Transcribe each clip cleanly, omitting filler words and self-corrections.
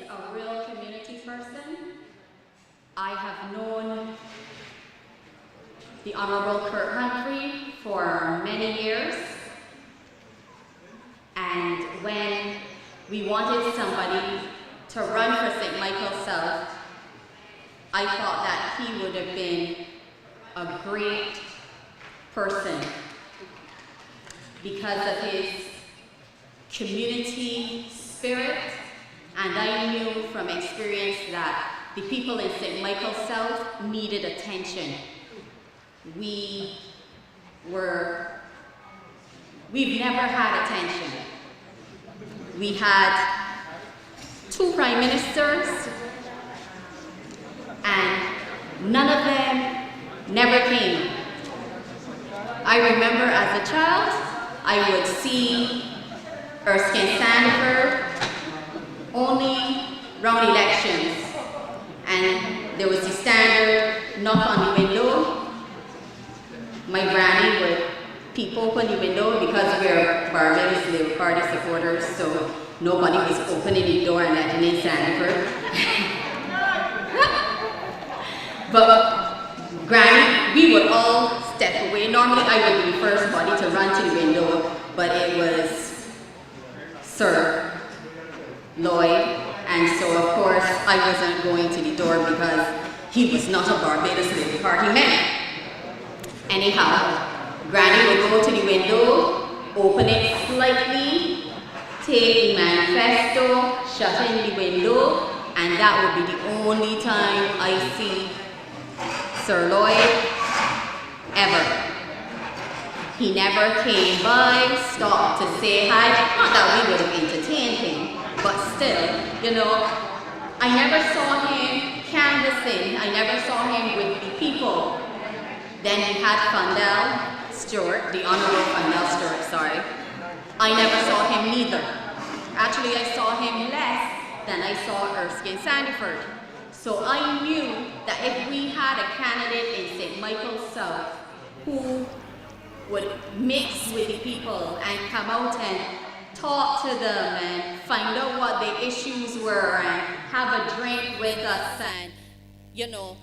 a real community person. I have known the Honorable Kurt Humphrey for many years, and when we wanted somebody to run for St. Michael South, I thought that he would have been a great person because of his community spirit, and I knew from experience that the people in St. Michael South needed attention. We've never had attention. We had 2 prime ministers, and none of them never came. I remember as a child, I would see Erskine Sanford only round elections, and there was the standard knock on the window. My granny would peep open the window because we're Barbados Labour Party supporters, so nobody was opening the door and letting in Sanford. But granny, we would all step away. Normally I would be the first body to run to the window, but it was Sir Lloyd, and so of course I wasn't going to the door because he was not a Barbados Labour Party man. Anyhow, granny would go to the window, open it slightly, take the manifesto, shut in the window, and that would be the only time I see Sir Lloyd ever. He never came by, stopped to say hi. Not that we would have entertained him, but still, you know, I never saw him canvassing. I never saw him with the people. Then we had Fundell Stewart, the Honorable Fundell Stewart, sorry. I never saw him neither. Actually, I saw him less than I saw Erskine Sanford. So I knew that if we had a candidate in St. Michael South who would mix with the people and come out and talk to them and find out what their issues were and have a drink with us and, you know,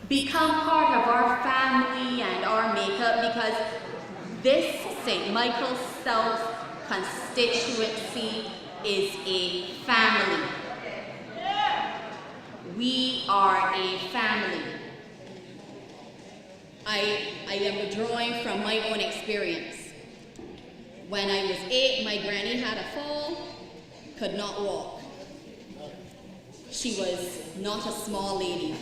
become part of our family and our makeup, because this St. Michael South constituency is a family. We are a family. I am drawing from my own experience. When I was 8, my granny had a fall, could not walk. She was not a small lady.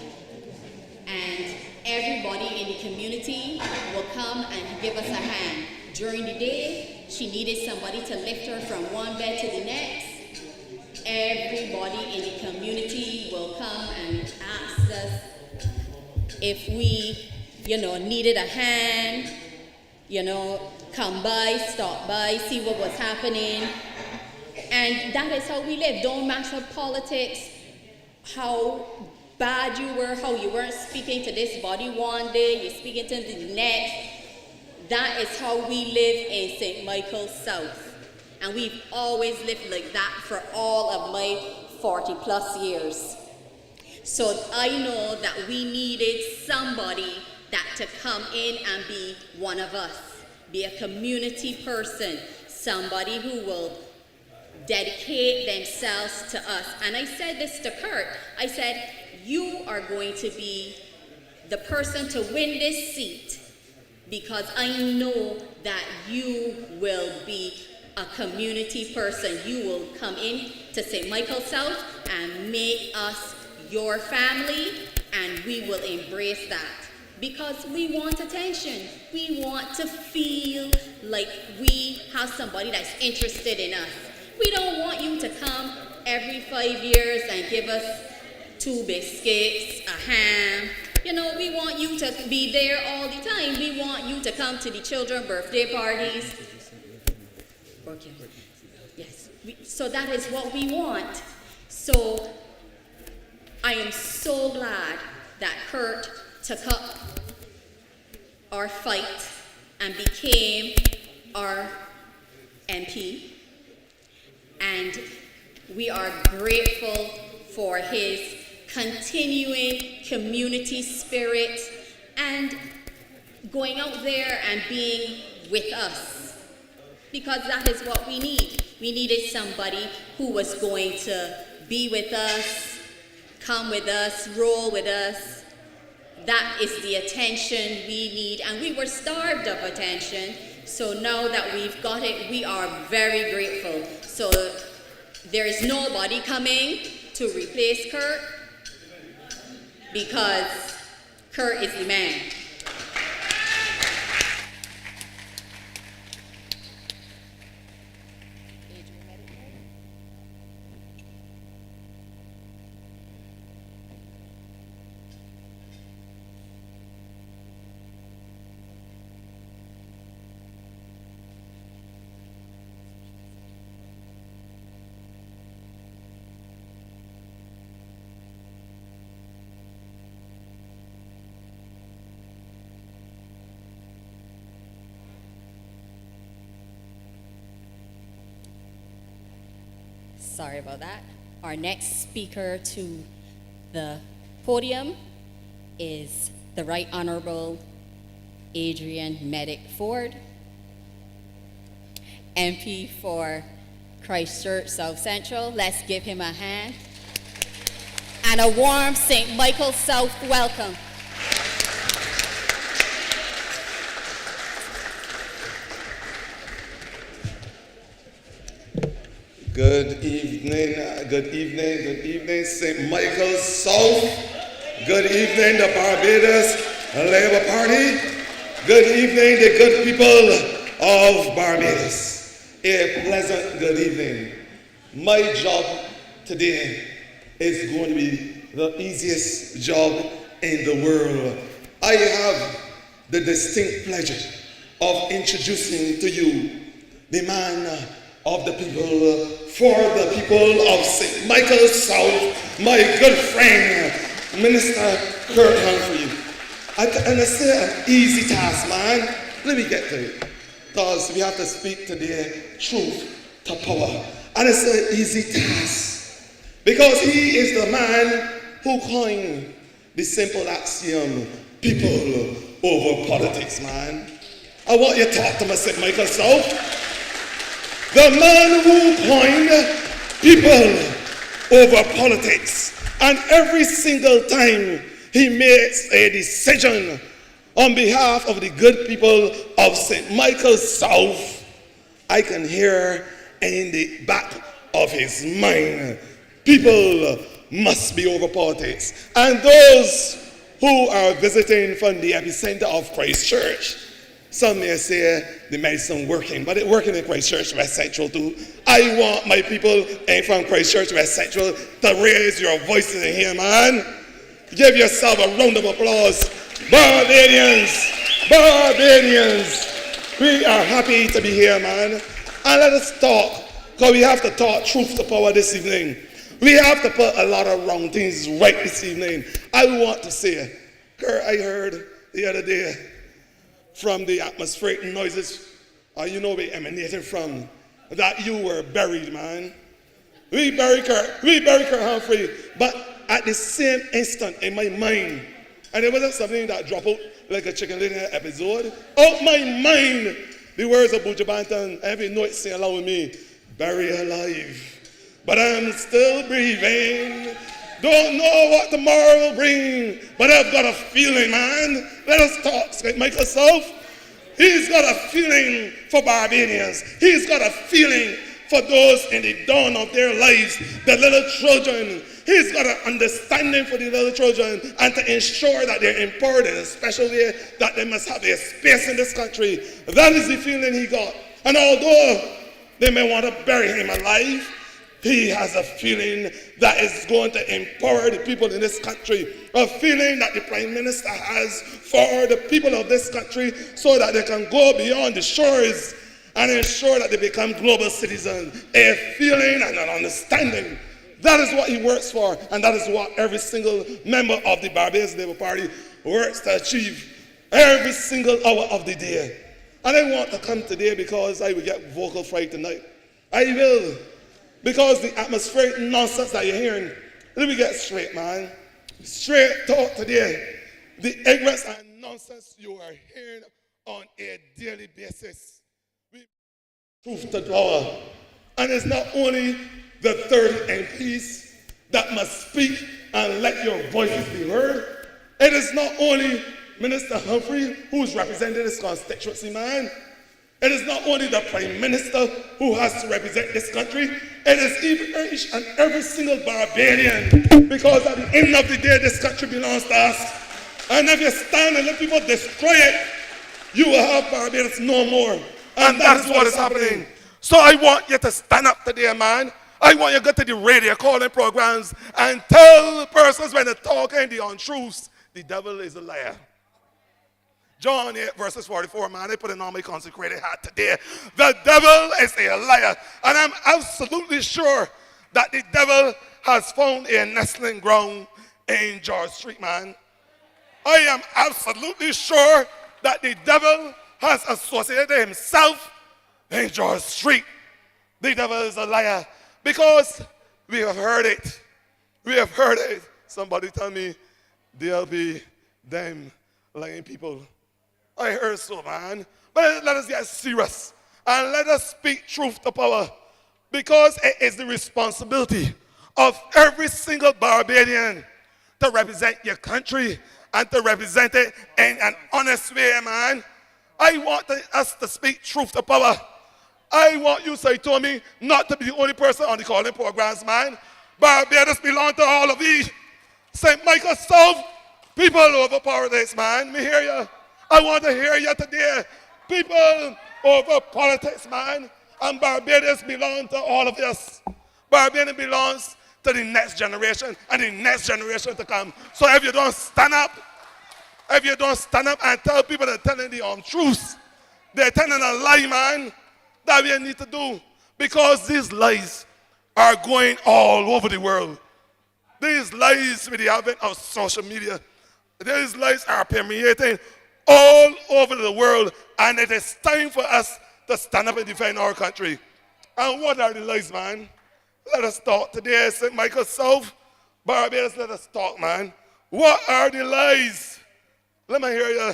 And everybody in the community will come and give us a hand. During the day, she needed somebody to lift her from one bed to the next. Everybody in the community will come and ask us if we, needed a hand, come by, stop by, see what was happening. And that is how we live. Don't matter politics, how bad you were, how you weren't speaking to this body one day, you're speaking to the next. That is how we live in St. Michael South. And we've always lived like that for all of my 40 plus years. So I know that we needed somebody that to come in and be one of us, be a community person, somebody who will dedicate themselves to us. And I said this to Kurt, I said, you are going to be the person to win this seat because I know that you will be a community person. You will come in to St. Michael South and make us your family, and we will embrace that because we want attention. We want to feel like we have somebody that's interested in us. We don't want you to come every 5 years and give us 2 biscuits, a ham. We want you to be there all the time. We want you to come to the children's birthday parties. Okay. Yes. So that is what we want. So I am so glad that Kurt took up our fight and became our MP. And We are grateful for his continuing community spirit and going out there and being with us, because that is what we need. We needed somebody who was going to be with us, come with us, roll with us. That is the attention we need, and we were starved of attention. So now that we've got it, we are very grateful. So there is nobody coming to replace Kurt, because Kurt is the man. Sorry about that. Our next speaker to the podium is the Right Honorable Adrian Medic Ford, MP for Christchurch South Central. Let's give him a hand. And a warm St. Michael South welcome. Good evening, St. Michael South. Good evening, the Barbados Labour Party. Good evening, the good people of Barbados. A pleasant good evening. My job today is going to be the easiest job in the world. I have the distinct pleasure of introducing to you the man of the people, for the people of St. Michael South, my good friend, Minister Kurt Humphrey. And I say an easy task, man. Let me get to it. Because we have to speak today truth to power. And it's an easy task. Because he is the man who coined the simple axiom, people over politics, man. I want you to talk to me, St. Michael South. The man who coined people over politics. And every single time he makes a decision on behalf of the good people of St. Michael South, I can hear in the back of his mind, people must be over politics. And those who are visiting from the epicenter of Christchurch, some may say the medicine working, but it's working in Christchurch West Central too. I want my people from Christchurch West Central to raise your voices in here, man. Give yourself a round of applause. Barbadians, we are happy to be here, man. And let us talk, because we have to talk truth to power this evening. We have to put a lot of wrong things right this evening. I want to say, Kurt, I heard the other day from the atmospheric noises, we emanated from, that you were buried, man. We buried Kurt Humphrey, but at the same instant in my mind, and it wasn't something that dropped out like a chicken little episode, out my mind, the words of Buju Banton, every note sing along with me, bury alive, but I'm still breathing. Don't know what tomorrow will bring, but I've got a feeling, man. Let us talk, St. Michael South. He's got a feeling for Barbadians. He's got a feeling for those in the dawn of their lives, the little children. He's got an understanding for the little children and to ensure that they're empowered in a special way, that they must have a space in this country. That is the feeling he got. And although they may want to bury him alive, he has a feeling that is going to empower the people in this country, a feeling that the Prime Minister has for the people of this country so that they can go beyond the shores and ensure that they become global citizens, a feeling and an understanding. That is what he works for, and that is what every single member of the Barbados Labour Party works to achieve every single hour of the day. And I want to come today because I will get vocal fright tonight. I will. Because the atmospheric nonsense that you're hearing, let me get straight, man. Straight talk today. The ignorance and nonsense you are hearing on a daily basis. We truth to power. And it's not only the 30 MPs that must speak and let your voices be heard. It is not only Minister Humphrey who's representing his constituency, man. It is not only the Prime Minister who has to represent this country. It is even each and every single Barbadian. Because at the end of the day, this country belongs to us. And if you stand and let people destroy it, you will have Barbados no more. And that is what is happening. So I want you to stand up today, man. I want you to go to the radio calling programs and tell persons when they're talking the untruths, the devil is a liar. John 8 verses 44, man, they put it on my consecrated hat today. The devil is a liar. And I'm absolutely sure that the devil has found a nestling ground in George Street, man. I am absolutely sure that the devil has associated himself in George Street. The devil is a liar. Because we have heard it. We have heard it. Somebody tell me there'll be them lying people. I heard so, man. But let us get serious. And let us speak truth to power. Because it is the responsibility of every single Barbadian to represent your country and to represent it in an honest way, man. I want us to speak truth to power. I want you, say to me, not to be the only person on the calling programs, man. Barbados belong to all of you. St. Michael South, people over politics, man. Me hear you. I want to hear you today. People over politics, man. And Barbados belong to all of us. Barbados belongs to the next generation and the next generation to come. So if you don't stand up, and tell people they're telling the untruths, they're telling a lie, man, that we need to do. Because these lies are going all over the world. These lies with the advent of social media, these lies are permeating all over the world. And it is time for us to stand up and defend our country. And what are the lies, man? Let us talk today, St. Michael South, Barbados, let us talk, man. What are the lies? Let me hear you.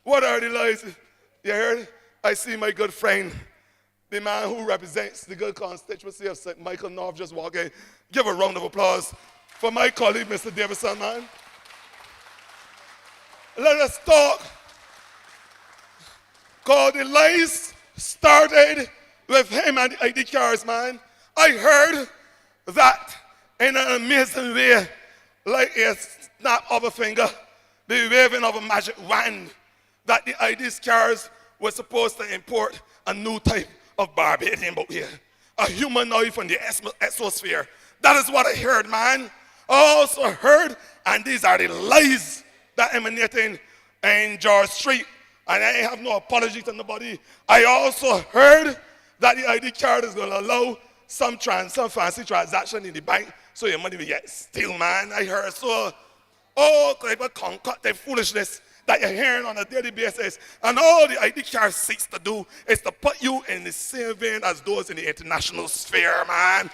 What are the lies? You heard? I see my good friend, the man who represents the good constituency of St. Michael North, just walking. Give a round of applause for my colleague, Mr. Davidson, man. Let us talk. Because the lies started with him and the ID cards, man. I heard that in an amazing way, like a snap of a finger, the waving of a magic wand, that the ID cards were supposed to import a new type of Barbadian boat here. A humanoid from the exosphere. That is what I heard, man. I also heard, and these are the lies that emanating in George Street. And I have no apology to nobody. I also heard that the ID card is going to allow some fancy transaction in the bank so your money will get steal, man. I heard so. All type of concocted foolishness that you're hearing on a daily basis. And all the ID card seeks to do is to put you in the same vein as those in the international sphere, man.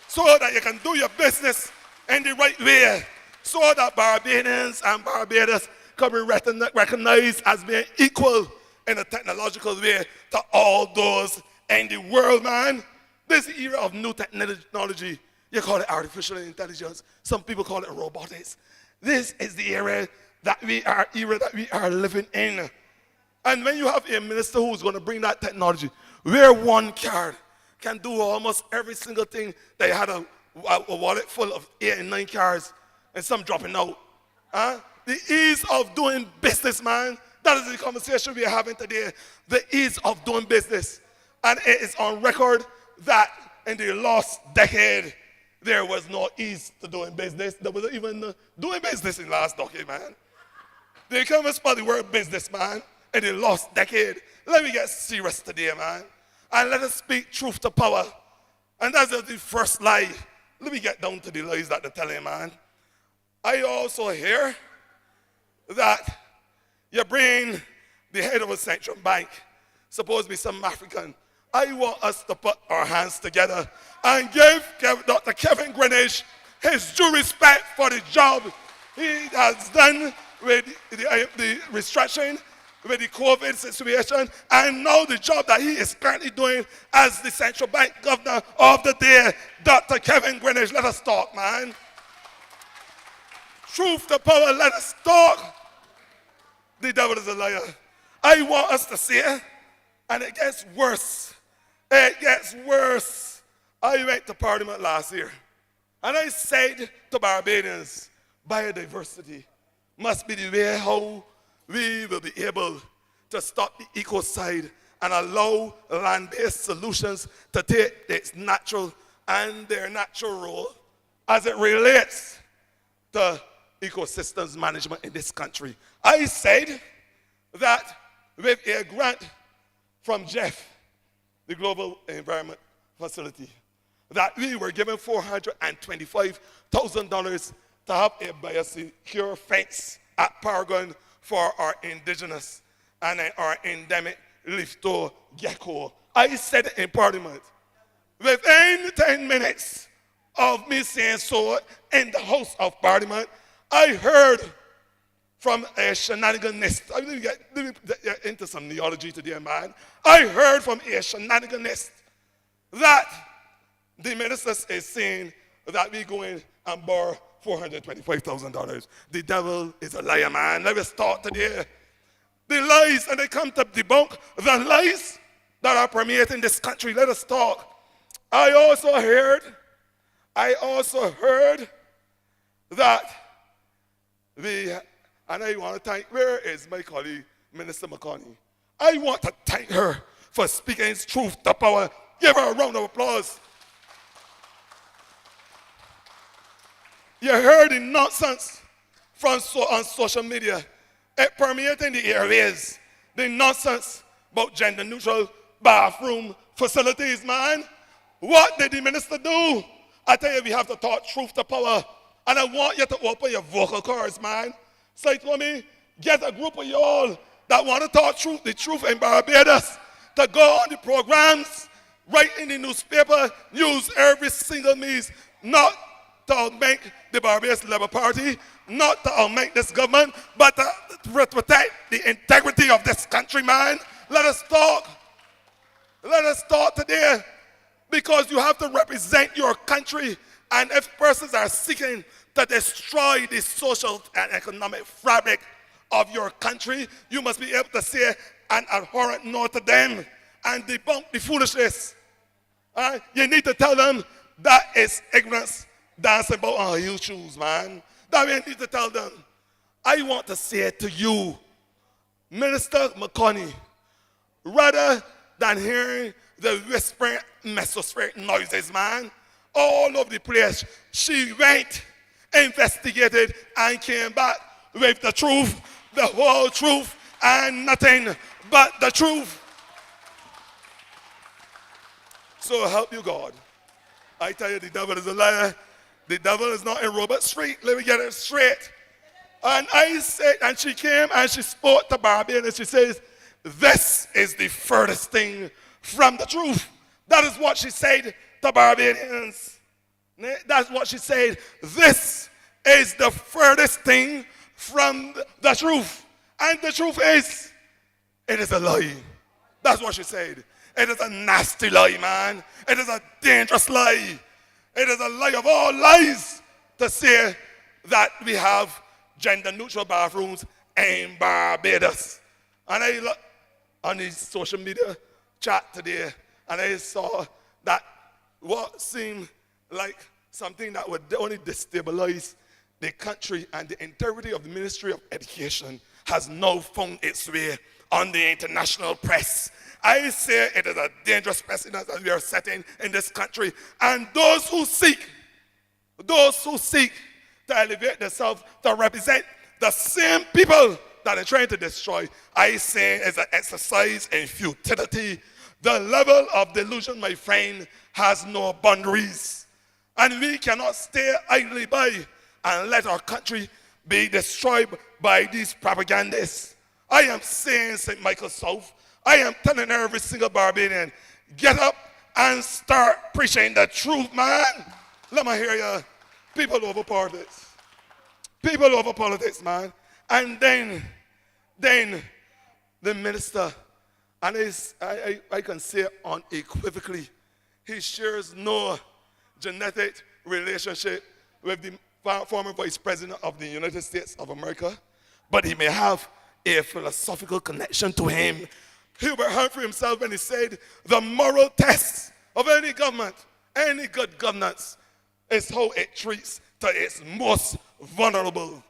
So that you can do your business in the right way. So that Barbadians and Barbados can be recognized as being equal in a technological way to all those in the world, man. This era of new technology, you call it artificial intelligence. Some people call it robotics. This is the era that we are living in. And when you have a minister who's going to bring that technology, where one card can do almost every single thing, they had a wallet full of 8 and 9 cards and some dropping out. The ease of doing business, man. That is the conversation we are having today. The ease of doing business. And it is on record that in the last decade, there was no ease to doing business. There wasn't even doing business in the last decade, man. They come and spell the word business, man, in the last decade. Let me get serious today, man. And let us speak truth to power. And that's just the first lie. Let me get down to the lies that they're telling, man. I also hear that you bring the head of a central bank, supposed to be some African, I want us to put our hands together and give Dr. Kevin Greenwich his due respect for the job he has done with the restriction, with the COVID situation, and now the job that he is currently doing as the central bank governor of the day. Dr. Kevin Greenwich, let us talk, man. Truth to power, let us talk. The devil is a liar. I want us to see it, and it gets worse. It gets worse. I went to Parliament last year, and I said to Barbadians, biodiversity must be the way how we will be able to stop the ecocide and allow land-based solutions to take its natural and their natural role as it relates to ecosystems management in this country. I said that with a grant from Jeff, the Global Environment Facility, that we were given $425,000 to have a biosecure fence at Paragon for our indigenous and our endemic leaf-toe gecko. I said in Parliament, within 10 minutes of me saying so in the House of Parliament, I heard from a shenaniganist. I didn't get into some neology today, man. I heard from a shenaniganist that the minister is saying that we go in and borrow $425,000. The devil is a liar, man. Let us start today. The lies, and they come to debunk the lies that are permeating this country. Let us talk. I also heard that and I want to thank, where is my colleague, Minister McConney? I want to thank her for speaking truth to power. Give her a round of applause. You heard the nonsense on social media. It permeating the airways. The nonsense about gender-neutral bathroom facilities, man. What did the minister do? I tell you, we have to talk truth to power. And I want you to open your vocal cords, man. So he told me, get a group of y'all that want to talk the truth in Barbados, to go on the programs, write in the newspaper, use every single means, not to make the Barbados Labour Party, not to make this government, but to protect the integrity of this country, man. Let us talk. Let us talk today, because you have to represent your country. And if persons are seeking to destroy the social and economic fabric of your country, you must be able to say an abhorrent no to them and debunk the foolishness. You need to tell them that is ignorance dancing about on heel shoes, man. That we need to tell them. I want to say it to you, Minister McConney, rather than hearing the whispering mesospheric noises, man, all over the place, she went, investigated, and came back with the truth, the whole truth, and nothing but the truth. So help you God. I tell you, the devil is a liar. The devil is not in Robert Street. Let me get it straight. And I said, and she came and she spoke to Barbie, and she says, this is the furthest thing from the truth. That is what she said to Barbadians. That's what she said. This is the furthest thing from the truth. And the truth is, it is a lie. That's what she said. It is a nasty lie, man. It is a dangerous lie. It is a lie of all lies to say that we have gender-neutral bathrooms in Barbados. And I looked on the social media chat today, and I saw that what seemed like something that would only destabilize the country and the integrity of the Ministry of Education has now found its way on the international press. I say it is a dangerous precedent that we are setting in this country. And those who seek to elevate themselves to represent the same people that are trying to destroy, I say is an exercise in futility. The level of delusion, my friend, has no boundaries. And we cannot stay idly by and let our country be destroyed by these propagandists. I am saying, St. Michael South, I am telling every single Barbadian, get up and start preaching the truth, man. Let me hear you. People over politics. People over politics, man. And then the minister, and I can say unequivocally, he shares no genetic relationship with the former vice president of the United States of America, but he may have a philosophical connection to him. Hubert Humphrey himself, when he said, the moral test of any government, any good governance, is how it treats to its most vulnerable,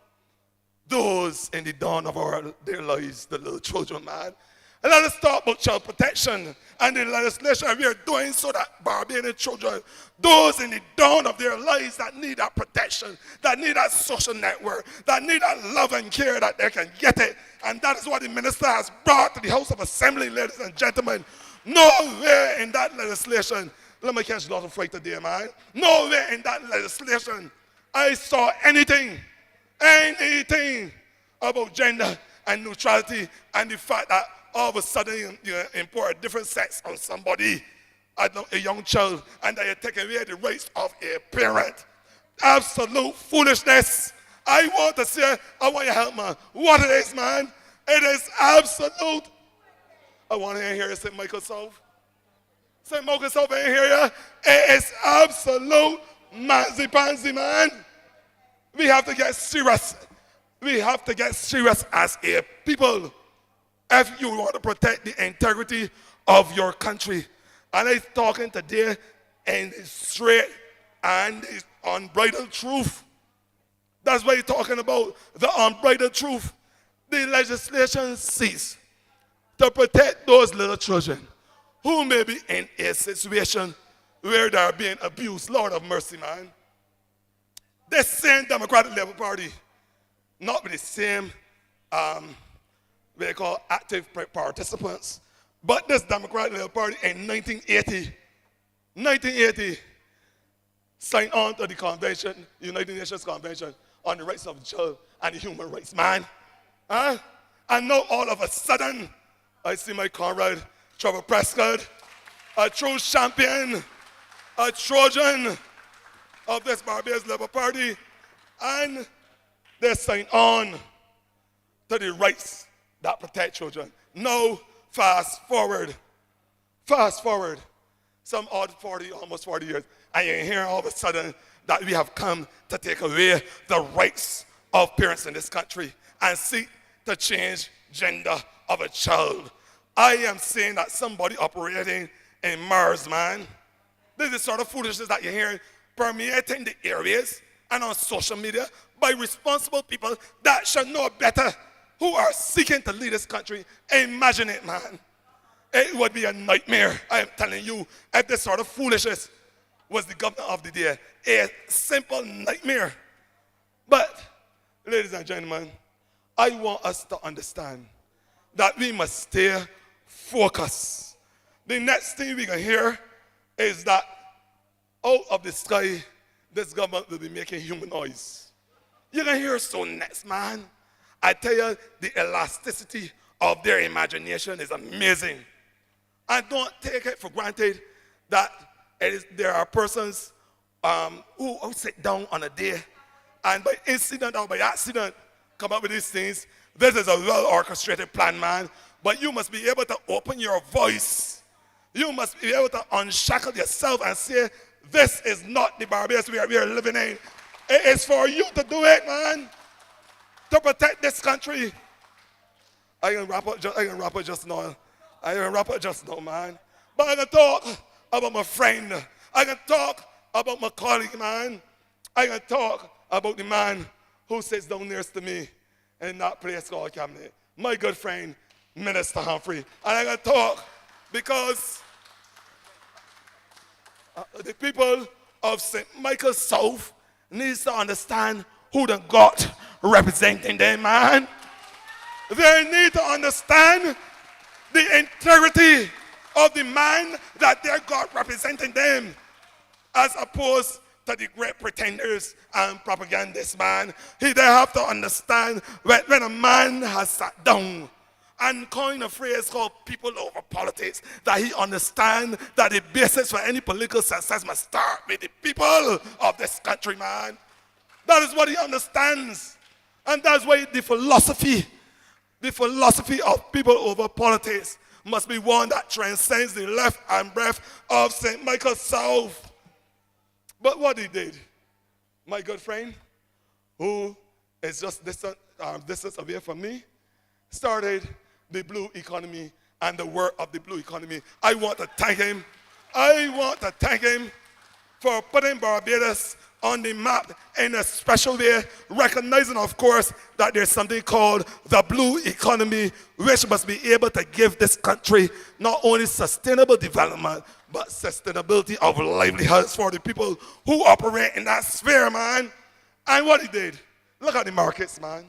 those in the dawn of their lives, the little children, man. And let us talk about child protection and the legislation we are doing so that Barbadian children, those in the dawn of their lives that need that protection, that need that social network, that need that love and care, that they can get it. And that is what the minister has brought to the House of Assembly, ladies and gentlemen. Nowhere in that legislation, let me catch a lot of fright today, man. Nowhere in that legislation I saw anything about gender and neutrality and the fact that all of a sudden you import a different sex on somebody, a young child, and that you take away the rights of a parent. Absolute foolishness. I want to say, I want you to help me. What it is, man, it is absolute. I want to hear you say Michael Solve. Say Michael Solve, I hear you. It is absolute manzy-pansy, man. We have to get serious. We have to get serious as a people if you want to protect the integrity of your country. And I'm talking today in straight and unbridled truth. That's what he's talking about, the unbridled truth. The legislation seeks to protect those little children who may be in a situation where they are being abused. Lord of mercy, man. This same Democratic Labour Party, not with the same what they call active participants, but this Democratic Labour Party in 1980 signed on to the convention, United Nations Convention on the Rights of the Child and the Human Rights, man. Huh? And now all of a sudden, I see my comrade Trevor Prescott, a true champion, a Trojan of this Barbados Labour Party, and they signed on to the rights that protect children. Now, fast forward, some odd 40, almost 40 years, and you hear all of a sudden that we have come to take away the rights of parents in this country and seek to change gender of a child. I am saying that somebody operating in Mars, man. This is the sort of foolishness that you're hearing permeating the areas and on social media by responsible people that should know better, who are seeking to lead this country. Imagine it, man. It would be a nightmare, I am telling you, if this sort of foolishness was the governor of the day. A simple nightmare. But, ladies and gentlemen, I want us to understand that we must stay focused. The next thing we can hear is that out of the sky, this government will be making human noise. You can hear so next, man. I tell you, the elasticity of their imagination is amazing. And don't take it for granted that there are persons who sit down on a day and by incident or by accident come up with these things. This is a well-orchestrated plan, man. But you must be able to open your voice. You must be able to unshackle yourself and say, this is not the Barbados we are living in. It is for you to do it, man. To protect this country. I can wrap up just now. Man. But I can talk about my friend. I can talk about my colleague, man. I can talk about the man who sits down nearest to me in that place called Cabinet. My good friend, Minister Humphrey. And I can talk because the people of St. Michael South needs to understand who they got representing them, man. They need to understand the integrity of the man that they got representing them, as opposed to the great pretenders and propagandists, man. They have to understand when a man has sat down and coined a phrase called people over politics, that he understands that the basis for any political success must start with the people of this country, man. That is what he understands. And that's why the philosophy of people over politics must be one that transcends the left and breadth of St. Michael South. But what he did, my good friend, who is just distance away from me, started the blue economy and the work of the blue economy. I want to thank him. I want to thank him for putting Barbados on the map in a special way, recognizing, of course, that there's something called the blue economy, which must be able to give this country not only sustainable development, but sustainability of livelihoods for the people who operate in that sphere, man. And what he did, look at the markets, man.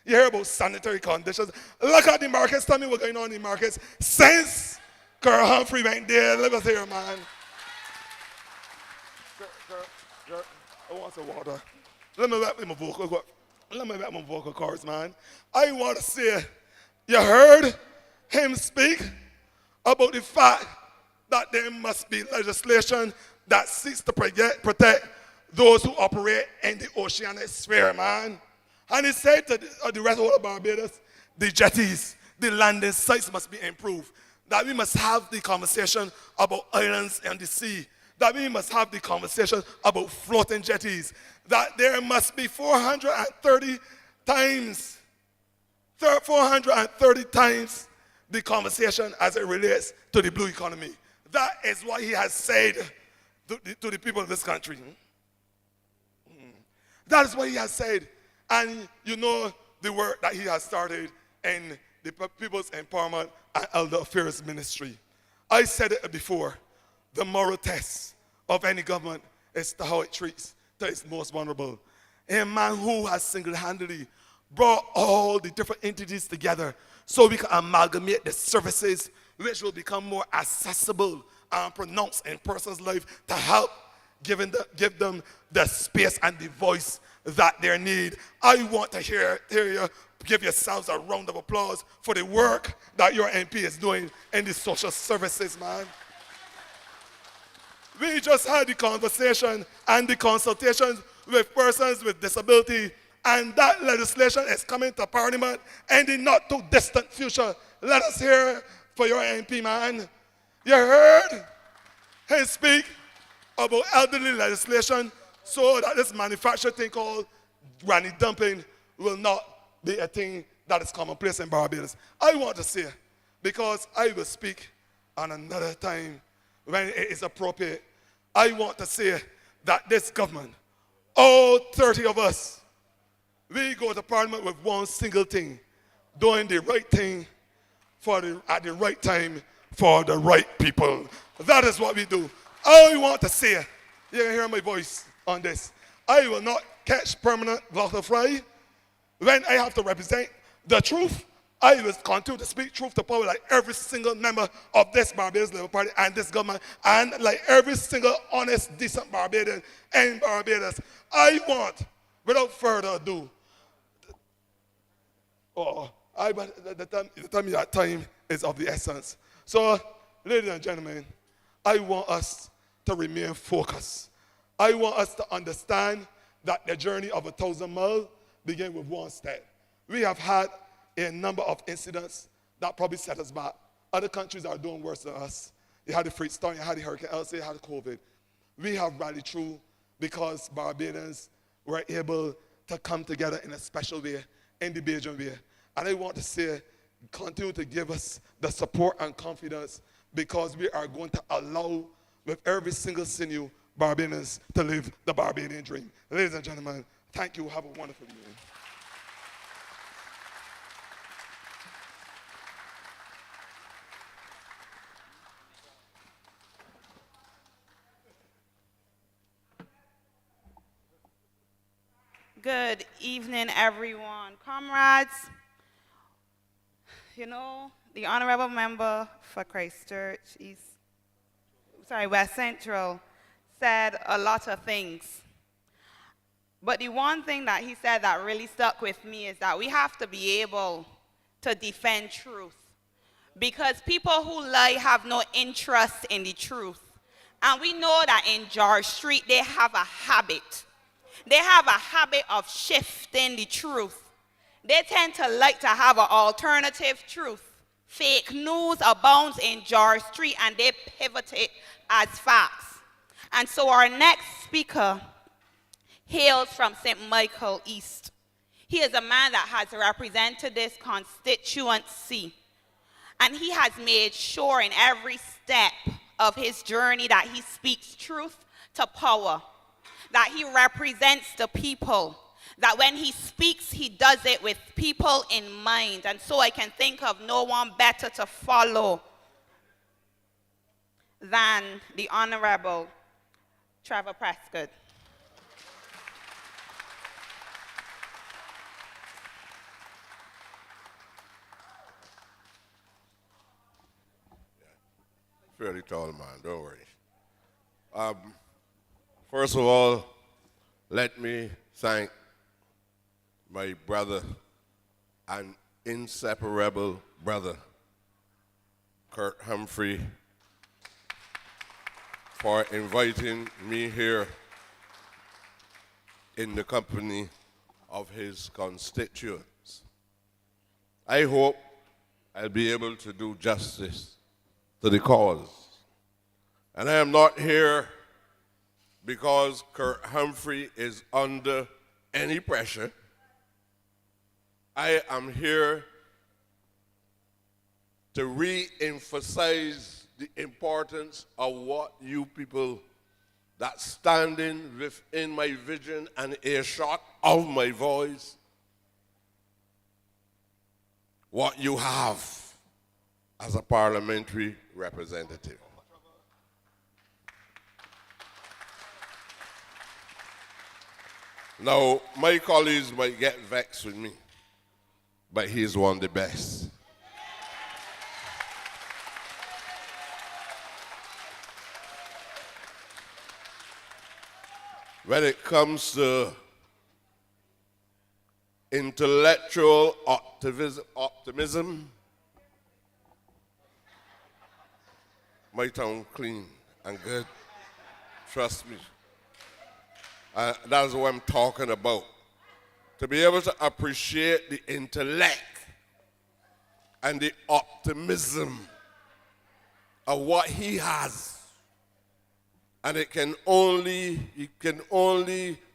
You hear about sanitary conditions. Look at the markets. Tell me what's going on in the markets. Since Colonel Humphrey went there, look at here, man. Girl, I want some water. Let me wet my vocal cords, man. I want to say, you heard him speak about the fact that there must be legislation that seeks to protect those who operate in the oceanic sphere, man. And he said to the rest of Barbados, the jetties, the landing sites must be improved. That we must have the conversation about islands and the sea. That we must have the conversation about floating jetties. That there must be 430 times the conversation as it relates to the blue economy. That is what he has said to the people of this country. That is what he has said. And you know the work that he has started in the People's Empowerment and Elder Affairs Ministry. I said it before, the moral test of any government is to how it treats to its most vulnerable. A man who has single-handedly brought all the different entities together so we can amalgamate the services which will become more accessible and pronounced in person's life to help give them the space and the voice that they need. I want to hear you give yourselves a round of applause for the work that your MP is doing in the social services, man. We just had the conversation and the consultations with persons with disability, and that legislation is coming to Parliament in the not too distant future. Let us hear for your MP, man. You heard him speak about elderly legislation so that this manufactured thing called granny dumping will not be a thing that is commonplace in Barbados. I want to say, because I will speak on another time when it is appropriate, I want to say that this government, all 30 of us, we go to Parliament with one single thing, doing the right thing at the right time for the right people. That is what we do. I want to say, you can hear my voice on this, I will not catch permanent Glocker fry when I have to represent the truth. I will continue to speak truth to power like every single member of this Barbados Labour Party and this government, and like every single honest, decent Barbadian in Barbados. I want, without further ado, the time is of the essence. So, ladies and gentlemen, I want us to remain focused. I want us to understand that the journey of 1,000 miles begins with one step. We have had a number of incidents that probably set us back. Other countries are doing worse than us. You had the Freak Storm, you had the Hurricane Elsa, you had COVID. We have rallied through because Barbadians were able to come together in a special way, in the Bajan way. And I want to say, continue to give us the support and confidence, because we are going to allow, with every single sinew, Barbadians to live the Barbadian dream. Ladies and gentlemen, thank you. Have a wonderful evening. Good evening, everyone. Comrades, you know, the honorable member for Christchurch West Central said a lot of things. But the one thing that he said that really stuck with me is that we have to be able to defend truth. Because people who lie have no interest in the truth. And we know that in George Street, they have a habit. They have a habit of shifting the truth. They tend to like to have an alternative truth. Fake news abounds in George Street, and they pivot it as facts. And so our next speaker hails from St. Michael East. He is a man that has represented this constituency. And he has made sure in every step of his journey that he speaks truth to power, that he represents the people, that when he speaks, he does it with people in mind. And so I can think of no one better to follow than the Honorable Trevor Prescott. Fairly tall man, don't worry. First of all, let me thank my brother and inseparable brother, Kurt Humphrey, for inviting me here in the company of his constituents. I hope I'll be able to do justice to the cause. And I am not here because Kurt Humphrey is under any pressure. I am here to re-emphasize the importance of what you people that standing within my vision and earshot of my voice, what you have as a parliamentary representative. Now, my colleagues might get vexed with me, but he's one of the best. When it comes to intellectual optimism, my tongue clean and good. Trust me. That's what I'm talking about. To be able to appreciate the intellect and the optimism of what he has. And it can only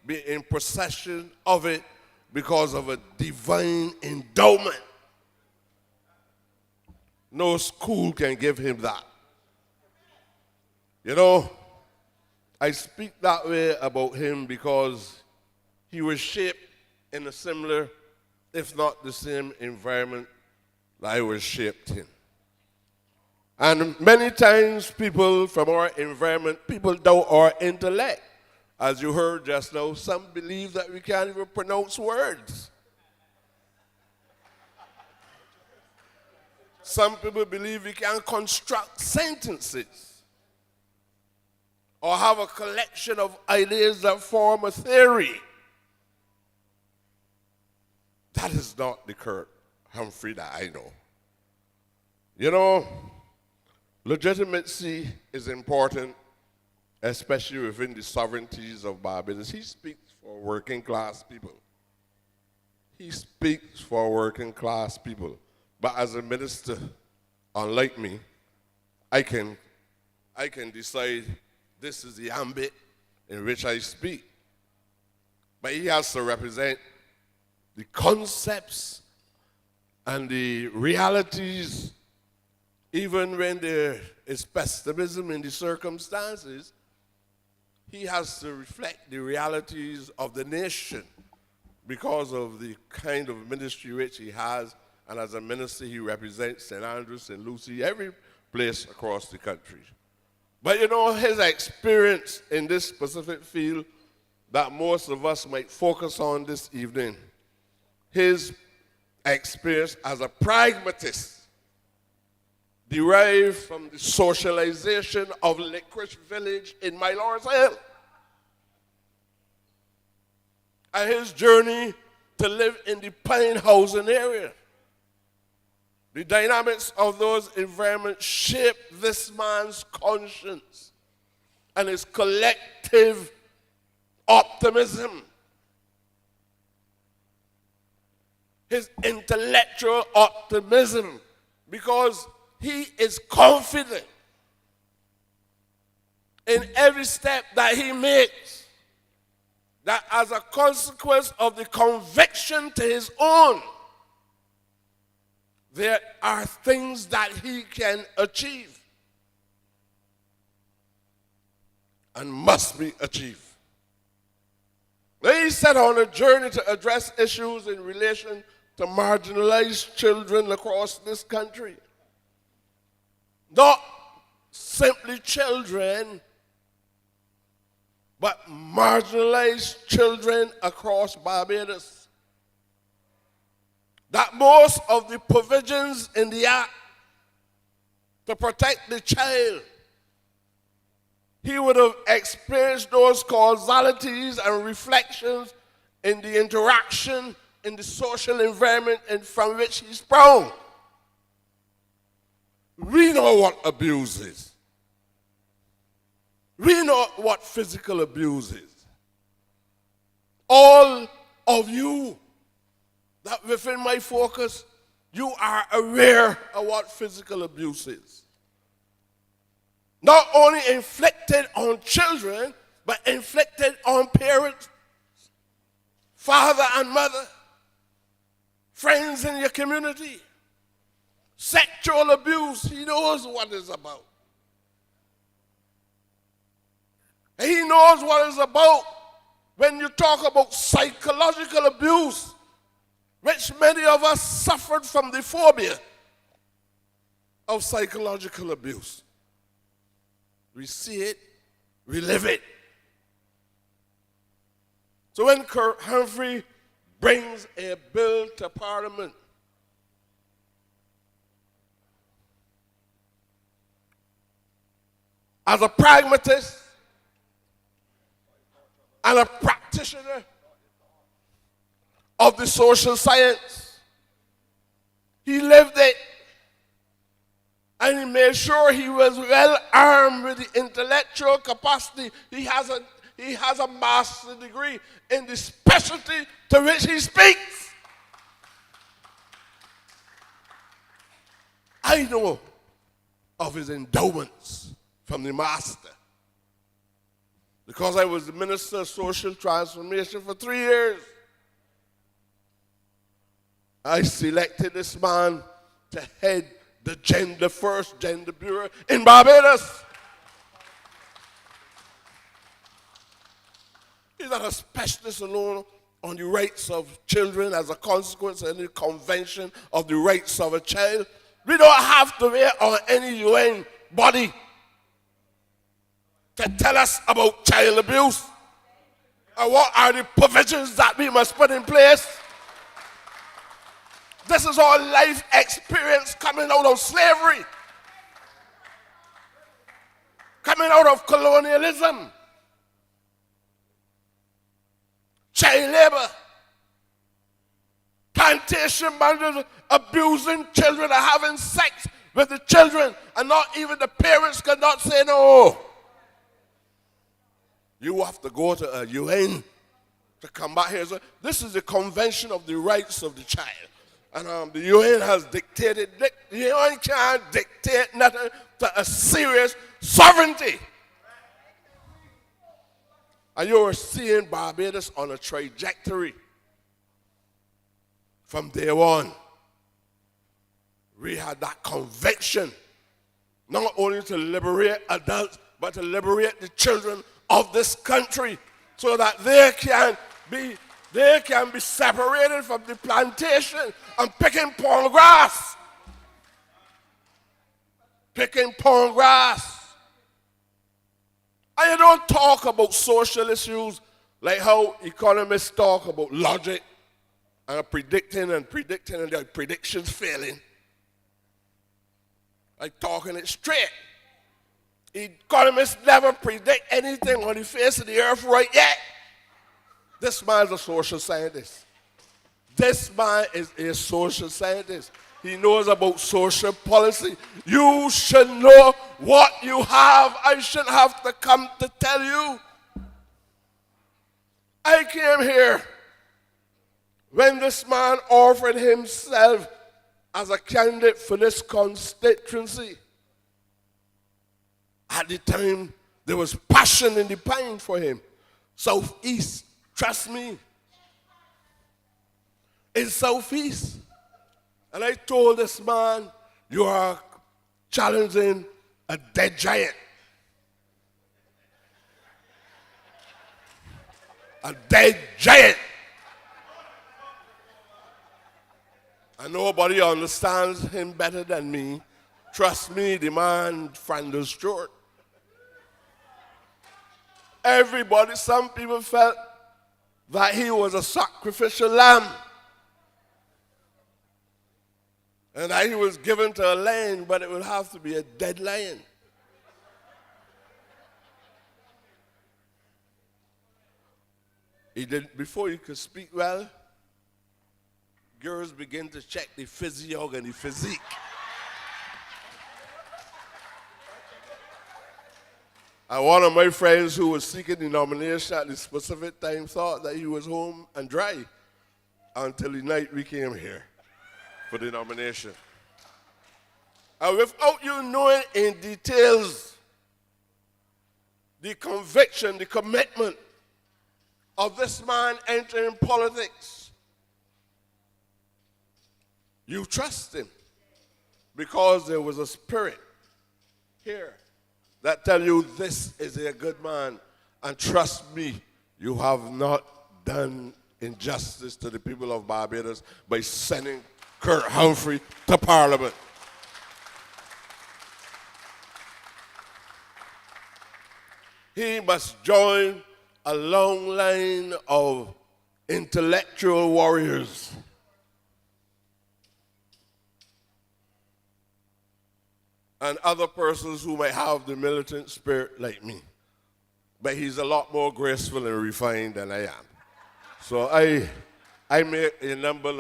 be in possession of it because of a divine endowment. No school can give him that. You know, I speak that way about him because he was shaped in a similar, if not the same environment that I was shaped in. And many times people from our environment, people doubt our intellect. As you heard just now, some believe that we can't even pronounce words. Some people believe we can't construct sentences or have a collection of ideas that form a theory. That is not the Kurt Humphrey that I know. You know, legitimacy is important, especially within the sovereignties of Barbados. He speaks for working class people. He speaks for working class people. But as a minister, unlike me, I can decide this is the ambit in which I speak. But he has to represent the concepts and the realities, even when there is pessimism in the circumstances. He has to reflect the realities of the nation because of the kind of ministry which he has. And as a minister, he represents St. Andrews, St. Lucie, every place across the country. But you know, his experience in this specific field that most of us might focus on this evening, his experience as a pragmatist derived from the socialization of Licorice Village in my Lawrence Hill. And his journey to live in the Pine housing area. The dynamics of those environments shape this man's conscience and his collective optimism, his intellectual optimism, because he is confident in every step that he makes, that as a consequence of the conviction to his own, there are things that he can achieve and must be achieved. They set on a journey to address issues in relation to marginalized children across this country. Not simply children, but marginalized children across Barbados. That most of the provisions in the Act to protect the child, he would have experienced those causalities and reflections in the interaction in the social environment from which he sprung. We know what abuse is. We know what physical abuse is. All of you that within my focus, you are aware of what physical abuse is. Not only inflicted on children, but inflicted on parents, father and mother, friends in your community. Sexual abuse, he knows what it's about. And he knows what it's about when you talk about psychological abuse, which many of us suffered from the phobia of psychological abuse. We see it, we live it. So when Kirk Humphrey brings a bill to Parliament, as a pragmatist and a practitioner of the social science, he lived it, and he made sure he was well armed with the intellectual capacity. He has a master's degree in the specialty to which he speaks. I know of his endowments from the master, because I was the Minister of Social Transformation for 3 years. I selected this man to head the first gender bureau in Barbados. He's not a specialist alone on the rights of children as a consequence of the Convention of the Rights of a Child. We don't have to wait on any UN body to tell us about child abuse and what are the provisions that we must put in place. This is our life experience coming out of slavery, coming out of colonialism, child labor, plantation managers abusing children and having sex with the children, and not even the parents could not say no. You have to go to a UN to come back here. So this is the Convention of the Rights of the Child. And the UN has dictated, the UN can't dictate nothing to a serious sovereignty. And you are seeing Barbados on a trajectory from day one. We had that conviction, not only to liberate adults, but to liberate the children of this country so that they can be separated from the plantation and picking palm grass. Picking palm grass. And you don't talk about social issues like how economists talk about logic and predicting and their predictions failing. Like talking it straight. Economists never predict anything on the face of the earth right yet. This man is a social scientist. This man is a social scientist. He knows about social policy. You should know what you have. I shouldn't have to come to tell you. I came here when this man offered himself as a candidate for this constituency. At the time, there was passion in the pine for him. Southeast, trust me. In Southeast. And I told this man, you are challenging a dead giant. A dead giant. And nobody understands him better than me. Trust me, the man thunders short. Everybody, some people felt that he was a sacrificial lamb. And that he was given to a lion, but it would have to be a dead lion. He did, before he could speak well, girls began to check the physiog and the physique. And one of my friends who was seeking the nomination at the specific time thought that he was home and dry until the night we came here for the nomination. And without you knowing in details the conviction, the commitment of this man entering politics, you trust him because there was a spirit here that tell you this is a good man. And trust me, you have not done injustice to the people of Barbados by sending Kurt Humphrey to Parliament. He must join a long line of intellectual warriors. And other persons who might have the militant spirit like me. But he's a lot more graceful and refined than I am. So I made a number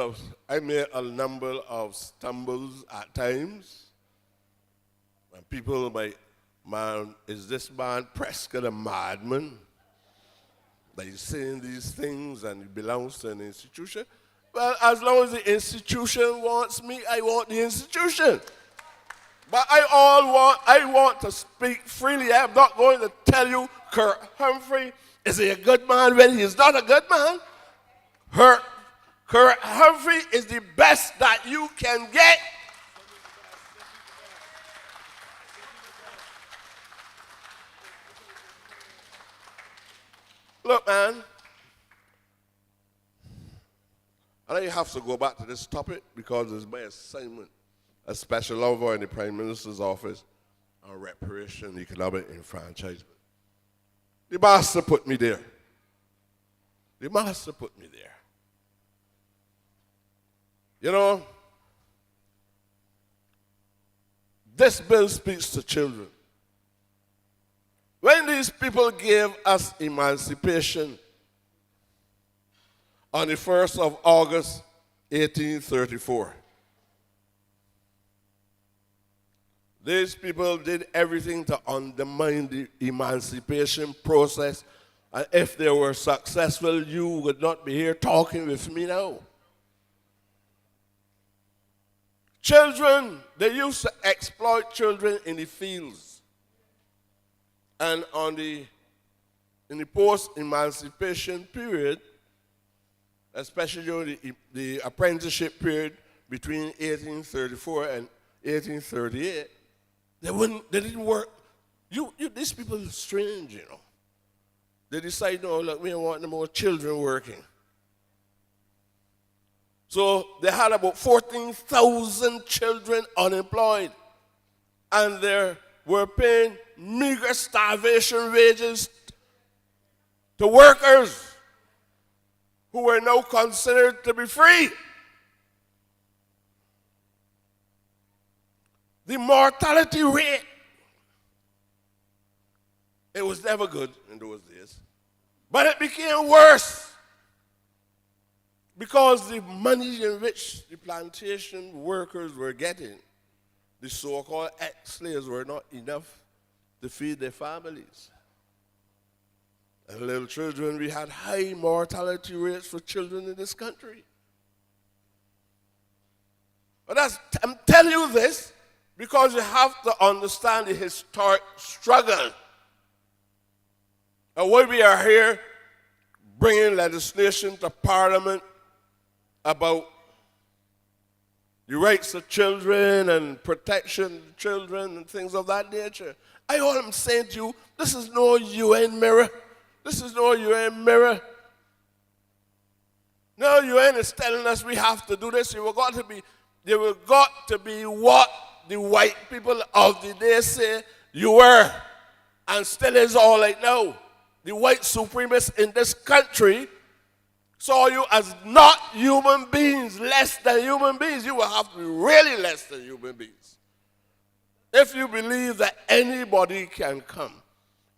of stumbles at times. And people might, man, is this man Prescott a madman? That he's saying these things and he belongs to an institution? Well, as long as the institution wants me, I want the institution. But I want to speak freely. I'm not going to tell you Kurt Humphrey is he a good man when he's not a good man. Kurt Humphrey is the best that you can get. Look, man, I have to go back to this topic because it's my assignment. A special envoy in the Prime Minister's office on reparation, economic enfranchisement. The master put me there. The master put me there. You know, this bill speaks to children. When these people gave us emancipation on the 1st of August, 1834, these people did everything to undermine the emancipation process. And if they were successful, you would not be here talking with me now. Children, they used to exploit children in the fields. And in the post-emancipation period, especially during the apprenticeship period between 1834 and 1838, they didn't work. These people are strange, you know. They decide, no, look, we don't want no more children working. So they had about 14,000 children unemployed. And they were paying meager starvation wages to workers who were now considered to be free. The mortality rate, it was never good in those days, but it became worse. Because the money in which the plantation workers were getting, the so-called ex-slaves, were not enough to feed their families. And little children, we had high mortality rates for children in this country. But I'm telling you this because you have to understand the historic struggle. And why we are here bringing legislation to Parliament about the rights of children and protection of children and things of that nature. All I'm saying to you, this is no UN mirror. This is no UN mirror. No, UN is telling us we have to do this. You got to be what the white people of the day say you were, and still is all right now. The white supremacists in this country saw you as not human beings, less than human beings. You will have to be really less than human beings. If you believe that anybody can come,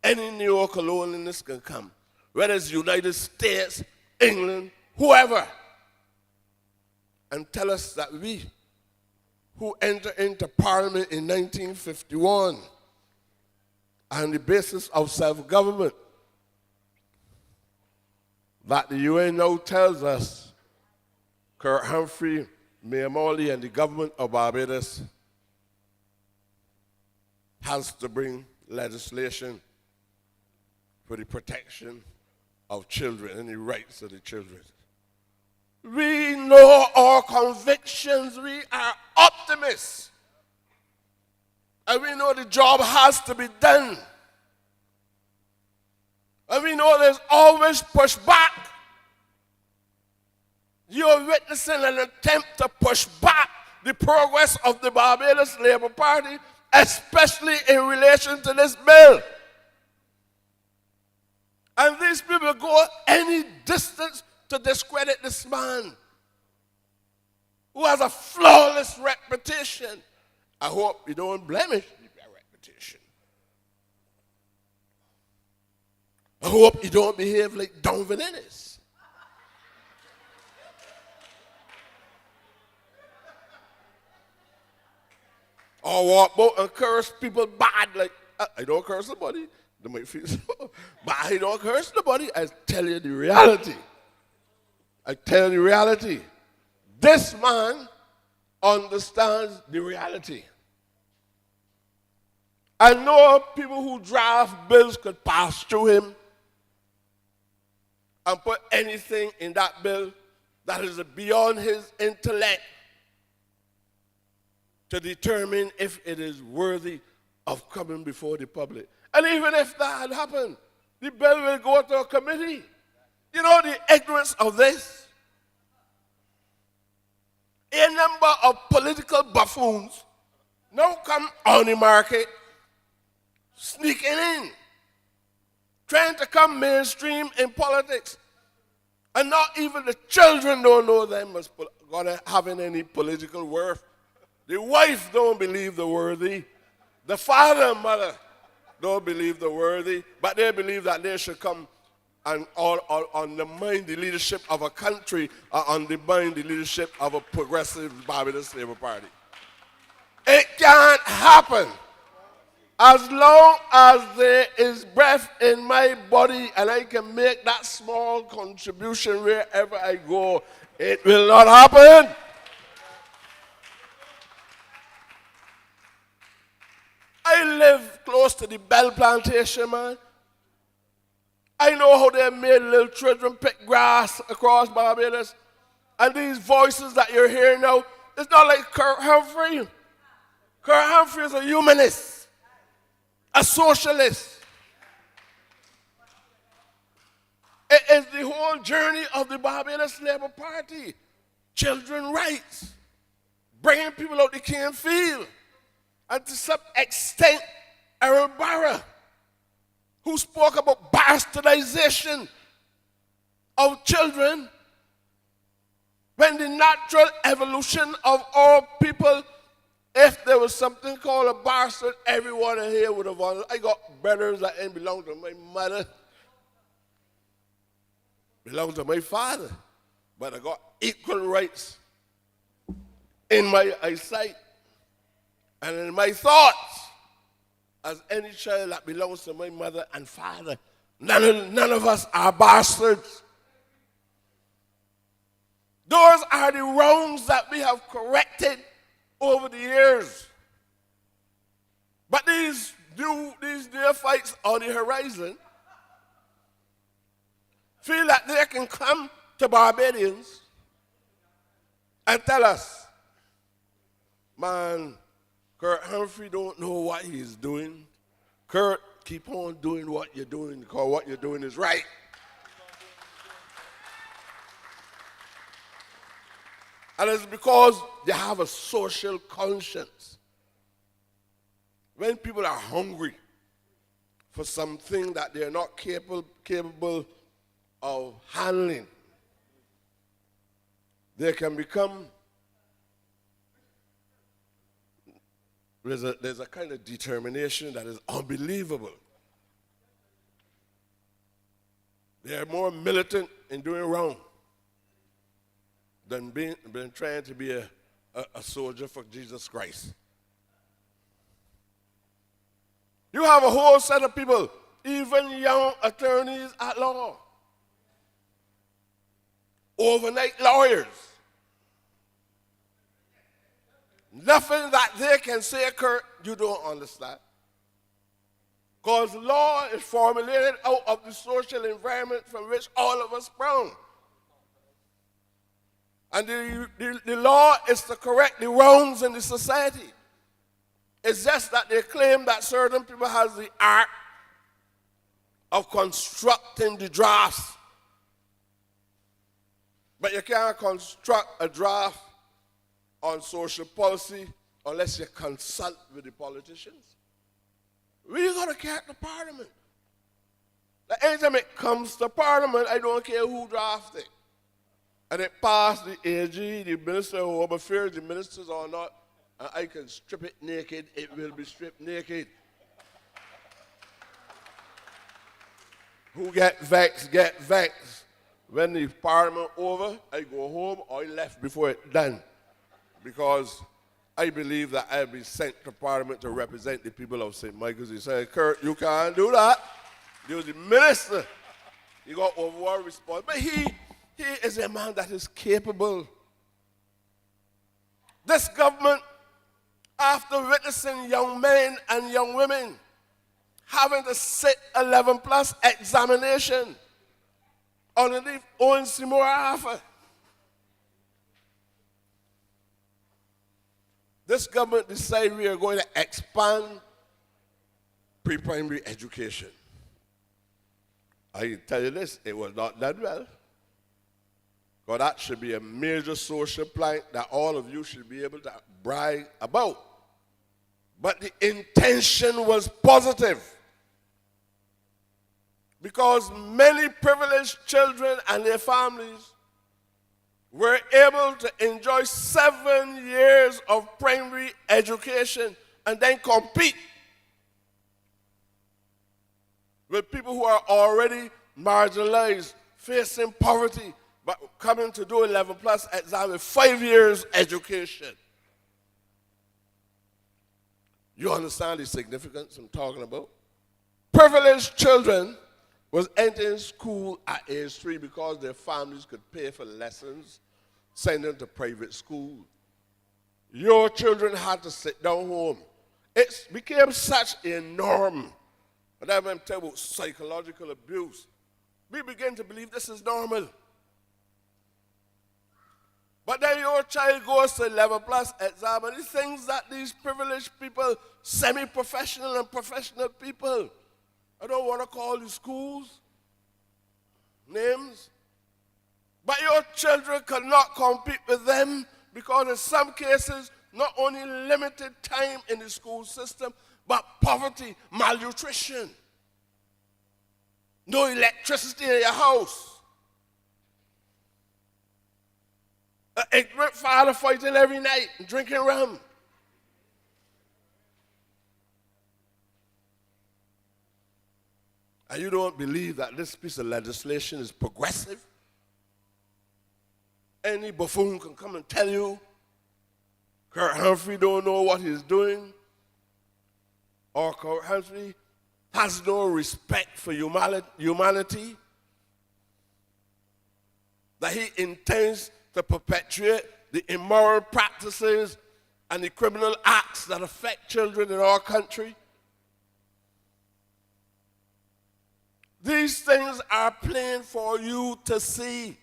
any neo-colonialist can come, whether it's United States, England, whoever, and tell us that we, who entered into Parliament in 1951 on the basis of self-government, that the UN now tells us Kurt Humphrey, Mayor Morley, and the government of Barbados has to bring legislation for the protection of children and the rights of the children. We know our convictions. We are optimists. And we know the job has to be done. And we know there's always pushback. You're witnessing an attempt to push back the progress of the Barbados Labour Party, especially in relation to this bill. And these people go any distance to discredit this man who has a flawless reputation. I hope you don't blemish your reputation. I hope you don't behave like Donovan Ennis. Or walk out and curse people bad like, I don't curse nobody. They might feel so, but I don't curse nobody. I tell you the reality. I tell you the reality. This man understands the reality. I know people who draft bills could pass through him and put anything in that bill that is beyond his intellect to determine if it is worthy of coming before the public. And even if that had happened, the bill will go to a committee. You know the ignorance of this? A number of political buffoons now come on the market, sneaking in, trying to come mainstream in politics. And not even the children don't know them as having any political worth. The wife don't believe they're worthy. The father and mother don't believe they're worthy, but they believe that they should come and undermine the leadership of a country or undermine the leadership of a progressive Barbados Labour Party. It can't happen. As long as there is breath in my body and I can make that small contribution wherever I go, it will not happen. I live close to the Bell Plantation, man. I know how they made little children pick grass across Barbados. And these voices that you're hearing now, it's not like Kurt Humphrey. Kurt Humphrey is a humanist, a socialist. It is the whole journey of the Barbados Labour Party. Children's rights, bringing people out they can't feel. And to some extent, Aaron Barra, who spoke about bastardization of children, when the natural evolution of all people, if there was something called a bastard, everyone in here would have won. I got brothers that didn't belong to my mother, belong to my father. but I got equal rights in my eyesight and in my thoughts as any child that belongs to my mother and father. None of us are bastards. Those are the wrongs that we have corrected over the years. But these neophytes on the horizon feel that they can come to Barbadians and tell us, man, Kurt Humphrey don't know what he's doing. Kurt, keep on doing what you're doing because what you're doing is right. And it's because they have a social conscience. When people are hungry for something that they're not capable of handling, they can become, there's a kind of determination that is unbelievable. They're more militant in doing wrong than trying to be a soldier for Jesus Christ. You have a whole set of people, even young attorneys at law, overnight lawyers. Nothing that they can say, Kurt, you don't understand. Because law is formulated out of the social environment from which all of us sprung. And the law is to correct the wrongs in the society. It's just that they claim that certain people have the art of constructing the drafts. But you can't construct a draft on social policy unless you consult with the politicians. We got to catch the parliament. Like anytime it comes to parliament, I don't care who drafts it. And it passed the AG, the Minister of Home Affairs, the ministers or not, and I can strip it naked, it will be stripped naked. Who get vexed, get vexed. When the parliament over, I go home or I left before it done. Because I believe that I'll be sent to parliament to represent the people of St. Michael's. He said, Kurt, you can't do that. You're the minister. You got overall response. But he is a man that is capable. This government, after witnessing young men and young women having to sit 11 plus examination underneath Owen Seymour Arthur, this government decided we are going to expand pre-primary education. I tell you this, it was not done well. Because that should be a major social plank that all of you should be able to brag about. But the intention was positive. Because many privileged children and their families were able to enjoy 7 years of primary education and then compete with people who are already marginalized, facing poverty, but coming to do 11 plus exam with 5 years education. You understand the significance I'm talking about? Privileged children was entering school at age 3 because their families could pay for lessons, send them to private school. Your children had to sit down home. It became such a norm. But I'm talking about psychological abuse. We begin to believe this is normal. But then your child goes to 11 plus exam and the things that these privileged people, semi-professional and professional people, I don't want to call the schools names, but your children cannot compete with them because in some cases, not only limited time in the school system, but poverty, malnutrition, no electricity in your house. An ignorant father fighting every night, drinking rum. And you don't believe that this piece of legislation is progressive? any buffoon can come and tell you Kurt Humphrey don't know what he's doing, or Kurt Humphrey has no respect for humanity, that he intends to perpetuate the immoral practices and the criminal acts that affect children in our country. These things are plain for you to see.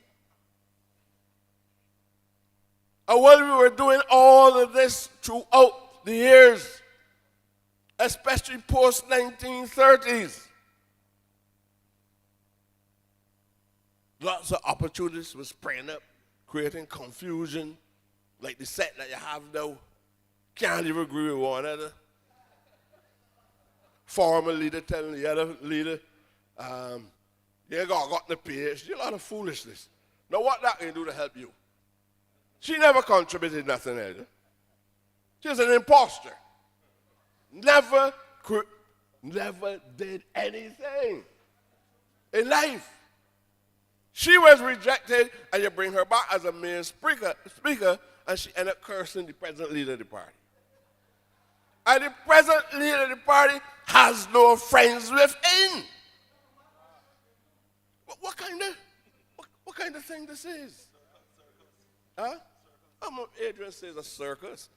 And while we were doing all of this throughout the years, especially post-1930s, lots of opportunities were spraying up, creating confusion, like the set that you have now. Can't even agree with one another. Former leader telling the other leader, you got the PhD, a lot of foolishness. Now what that can do to help you? She never contributed nothing either. She's an imposter. Never did anything in life. She was rejected, and you bring her back as a main speaker, and she ended up cursing the present leader of the party. And the present leader of the party has no friends within. What kind of thing this is? Huh? Adrian says a circus.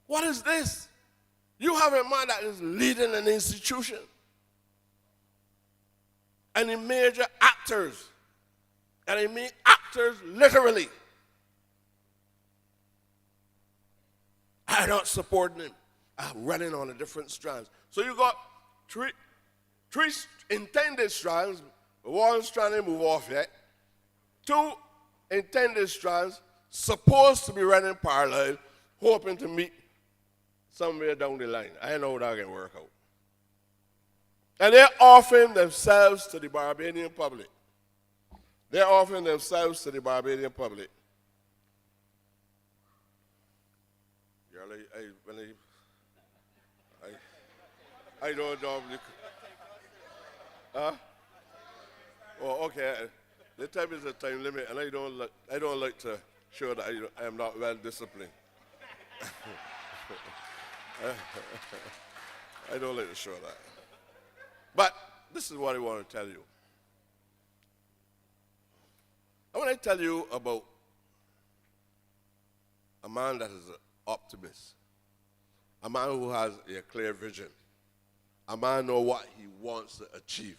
What is this? You have a man that is leading an institution. And the major actors, and I mean actors literally, are not supporting him, are running on a different strands. So you got three intended strands, one strand didn't move off yet, two intended strands supposed to be running parallel, hoping to meet somewhere down the line. I know that can work out. And they're offering themselves to the Barbadian public. They're offering themselves to the Barbadian public. I don't know. Huh? Oh, okay. The time is a time limit, and I don't like to show that I am not well disciplined. I don't like to show that. But this is what I want to tell you. I want to tell you about a man that is an optimist, a man who has a clear vision, a man knows what he wants to achieve.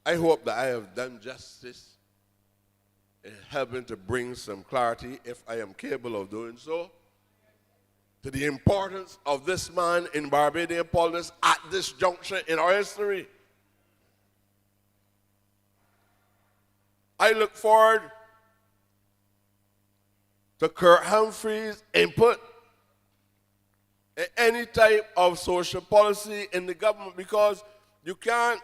I hope that I have done justice in helping to bring some clarity, if I am capable of doing so, to the importance of this man in Barbadian politics at this juncture in our history. I look forward to Kurt Humphrey's input in any type of social policy in the government, because you can't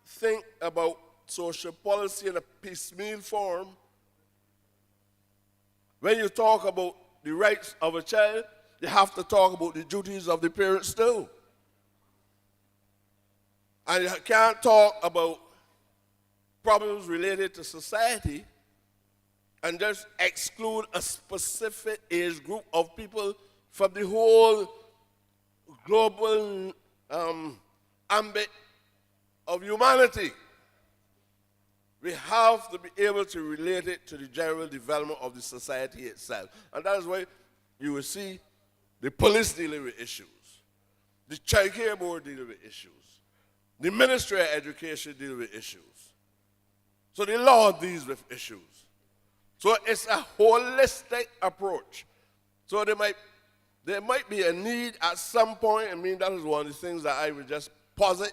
think about social policy in a piecemeal form. When you talk about the rights of a child, you have to talk about the duties of the parents too. And you can't talk about problems related to society and just exclude a specific age group of people from the whole global ambit of humanity. We have to be able to relate it to the general development of the society itself. And that is why you will see the police dealing with issues, the child care board dealing with issues, the Ministry of Education dealing with issues. So the law deals with issues. So it's a holistic approach. So there might be a need at some point. I mean, that is one of the things that I would just posit.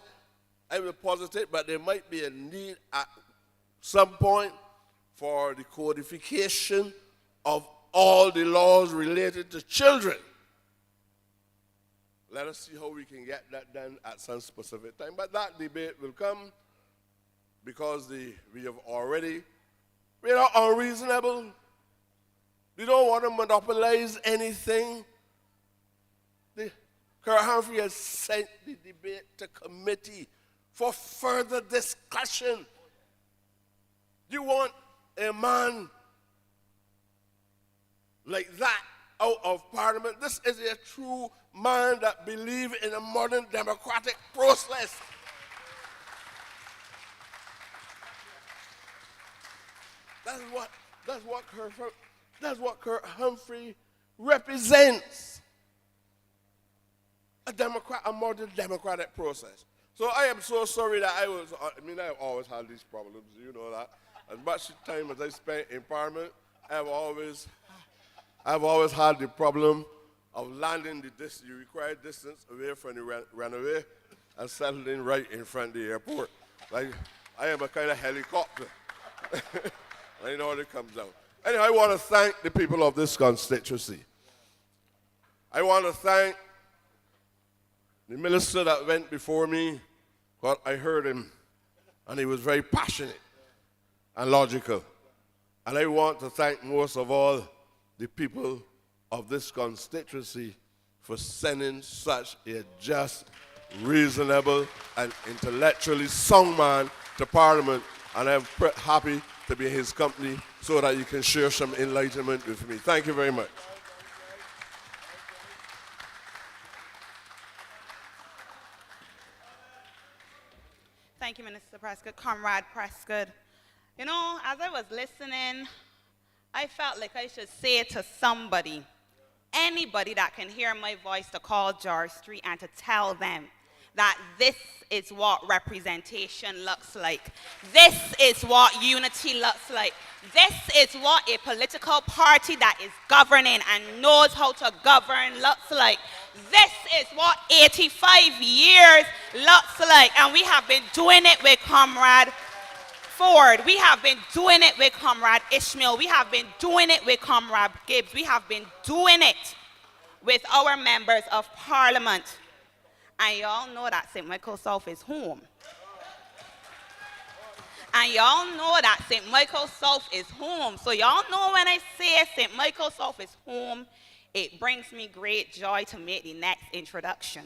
I will posit it, but there might be a need at some point for the codification of all the laws related to children. Let us see how we can get that done at some specific time. But that debate will come because we are not unreasonable. We don't want to monopolize anything. Kurt Humphrey has sent the debate to committee for further discussion. You want a man like that out of Parliament. This is a true man that believes in a modern democratic process. That's what Kurt Humphrey represents. A modern democratic process. So I am so sorry that I've always had these problems, you know that. As much time as I spent in Parliament, I've always had the problem of landing the required distance away from the runway and settling right in front of the airport. Like, I am a kind of helicopter. I know it comes out. Anyway, I want to thank the people of this constituency. I want to thank the minister that went before me. Well, I heard him, and he was very passionate and logical. And I want to thank most of all the people of this constituency for sending such a just, reasonable, and intellectually sound man to Parliament. And I'm happy to be in his company so that you can share some enlightenment with me. Thank you very much. Thank you, Minister Prescott, Comrade Prescott. You know, as I was listening, I felt like I should say to somebody, anybody that can hear my voice, to call George Street and to tell them that this is what representation looks like. This is what unity looks like. This is what a political party that is governing and knows how to govern looks like. This is what 85 years looks like. And we have been doing it with Comrade Ford. We have been doing it with Comrade Ishmael. We have been doing it with Comrade Gibbs. We have been doing it with our members of Parliament. And y'all know that St. Michael South is home. And y'all know that St. Michael South is home. So y'all know when I say St. Michael South is home, it brings me great joy to make the next introduction.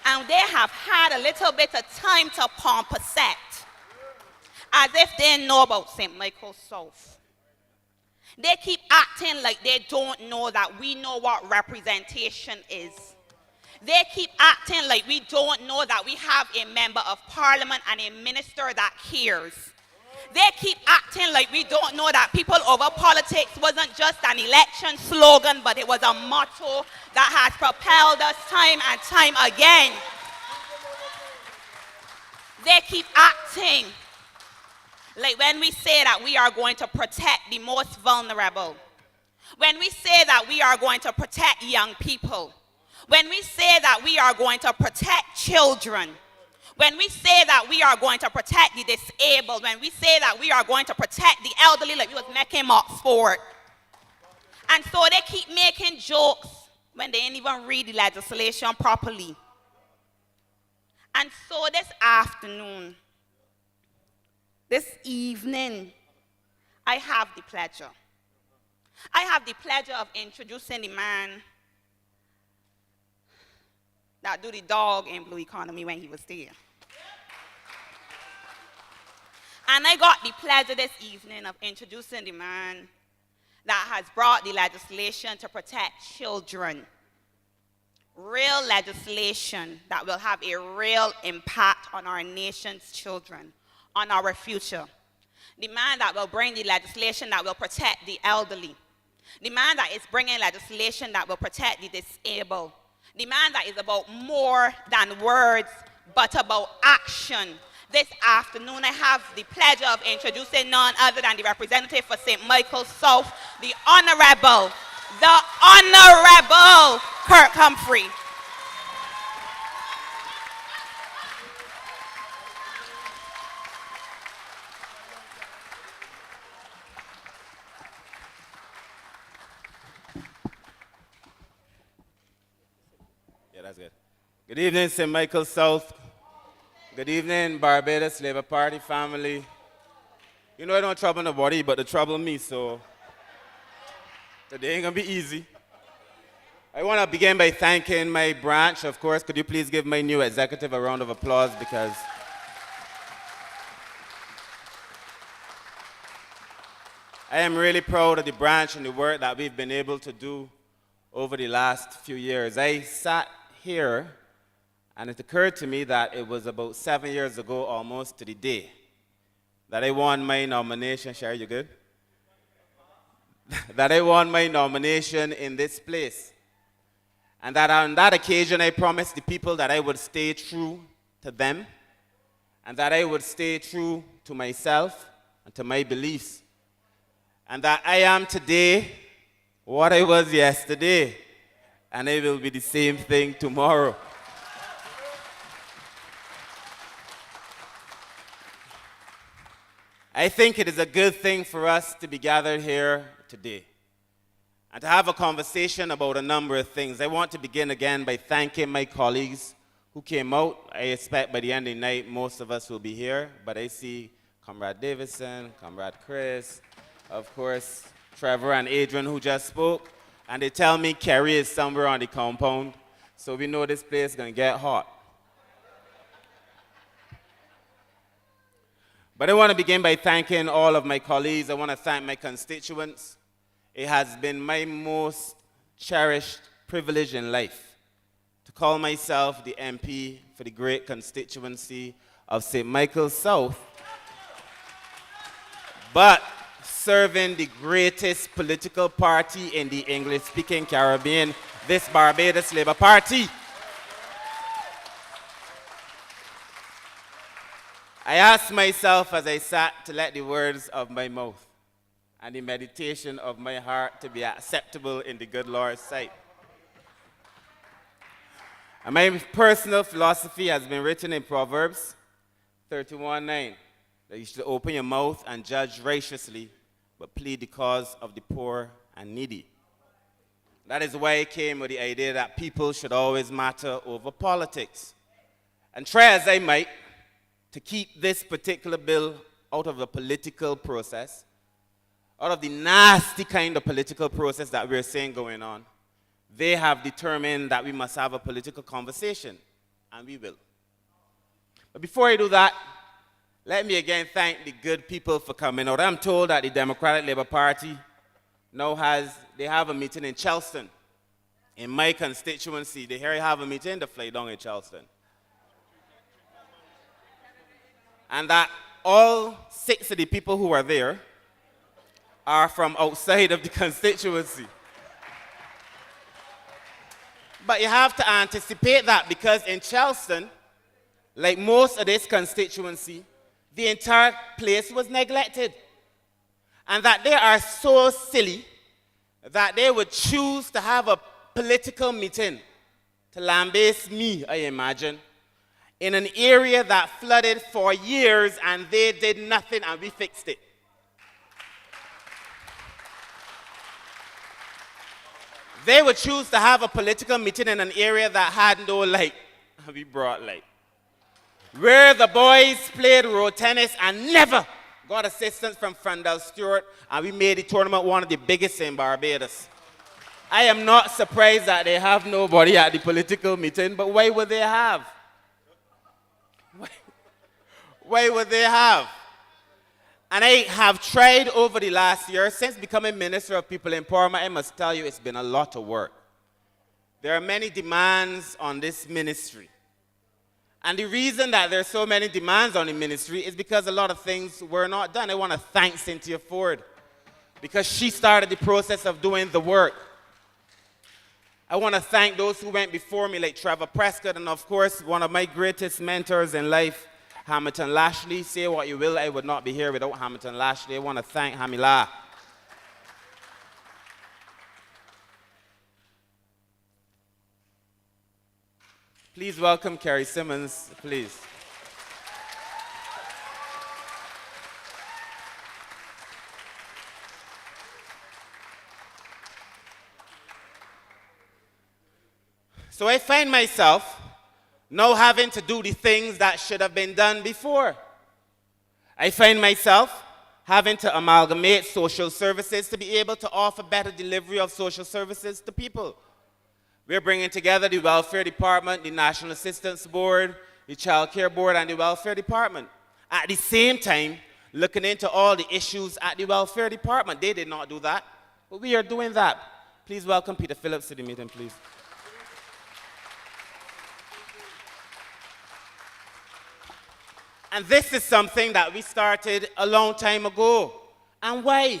And they have had a little bit of time to pomp a set, as if they know about St. Michael South. They keep acting like they don't know that we know what representation is. They keep acting like we don't know that we have a member of Parliament and a minister that cares. They keep acting like we don't know that people over politics wasn't just an election slogan, but it was a motto that has propelled us time and time again. They keep acting like when we say that we are going to protect the most vulnerable, when we say that we are going to protect young people, when we say that we are going to protect children, when we say that we are going to protect the disabled, when we say that we are going to protect the elderly, like we was making marks for it. And so they keep making jokes when they didn't even read the legislation properly. And so this afternoon, this evening, I have the pleasure. I have the pleasure of introducing the man that do the dog in Blue Economy when he was there. And I got the pleasure this evening of introducing the man that has brought the legislation to protect children. Real legislation that will have a real impact on our nation's children, on our future. The man that will bring the legislation that will protect the elderly. The man that is bringing legislation that will protect the disabled. The man that is about more than words, but about action. This afternoon, I have the pleasure of introducing none other than the representative for St. Michael South, the Honorable Kurt Humphrey. That's good. Good evening, St. Michael South. Good evening, Barbados Labour Party family. You know I don't trouble nobody, but they trouble me, so today ain't gonna be easy. I want to begin by thanking my branch, of course. Could you please give my new executive a round of applause, because I am really proud of the branch and the work that we've been able to do over the last few years. I sat here and it occurred to me that it was about 7 years ago, almost to the day, that I won my nomination. Sherry, you good? That I won my nomination in this place. And that on that occasion, I promised the people that I would stay true to them and that I would stay true to myself and to my beliefs. And that I am today what I was yesterday, and I will be the same thing tomorrow. I think it is a good thing for us to be gathered here today and to have a conversation about a number of things. I want to begin again by thanking my colleagues who came out. I expect by the end of the night most of us will be here, but I see Comrade Davison, Comrade Chris, of course, Trevor and Adrian who just spoke, and they tell me Kerry is somewhere on the compound, so we know this place is going to get hot. But I want to begin by thanking all of my colleagues. I want to thank my constituents. It has been my most cherished privilege in life to call myself the MP for the great constituency of St. Michael's South, but serving the greatest political party in the English-speaking Caribbean, this Barbados Labour Party. I asked myself as I sat to let the words of my mouth and the meditation of my heart to be acceptable in the good Lord's sight. And my personal philosophy has been written in Proverbs 31:9, that you should open your mouth and judge righteously, but plead the cause of the poor and needy. That is why I came with the idea that people should always matter over politics. And try as I might to keep this particular bill out of the political process, out of the nasty kind of political process that we're seeing going on, they have determined that we must have a political conversation, and we will. But before I do that, let me again thank the good people for coming out. I'm told that the Democratic Labour Party now they have a meeting in Charleston, in my constituency. They here have a meeting, they fly down in Charleston. And that all 6 of the people who are there are from outside of the constituency. But you have to anticipate that, because in Charleston, like most of this constituency, the entire place was neglected. And that they are so silly that they would choose to have a political meeting to lambaste me, I imagine, in an area that flooded for years and they did nothing and we fixed it. They would choose to have a political meeting in an area that had no light, and we brought light. Where the boys played road tennis and never got assistance from Frandel Stewart, and we made the tournament one of the biggest in Barbados. I am not surprised that they have nobody at the political meeting, but why would they have? Why would they have? And I have tried over the last year, since becoming Minister of People Empowerment, I must tell you it's been a lot of work. There are many demands on this ministry. And the reason that there's so many demands on the ministry is because a lot of things were not done. I want to thank Cynthia Ford, because she started the process of doing the work. I want to thank those who went before me, like Trevor Prescott, and of course, one of my greatest mentors in life, Hamilton Lashley. Say what you will, I would not be here without Hamilton Lashley. I want to thank Hamila. Please welcome Kerry Simmons, please. So I find myself now having to do the things that should have been done before. I find myself having to amalgamate social services to be able to offer better delivery of social services to people. We're bringing together the Welfare Department, the National Assistance Board, the Child Care Board, and the Welfare Department. At the same time, looking into all the issues at the welfare department. They did not do that, but we are doing that. Please welcome Peter Phillips to the meeting, please. And this is something that we started a long time ago. And why?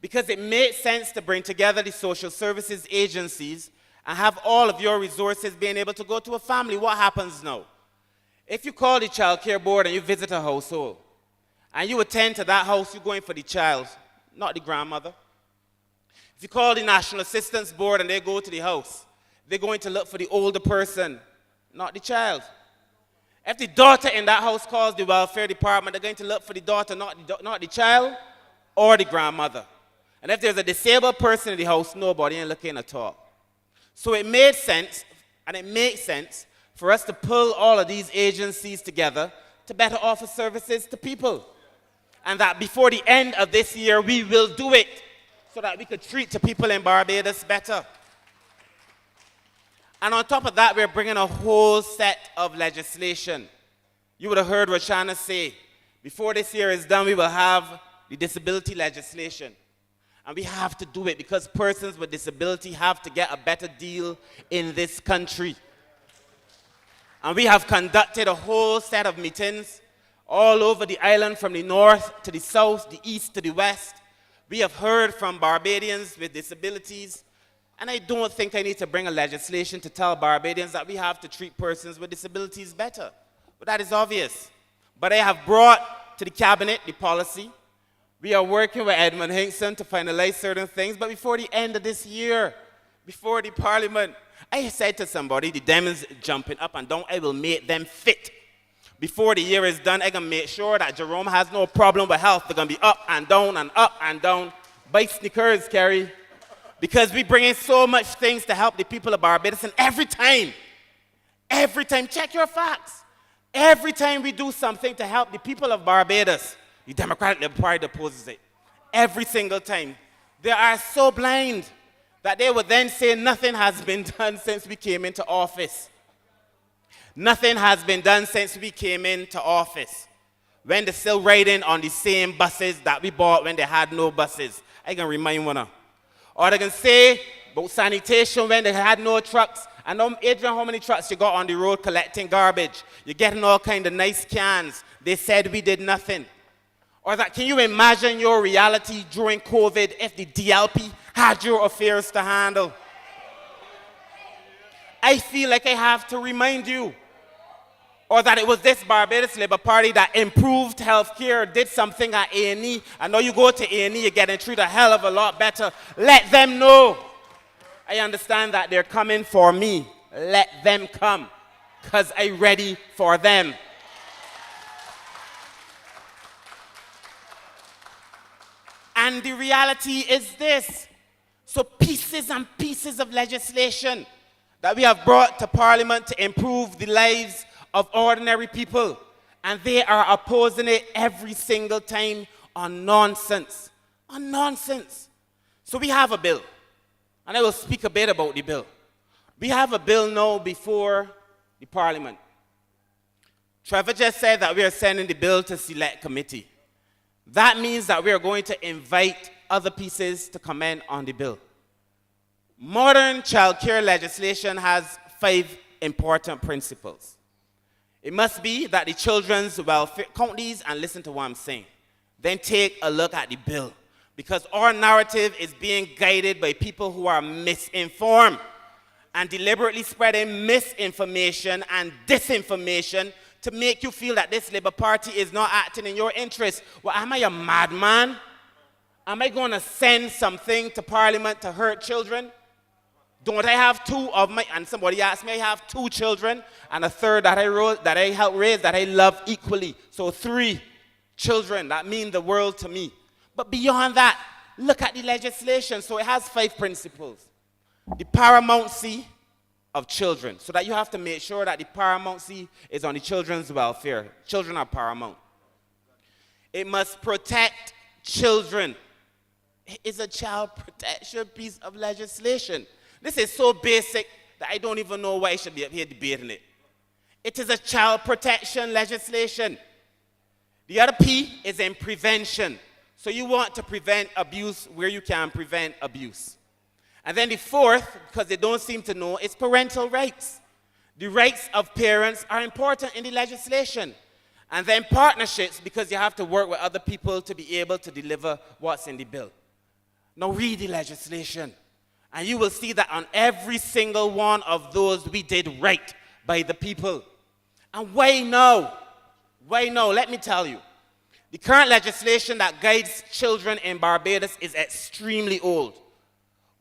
Because it made sense to bring together the social services agencies and have all of your resources being able to go to a family. What happens now? If you call the child care board and you visit a household, and you attend to that house, you're going for the child, not the grandmother. If you call the National Assistance Board and they go to the house, they're going to look for the older person, not the child. If the daughter in that house calls the welfare department, they're going to look for the daughter, not the child or the grandmother. And if there's a disabled person in the house, nobody ain't looking at all. So it made sense, and it makes sense, for us to pull all of these agencies together to better offer services to people. And that before the end of this year, we will do it so that we could treat the people in Barbados better. And on top of that, we're bringing a whole set of legislation. You would have heard Roshana say, before this year is done, we will have the disability legislation. And we have to do it because persons with disability have to get a better deal in this country. And we have conducted a whole set of meetings all over the island, from the north to the south, the east to the west. We have heard from Barbadians with disabilities. And I don't think I need to bring a legislation to tell Barbadians that we have to treat persons with disabilities better. But that is obvious. But I have brought to the cabinet the policy. We are working with Edmund Hinkson to finalize certain things. But before the end of this year, before the parliament, I said to somebody, the demons jumping up and down, I will make them fit. Before the year is done, I'm going to make sure that Jerome has no problem with health. They're going to be up and down and up and down. Buy sneakers, Kerry. Because we bring in so much things to help the people of Barbados, and every time, check your facts. Every time we do something to help the people of Barbados, the Democratic Labour Party opposes it. Every single time. They are so blind that they would then say nothing has been done since we came into office. Nothing has been done since we came into office. When they're still riding on the same buses that we bought when they had no buses. I can remind one of. Or they can say about sanitation when they had no trucks. And Adrian, how many trucks you got on the road collecting garbage? You're getting all kind of nice cans. They said we did nothing. Or that, can you imagine your reality during COVID if the DLP had your affairs to handle? I feel like I have to remind you. Or that it was this Barbados Labour Party that improved health care, did something at A&E. I know you go to A&E, you're getting treated a hell of a lot better. Let them know. I understand that they're coming for me. Let them come, because I'm ready for them. And the reality is this. So pieces and pieces of legislation that we have brought to Parliament to improve the lives of ordinary people, and they are opposing it every single time on nonsense. On nonsense. So we have a bill, and I will speak a bit about the bill. We have a bill now before the Parliament. Trevor just said that we are sending the bill to select committee. That means that we are going to invite other pieces to comment on the bill. Modern child care legislation has 5 important principles. It must be that the children's welfare, count these and listen to what I'm saying. Then take a look at the bill. Because our narrative is being guided by people who are misinformed and deliberately spreading misinformation and disinformation to make you feel that this Labour Party is not acting in your interest. Well, am I a madman? Am I going to send something to Parliament to hurt children? Don't I have 2 of my, and somebody asked me, I have 2 children, and a third that I helped raise, that I love equally. So 3 children that mean the world to me. But beyond that, look at the legislation. So it has 5 principles. The paramountcy of children, so that you have to make sure that the paramountcy is on the children's welfare. Children are paramount. It must protect children. It is a child protection piece of legislation. This is so basic that I don't even know why I should be up here debating it. It is a child protection legislation. The other P is in prevention. So you want to prevent abuse where you can prevent abuse. And then the fourth, because they don't seem to know, is parental rights. The rights of parents are important in the legislation. And then partnerships, because you have to work with other people to be able to deliver what's in the bill. Now read the legislation, and you will see that on every single one of those we did right by the people. And why now? Why now? Let me tell you. The current legislation that guides children in Barbados is extremely old.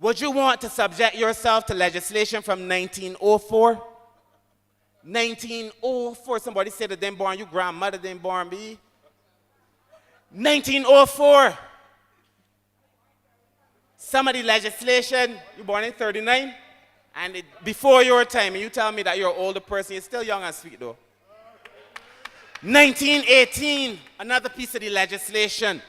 Would you want to subject yourself to legislation from 1904? 1904, somebody said that didn't born, your grandmother didn't born me. 1904. Some of the legislation, you born in 39, and before your time, and you tell me that you're an older person, you're still young and sweet though. 1918, another piece of the legislation.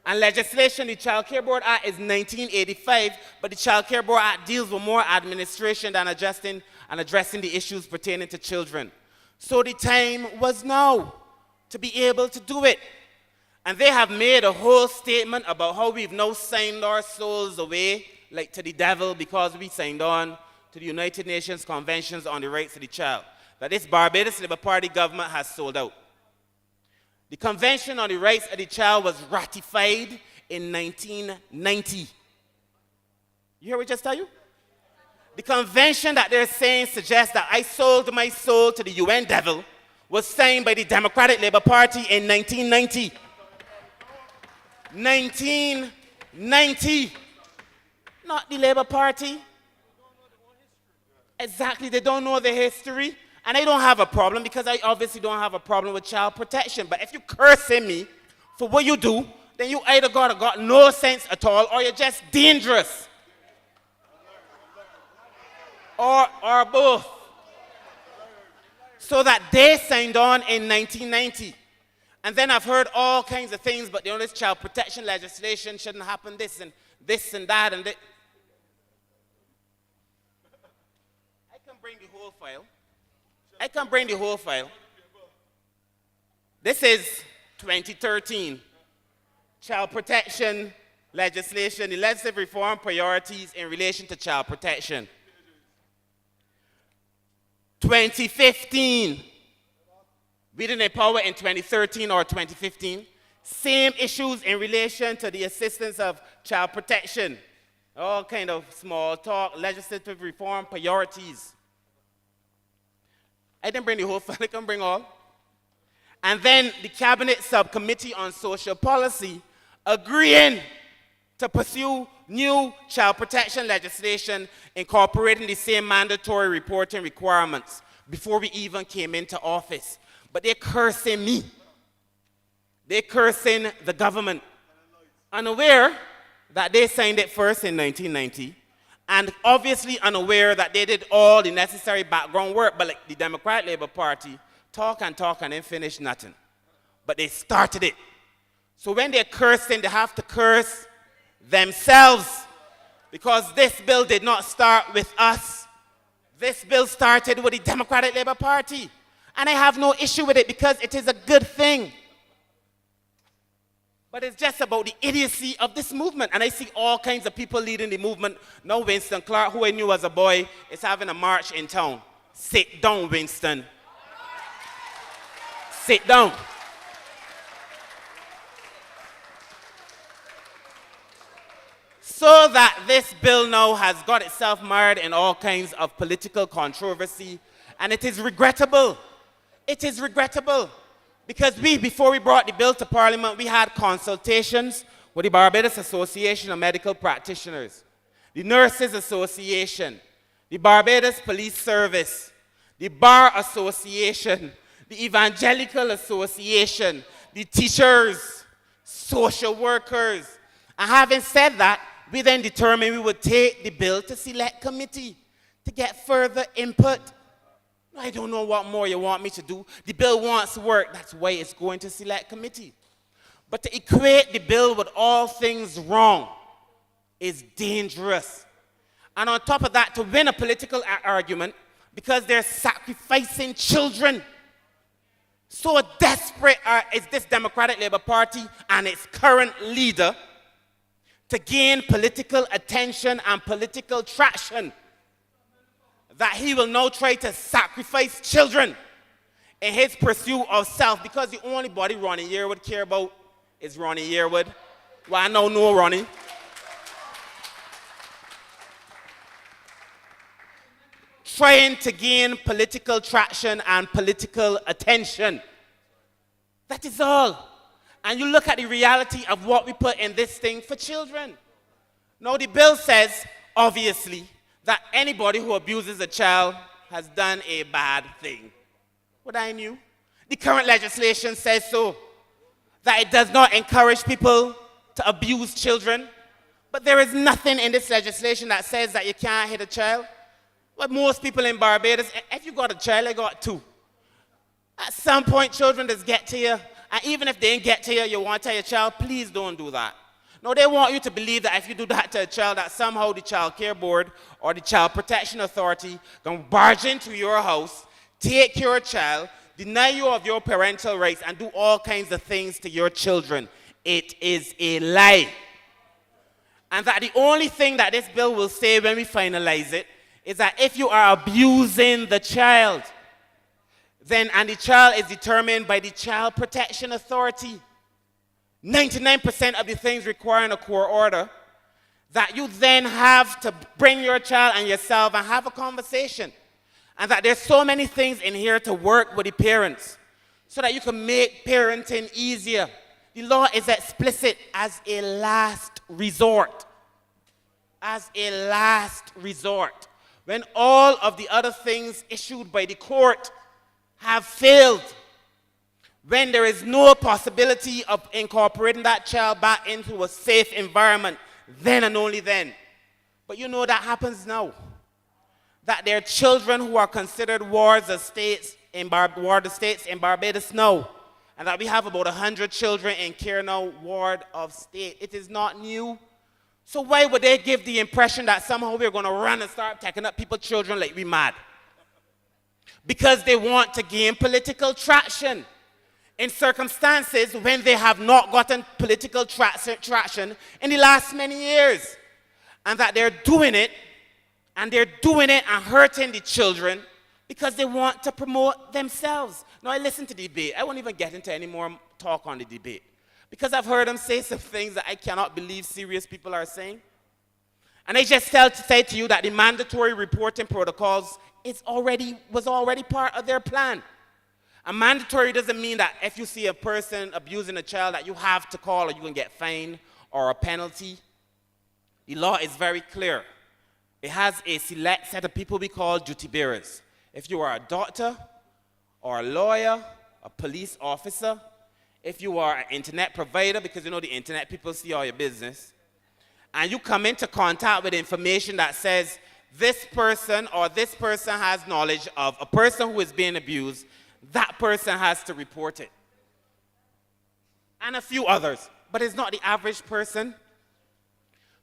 And legislation, the Child Care Board Act is 1985, but the Child Care Board Act deals with more administration than adjusting and addressing the issues pertaining to children. So the time was now to be able to do it. And they have made a whole statement about how we've now signed our souls away, like to the devil, because we signed on to the United Nations Conventions on the Rights of the Child. That this Barbados Labour Party government has sold out. The Convention on the Rights of the Child was ratified in 1990. You hear what I just tell you? The convention that they're saying suggests that I sold my soul to the UN devil was signed by the Democratic Labour Party in 1990. 1990. Not the Labour Party. Exactly, they don't know the history. And I don't have a problem because I obviously don't have a problem with child protection. But if you cursing me for what you do, then you either got no sense at all or you're just dangerous. Or both. So that they signed on in 1990. And then I've heard all kinds of things, but this child protection legislation shouldn't happen, this and that and that. I can bring the whole file. This is 2013. Child protection legislation, the legislative reform priorities in relation to child protection. 2015. We didn't empower in 2013 or 2015. Same issues in relation to the assistance of child protection. All kind of small talk, legislative reform priorities. I didn't bring the whole file, I can bring all. And then the Cabinet Subcommittee on Social Policy agreeing to pursue new child protection legislation incorporating the same mandatory reporting requirements before we even came into office. But they're cursing me. They're cursing the government. Unaware that they signed it first in 1990, and obviously unaware that they did all the necessary background work, but like the Democratic Labour Party, talk and then finish nothing. But they started it. So when they're cursing, they have to curse themselves, because this bill did not start with us. This bill started with the Democratic Labour Party. And I have no issue with it because it is a good thing. But it's just about the idiocy of this movement. And I see all kinds of people leading the movement. Now Winston Clark, who I knew as a boy, is having a march in town. Sit down, Winston. Sit down. So that this bill now has got itself mired in all kinds of political controversy. And it is regrettable. It is regrettable. Because before we brought the bill to Parliament, we had consultations with the Barbados Association of Medical Practitioners, the Nurses Association, the Barbados Police Service, the Bar Association, the Evangelical Association, the teachers, social workers. And having said that, we then determined we would take the bill to select committee to get further input. I don't know what more you want me to do. The bill wants work. That's why it's going to select committee. But to equate the bill with all things wrong is dangerous. And on top of that, to win a political argument, because they're sacrificing children. So desperate is this Democratic Labour Party and its current leader to gain political attention and political traction that he will now try to sacrifice children in his pursuit of self, because the only body Ronnie Yearwood care about is Ronnie Yearwood. Well, I know Ronnie. Trying to gain political traction and political attention. That is all. And you look at the reality of what we put in this thing for children. Now, the bill says, obviously, that anybody who abuses a child has done a bad thing. What I knew. The current legislation says so, that it does not encourage people to abuse children. But there is nothing in this legislation that says that you can't hit a child. But most people in Barbados, if you got a child, they got two. At some point, children just get to you. And even if they didn't get to you, you want to tell your child, please don't do that. No, they want you to believe that if you do that to a child, that somehow the Child Care Board or the Child Protection Authority can barge into your house, take your child, deny you of your parental rights, and do all kinds of things to your children. It is a lie. And that the only thing that this bill will say when we finalize it is that if you are abusing the child, then, and the child is determined by the Child Protection Authority, 99% of the things requiring a court order, that you then have to bring your child and yourself and have a conversation. And that there's so many things in here to work with the parents so that you can make parenting easier. The law is explicit as a last resort. As a last resort. When all of the other things issued by the court have failed, when there is no possibility of incorporating that child back into a safe environment, then and only then. But you know that happens now. That there are children who are considered wards of states in Barbados now. And that we have about 100 children in care now, ward of state. It is not new. So why would they give the impression that somehow we're going to run and start taking up people's children like we mad? Because they want to gain political traction in circumstances when they have not gotten political traction in the last many years. And that they're doing it, and hurting the children because they want to promote themselves. Now, I listen to the debate. I won't even get into any more talk on the debate because I've heard them say some things that I cannot believe serious people are saying. And I just say to you that the mandatory reporting protocols was already part of their plan. And mandatory doesn't mean that if you see a person abusing a child that you have to call or you can get fined or a penalty. The law is very clear. It has a select set of people we call duty bearers. If you are a doctor or a lawyer, a police officer, if you are an internet provider, because you know the internet people see all your business, and you come into contact with information that says this person has knowledge of a person who is being abused, that person has to report it. And a few others, but it's not the average person.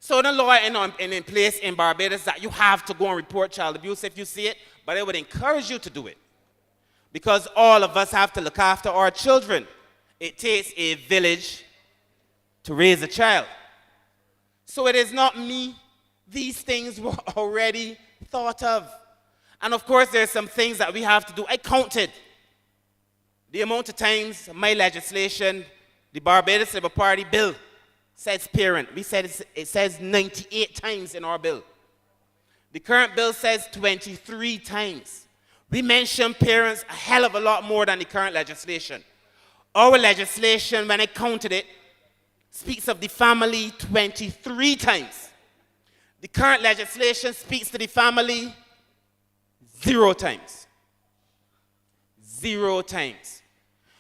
So the law in place in Barbados that you have to go and report child abuse if you see it, but it would encourage you to do it. Because all of us have to look after our children. It takes a village to raise a child. So it is not me. These things were already thought of. And of course, there's some things that we have to do. I counted the amount of times my legislation, the Barbados Labour Party bill, says parent. It says 98 times in our bill. The current bill says 23 times. We mention parents a hell of a lot more than the current legislation. Our legislation, when I counted it, speaks of the family 23 times. The current legislation speaks to the family 0 times. 0 times.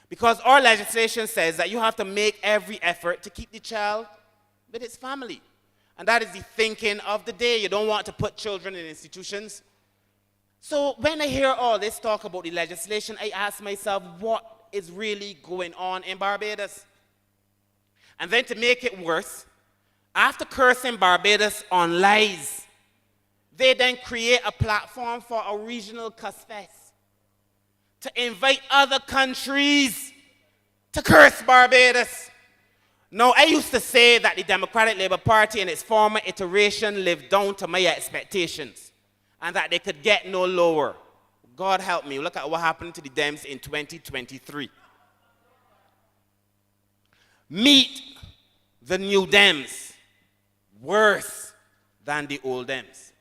Because our legislation says that you have to make every effort to keep the child with its family. And that is the thinking of the day. You don't want to put children in institutions. So when I hear all this talk about the legislation, I ask myself, what is really going on in Barbados? And then to make it worse, after cursing Barbados on lies, they then create a platform for a regional cuss fest to invite other countries to curse Barbados. Now, I used to say that the Democratic Labour Party in its former iteration lived down to my expectations and that they could get no lower. God help me, look at what happened to the Dems in 2023. Meet the new Dems, worse than the old Dems.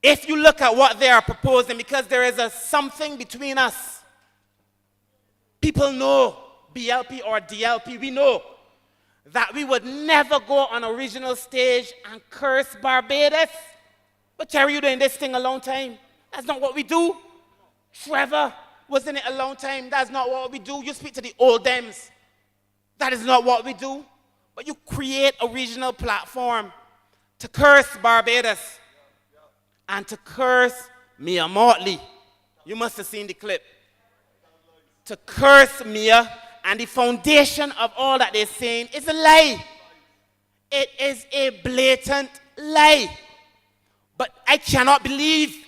If you look at what they are proposing, because there is something between us, people know, BLP or DLP, we know that we would never go on a regional stage and curse Barbados. But Terry, you doing this thing a long time. That's not what we do. Trevor was in it a long time. That's not what we do. You speak to the old Dems. That is not what we do. But you create a regional platform to curse Barbados and to curse Mia Motley. You must have seen the clip. To curse Mia, and the foundation of all that they're saying is a lie. It is a blatant lie. But I cannot believe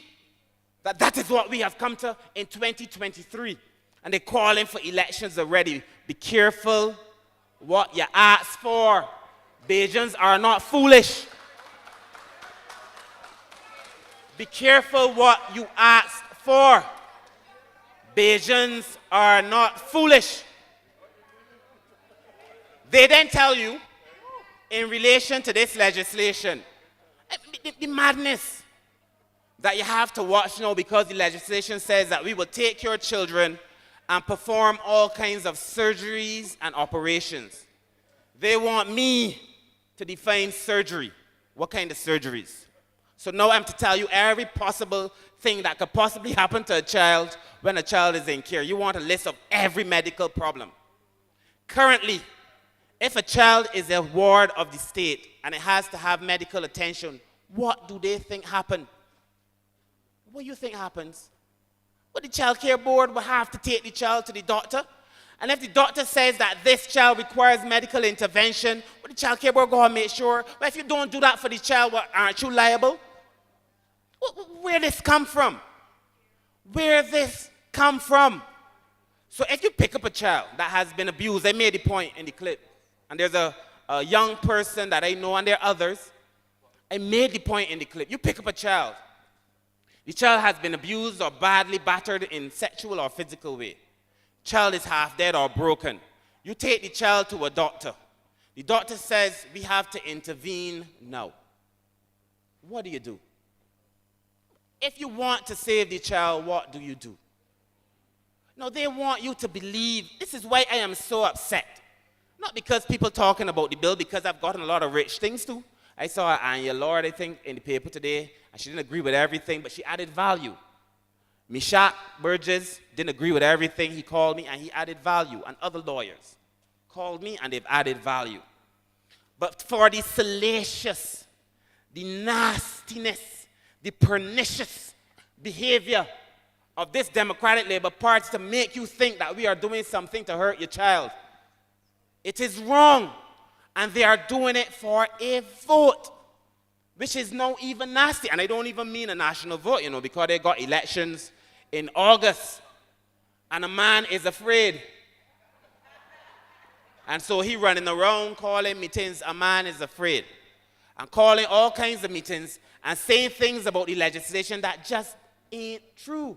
that that is what we have come to in 2023. And they're calling for elections already. Be careful what you ask for. Bajans are not foolish. Be careful what you ask for. Bajans are not foolish. They then tell you, in relation to this legislation, the madness that you have to watch now, because the legislation says that we will take your children and perform all kinds of surgeries and operations. They want me to define surgery. What kind of surgeries? So now I'm to tell you every possible thing that could possibly happen to a child when a child is in care. You want a list of every medical problem. Currently, if a child is a ward of the state and it has to have medical attention, what do they think happens? What do you think happens? Well, the child care board will have to take the child to the doctor. And if the doctor says that this child requires medical intervention, well, the child care board go and make sure. Well, if you don't do that for the child, well, aren't you liable? Where this come from? Where this come from? So if you pick up a child that has been abused, I made the point in the clip, and there's a young person that I know, and there are others. I made the point in the clip. You pick up a child. The child has been abused or badly battered in sexual or physical way. Child is half dead or broken. You take the child to a doctor. The doctor says, we have to intervene now. What do you do? If you want to save the child, what do you do? No, they want you to believe. This is why I am so upset. Not because people talking about the bill, because I've gotten a lot of rich things too. I saw Anya Lord, I think, in the paper today, and she didn't agree with everything, but she added value. Mishak Burgess didn't agree with everything. He called me, and he added value. And other lawyers called me, and they've added value. But for the salacious, the nastiness, the pernicious behavior of this Democratic Labour Party to make you think that we are doing something to hurt your child, it is wrong. And they are doing it for a vote, which is now even nasty. And I don't even mean a national vote, because they got elections in August. And a man is afraid. And so he running around calling meetings, a man is afraid. And calling all kinds of meetings and saying things about the legislation that just ain't true.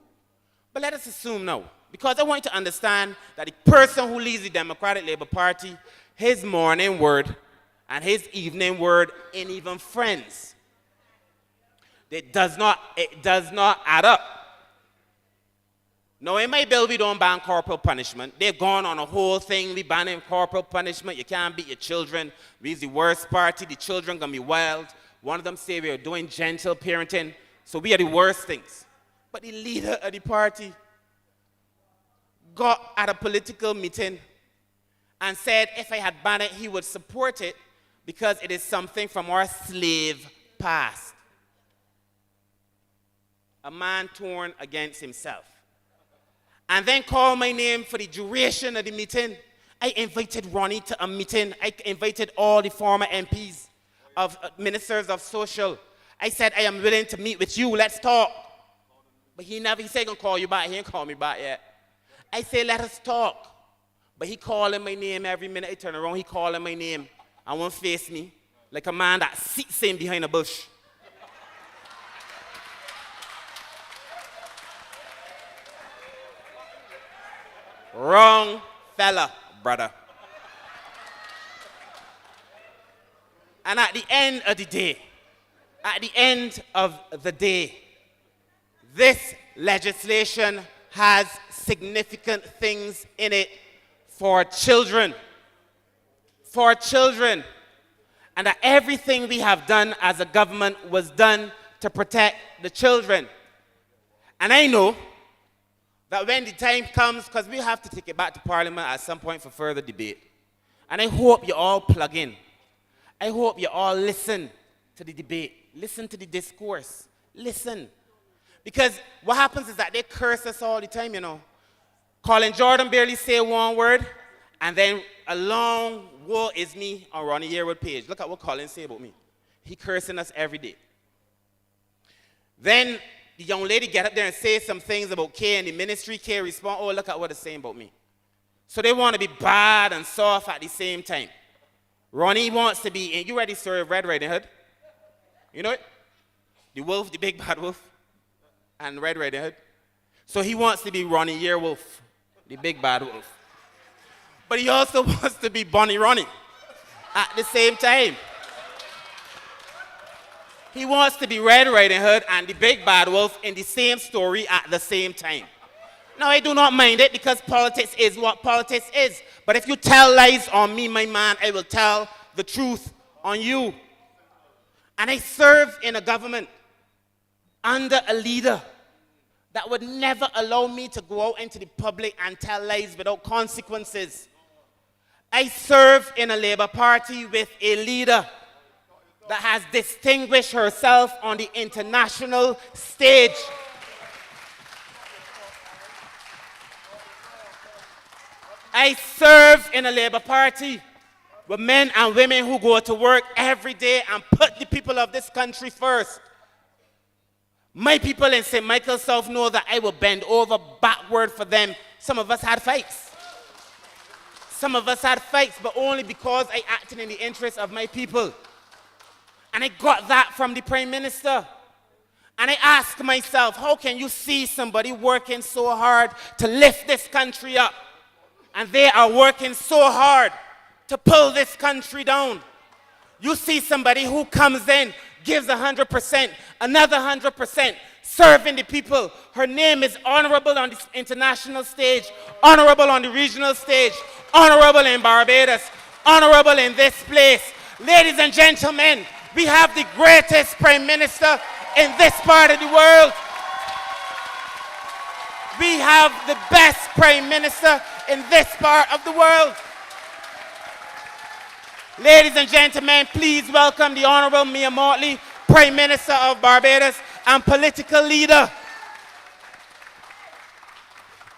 But let us assume now, because I want you to understand that the person who leads the Democratic Labour Party, his morning word and his evening word ain't even friends. It does not add up. Now, in my bill, we don't ban corporal punishment. They've gone on a whole thing. We banning corporal punishment. You can't beat your children. We're the worst party. The children going to be wild. One of them say we are doing gentle parenting. So we are the worst things. But the leader of the party got at a political meeting and said if I had banned it, he would support it because it is something from our slave past. A man torn against himself. And then called my name for the duration of the meeting. I invited Ronnie to a meeting. I invited all the former MPs, of ministers of social. I said, I am willing to meet with you. Let's talk. But he said he gonna call you back. He ain't called me back yet. I say, let us talk. But he calling my name every minute. I turn around, he calling my name. And won't face me like a man that sits in behind a bush. Wrong fella, brother. And at the end of the day, this legislation has significant things in it for children. For children. And that everything we have done as a government was done to protect the children. And I know that when the time comes, because we have to take it back to Parliament at some point for further debate. And I hope you all plug in. I hope you all listen to the debate. Listen to the discourse. Listen. Because what happens is that they curse us all the time, you know. Colin Jordan barely say one word, and then a long woe is me on Ronnie Yearwood page. Look at what Colin say about me. He cursing us every day. Then the young lady get up there and say some things about Kay and the ministry. Kay respond, oh, look at what it's saying about me. So they want to be bad and soft at the same time. Ronnie wants to be, and you ready, story of Red Riding Hood? You know it? The wolf, the big bad wolf, and Red Riding Hood. So he wants to be Ronnie Yearwolf, the big bad wolf. But he also wants to be Bonnie Ronnie at the same time. He wants to be Red Riding Hood and the big bad wolf in the same story at the same time. Now, I do not mind it because politics is what politics is. But if you tell lies on me, my man, I will tell the truth on you. And I serve in a government under a leader that would never allow me to go out into the public and tell lies without consequences. I serve in a Labour Party with a leader that has distinguished herself on the international stage. I serve in a Labour Party with men and women who go to work every day and put the people of this country first. My people in St. Michael South know that I will bend over backward for them. Some of us had fights. Some of us had fights, but only because I acted in the interest of my people. And I got that from the Prime Minister. And I ask myself, how can you see somebody working so hard to lift this country up? And they are working so hard to pull this country down. You see somebody who comes in, gives 100%, another 100%, serving the people. Her name is honorable on the international stage, honorable on the regional stage, honorable in Barbados, honorable in this place. Ladies and gentlemen, we have the greatest Prime Minister in this part of the world. We have the best Prime Minister in this part of the world. Ladies and gentlemen, please welcome the Honorable Mia Mottley, Prime Minister of Barbados and political leader.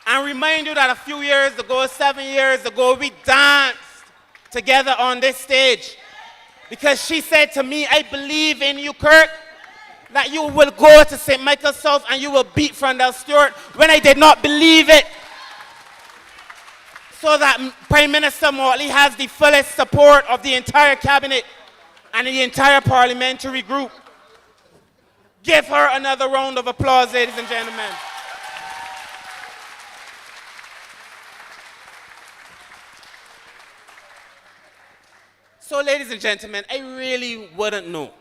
And remind you that a few years ago, 7 years ago, we danced together on this stage because she said to me, I believe in you, Kirk, that you will go to St. Michael South and you will beat Frondell Stewart, when I did not believe it. So that Prime Minister Mottley has the fullest support of the entire cabinet and the entire parliamentary group. Give her another round of applause, ladies and gentlemen. So, ladies and gentlemen, I really wouldn't know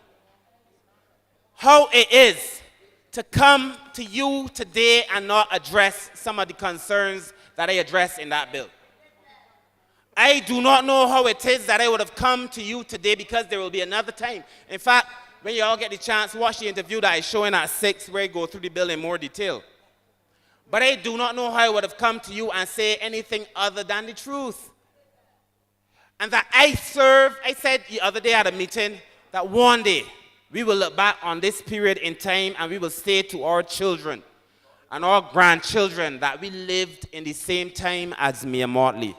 how it is to come to you today and not address some of the concerns that I addressed in that bill. I do not know how it is that I would have come to you today, because there will be another time. In fact, when you all get the chance, watch the interview that is showing at 6 where I go through the bill in more detail. But I do not know how I would have come to you and say anything other than the truth. And that I said the other day at a meeting that one day we will look back on this period in time and we will say to our children and our grandchildren that we lived in the same time as Mia Mottley.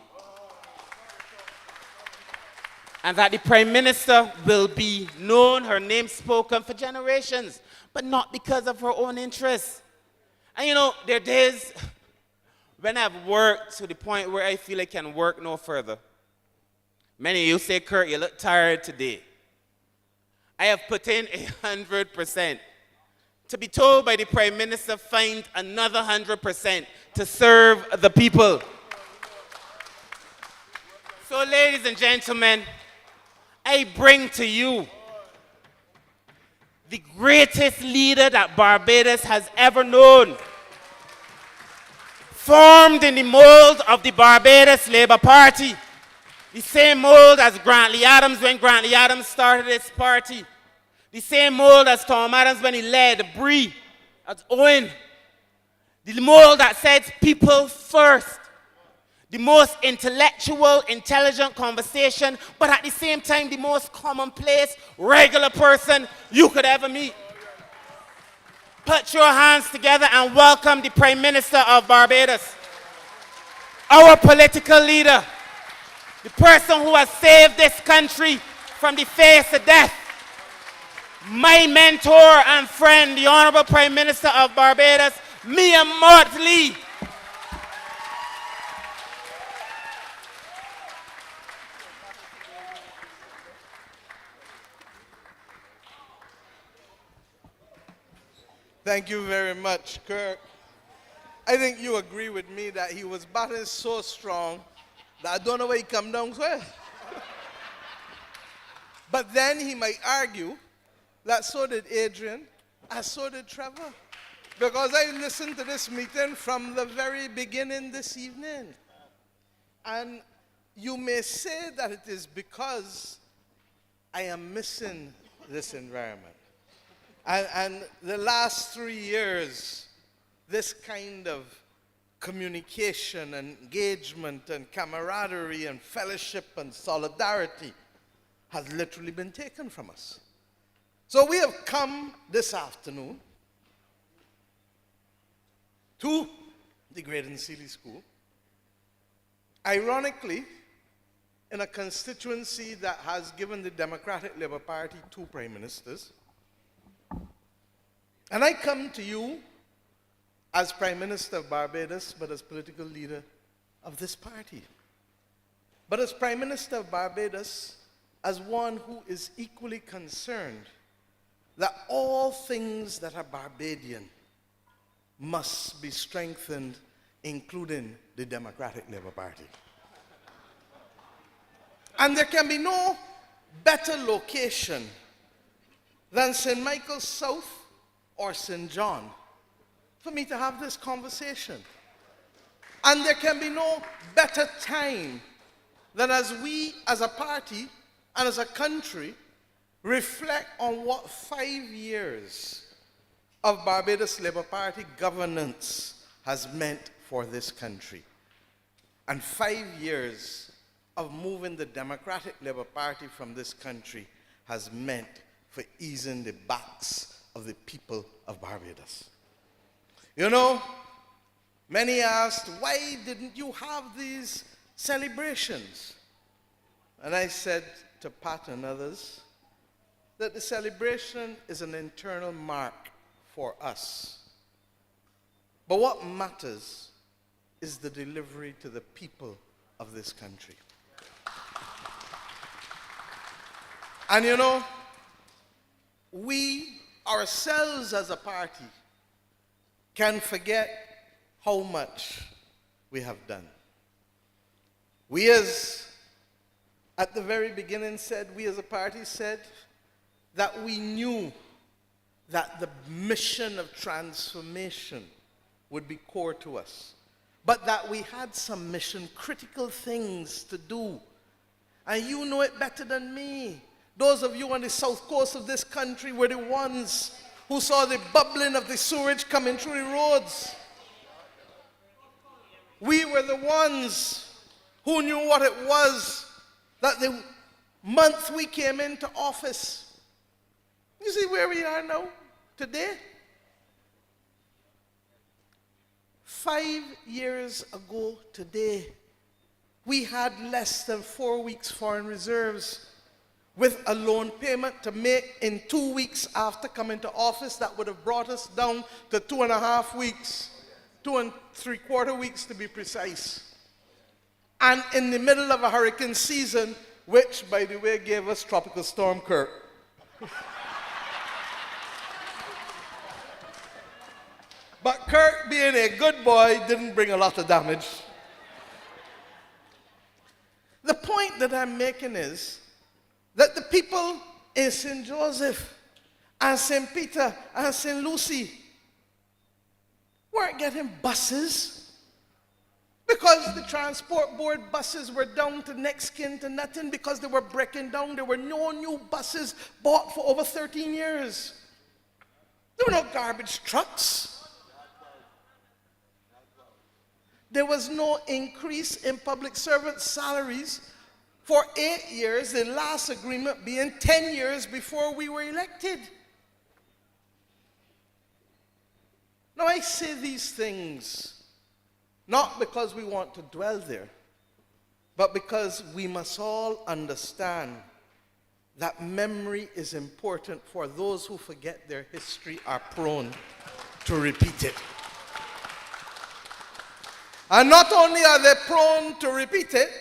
And that the Prime Minister will be known, her name spoken for generations, but not because of her own interests. And you know, there are days when I've worked to the point where I feel I can work no further. Many of you say, Kurt, you look tired today. I have put in 100%. To be told by the Prime Minister, find another 100% to serve the people. So, ladies and gentlemen, I bring to you the greatest leader that Barbados has ever known, formed in the mold of the Barbados Labour Party, the same mold as Grantley Adams when Grantley Adams started his party, the same mold as Tom Adams when he led Bree, as Owen, the mold that sets people first, the most intellectual, intelligent conversation, but at the same time, the most commonplace, regular person you could ever meet. Put your hands together and welcome the Prime Minister of Barbados, our political leader, the person who has saved this country from the face of death, my mentor and friend, the Honorable Prime Minister of Barbados, Mia Motley. Thank you very much, Kirk. I think you agree with me that he was batting so strong that I don't know where he come down well. But then he might argue that so did Adrian and so did Trevor. Because I listened to this meeting from the very beginning this evening. And you may say that it is because I am missing this environment. And the last 3 years, this kind of communication and engagement and camaraderie and fellowship and solidarity has literally been taken from us. So we have come this afternoon to the Graydon Seeley School, ironically, in a constituency that has given the Democratic Labour Party 2 prime ministers. And I come to you as Prime Minister of Barbados, but as political leader of this party. But as Prime Minister of Barbados, as one who is equally concerned that all things that are Barbadian must be strengthened, including the Democratic Labour Party. And there can be no better location than St. Michael's South or St. John for me to have this conversation. And there can be no better time than as we, as a party and as a country, reflect on what 5 years of Barbados Labour Party governance has meant for this country. And 5 years of moving the Democratic Labour Party from this country has meant for easing the backs of the people of Barbados. You know, many asked, why didn't you have these celebrations? And I said to Pat and others that the celebration is an internal mark for us. But what matters is the delivery to the people of this country. And you know, we ourselves as a party can forget how much we have done. We at the very beginning we as a party said that we knew that the mission of transformation would be core to us, but that we had some mission critical things to do. And you know it better than me. Those of you on the south coast of this country were the ones who saw the bubbling of the sewage coming through the roads. We were the ones who knew what it was that the month we came into office. You see where we are now, today? 5 years ago today, we had less than 4 weeks foreign reserves. with a loan payment to make in 2 weeks after coming to office. That would have brought us down to 2.5 weeks, 2.75 weeks to be precise. And in the middle of a hurricane season, which, by the way, gave us Tropical Storm Kirk. But Kirk, being a good boy, didn't bring a lot of damage. The point that I'm making is that the people in St. Joseph and St. Peter and St. Lucie weren't getting buses because the transport board buses were down to next kin to nothing because they were breaking down. There were no new buses bought for over 13 years. There were no garbage trucks. There was no increase in public servant salaries for 8 years, the last agreement being 10 years before we were elected. Now, I say these things not because we want to dwell there, but because we must all understand that memory is important, for those who forget their history are prone to repeat it. And not only are they prone to repeat it,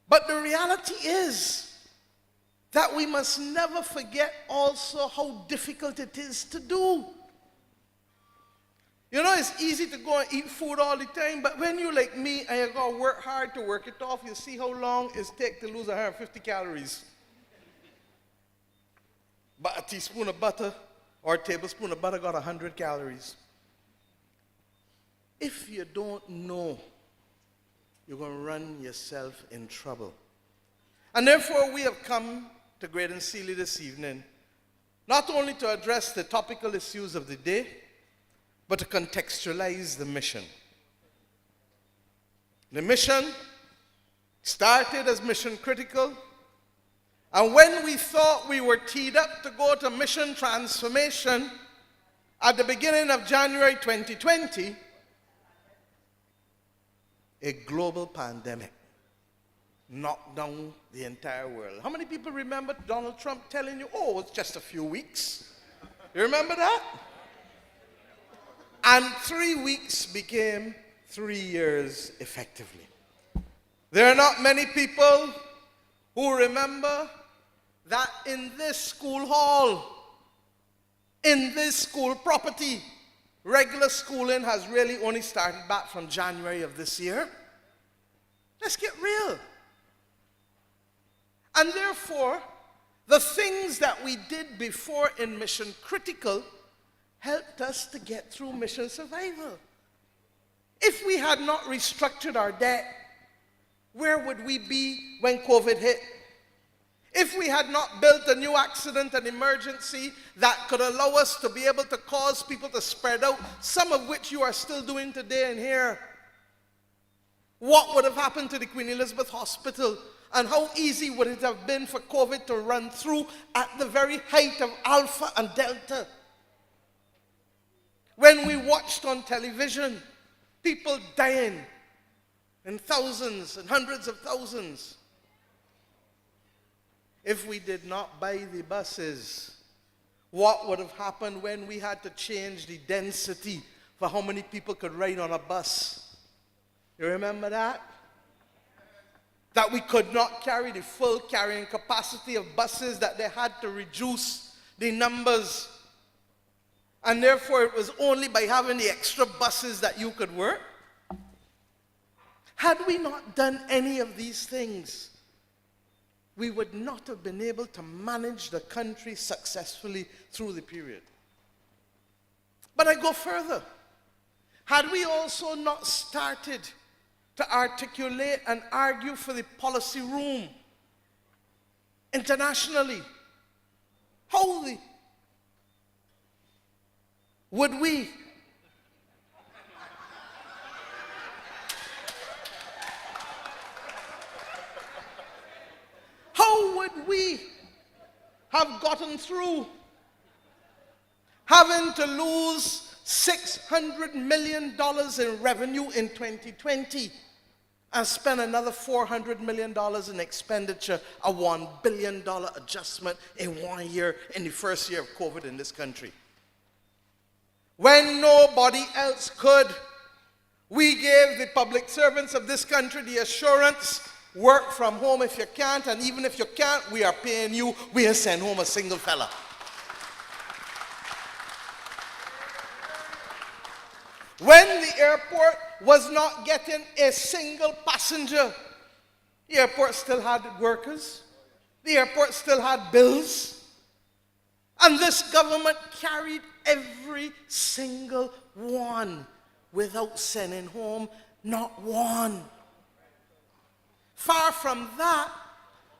but the reality is that we must never forget also how difficult it is to do. You know, it's easy to go and eat food all the time, but when you like me and you got to work hard to work it off, you see how long it takes to lose 150 calories. But a teaspoon of butter or a tablespoon of butter got 100 calories. If you don't know, you're going to run yourself in trouble. And therefore, we have come to Great and Sealy this evening, not only to address the topical issues of the day, but to contextualize the mission. The mission started as mission critical, and when we thought we were teed up to go to mission transformation at the beginning of January 2020, a global pandemic knocked down the entire world. How many people remember Donald Trump telling you, oh, it's just a few weeks? You remember that? And 3 weeks became 3 years effectively. There are not many people who remember that in this school hall, in this school property, regular schooling has really only started back from January of this year. Let's get real. And therefore, the things that we did before in Mission Critical helped us to get through Mission Survival. If we had not restructured our debt, where would we be when COVID hit? If we had not built a new accident and emergency that could allow us to be able to cause people to spread out, some of which you are still doing today and here, what would have happened to the Queen Elizabeth Hospital? And how easy would it have been for COVID to run through at the very height of Alpha and Delta? When we watched on television, people dying in thousands and hundreds of thousands. If we did not buy the buses, what would have happened when we had to change the density for how many people could ride on a bus? You remember that? That we could not carry the full carrying capacity of buses, that they had to reduce the numbers. And therefore, it was only by having the extra buses that you could work. Had we not done any of these things, we would not have been able to manage the country successfully through the period. But I go further. Had we also not started to articulate and argue for the policy room internationally, how would we have gotten through having to lose $600 million in revenue in 2020 and spend another $400 million in expenditure, a $1 billion adjustment in 1 year, in the first year of COVID in this country. When nobody else could, we gave the public servants of this country the assurance, work from home if you can't, and even if you can't, we are paying you. We have sent home a single fella. When the airport was not getting a single passenger, the airport still had workers. The airport still had bills. And this government carried every single one without sending home not one. Far from that,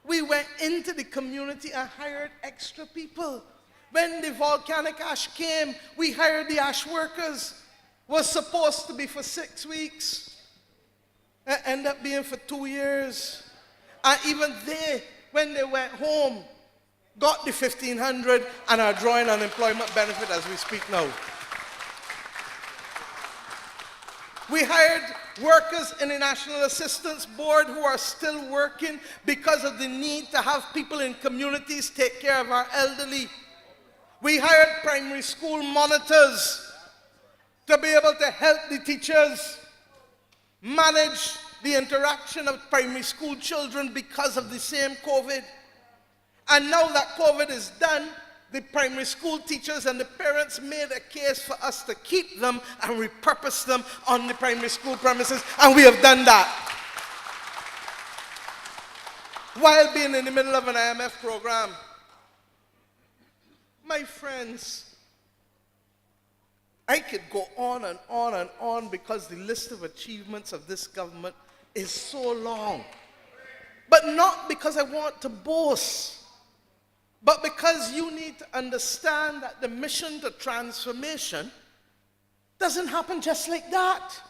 we went into the community and hired extra people. When the volcanic ash came, we hired the ash workers. Was supposed to be for 6 weeks. It ended up being for 2 years. And even they, when they went home, got the $1,500 and are drawing unemployment benefit as we speak now. We hired workers in the National Assistance Board who are still working because of the need to have people in communities take care of our elderly. We hired primary school monitors to be able to help the teachers manage the interaction of primary school children because of the same COVID. And now that COVID is done, the primary school teachers and the parents made a case for us to keep them and repurpose them on the primary school premises, and we have done that. While being in the middle of an IMF program, my friends, I could go on and on and on because the list of achievements of this government is so long. But not because I want to boast, but because you need to understand that the mission to transformation doesn't happen just like that.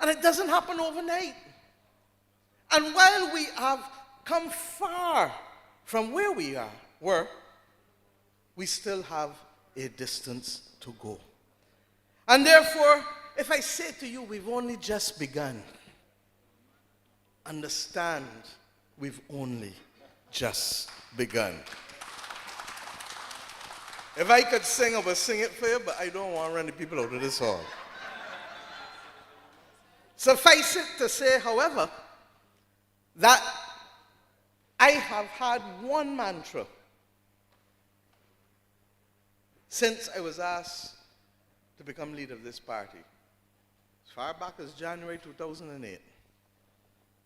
And it doesn't happen overnight. And while we have come far from where we were, we still have a distance to go. And therefore, if I say to you, we've only just begun, understand, we've only just begun. If I could sing, I would sing it for you, but I don't want to run the people out of this hall. Suffice it to say, however, that I have had one mantra since I was asked to become leader of this party. As far back as January 2008.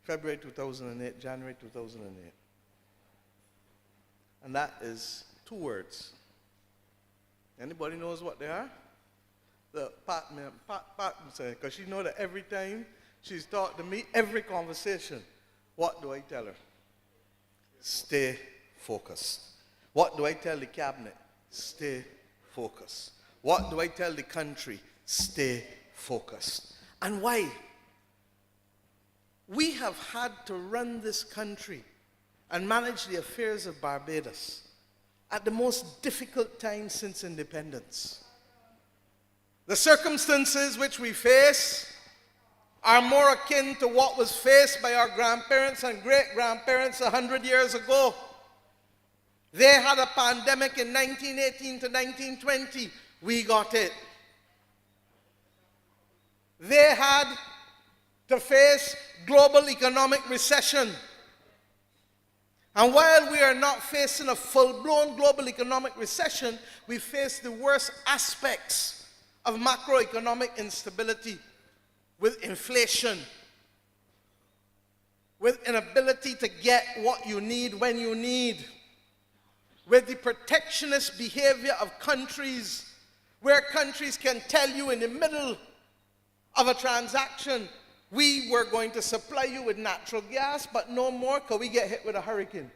February 2008, January 2008. And that is 2 words. Anybody knows what they are? The Pat say, because she knows that every time she's talked to me, every conversation, what do I tell her? Stay focused. What do I tell the cabinet? Stay focused. What do I tell the country? Stay focused. And why? We have had to run this country and manage the affairs of Barbados at the most difficult time since independence. The circumstances which we face are more akin to what was faced by our grandparents and great-grandparents 100 years ago. They had a pandemic in 1918 to 1920. We got it. They had to face global economic recession. And while we are not facing a full-blown global economic recession, we face the worst aspects of macroeconomic instability, with inflation, with inability to get what you need when you need, with the protectionist behavior of countries, where countries can tell you in the middle of a transaction, we were going to supply you with natural gas, but no more because we get hit with a hurricane.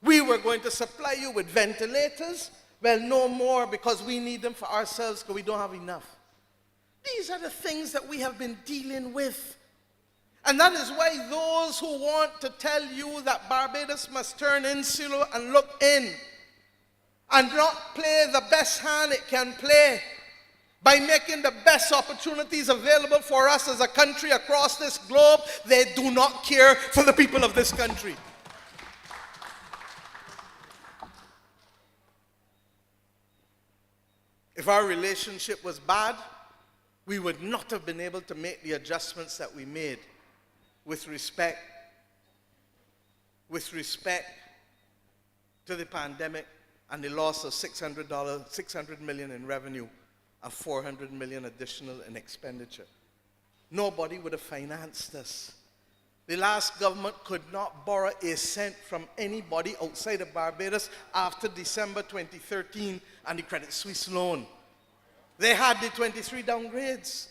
We were going to supply you with ventilators, well, no more because we need them for ourselves because we don't have enough. These are the things that we have been dealing with. And that is why those who want to tell you that Barbados must turn insular and look in and not play the best hand it can play by making the best opportunities available for us as a country across this globe, they do not care for the people of this country. If our relationship was bad, we would not have been able to make the adjustments that we made with respect to the pandemic and the loss of $600 million in revenue and $400 million additional in expenditure. Nobody would have financed this. The last government could not borrow a cent from anybody outside of Barbados after December 2013 and the Credit Suisse loan. They had the 23 downgrades.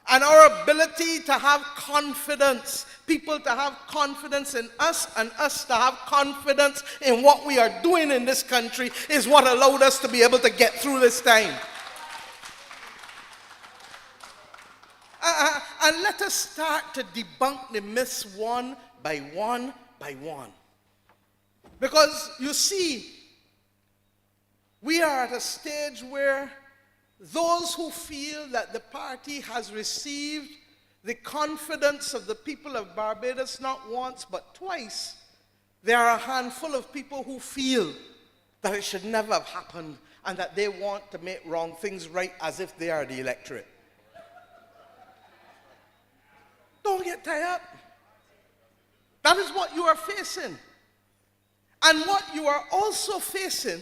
And our ability to have confidence, people to have confidence in us and us to have confidence in what we are doing in this country is what allowed us to be able to get through this time. And let us start to debunk the myths one by one by one. Because you see, we are at a stage where those who feel that the party has received the confidence of the people of Barbados not once but twice, there are a handful of people who feel that it should never have happened and that they want to make wrong things right as if they are the electorate. Don't get tied up. That is what you are facing. And what you are also facing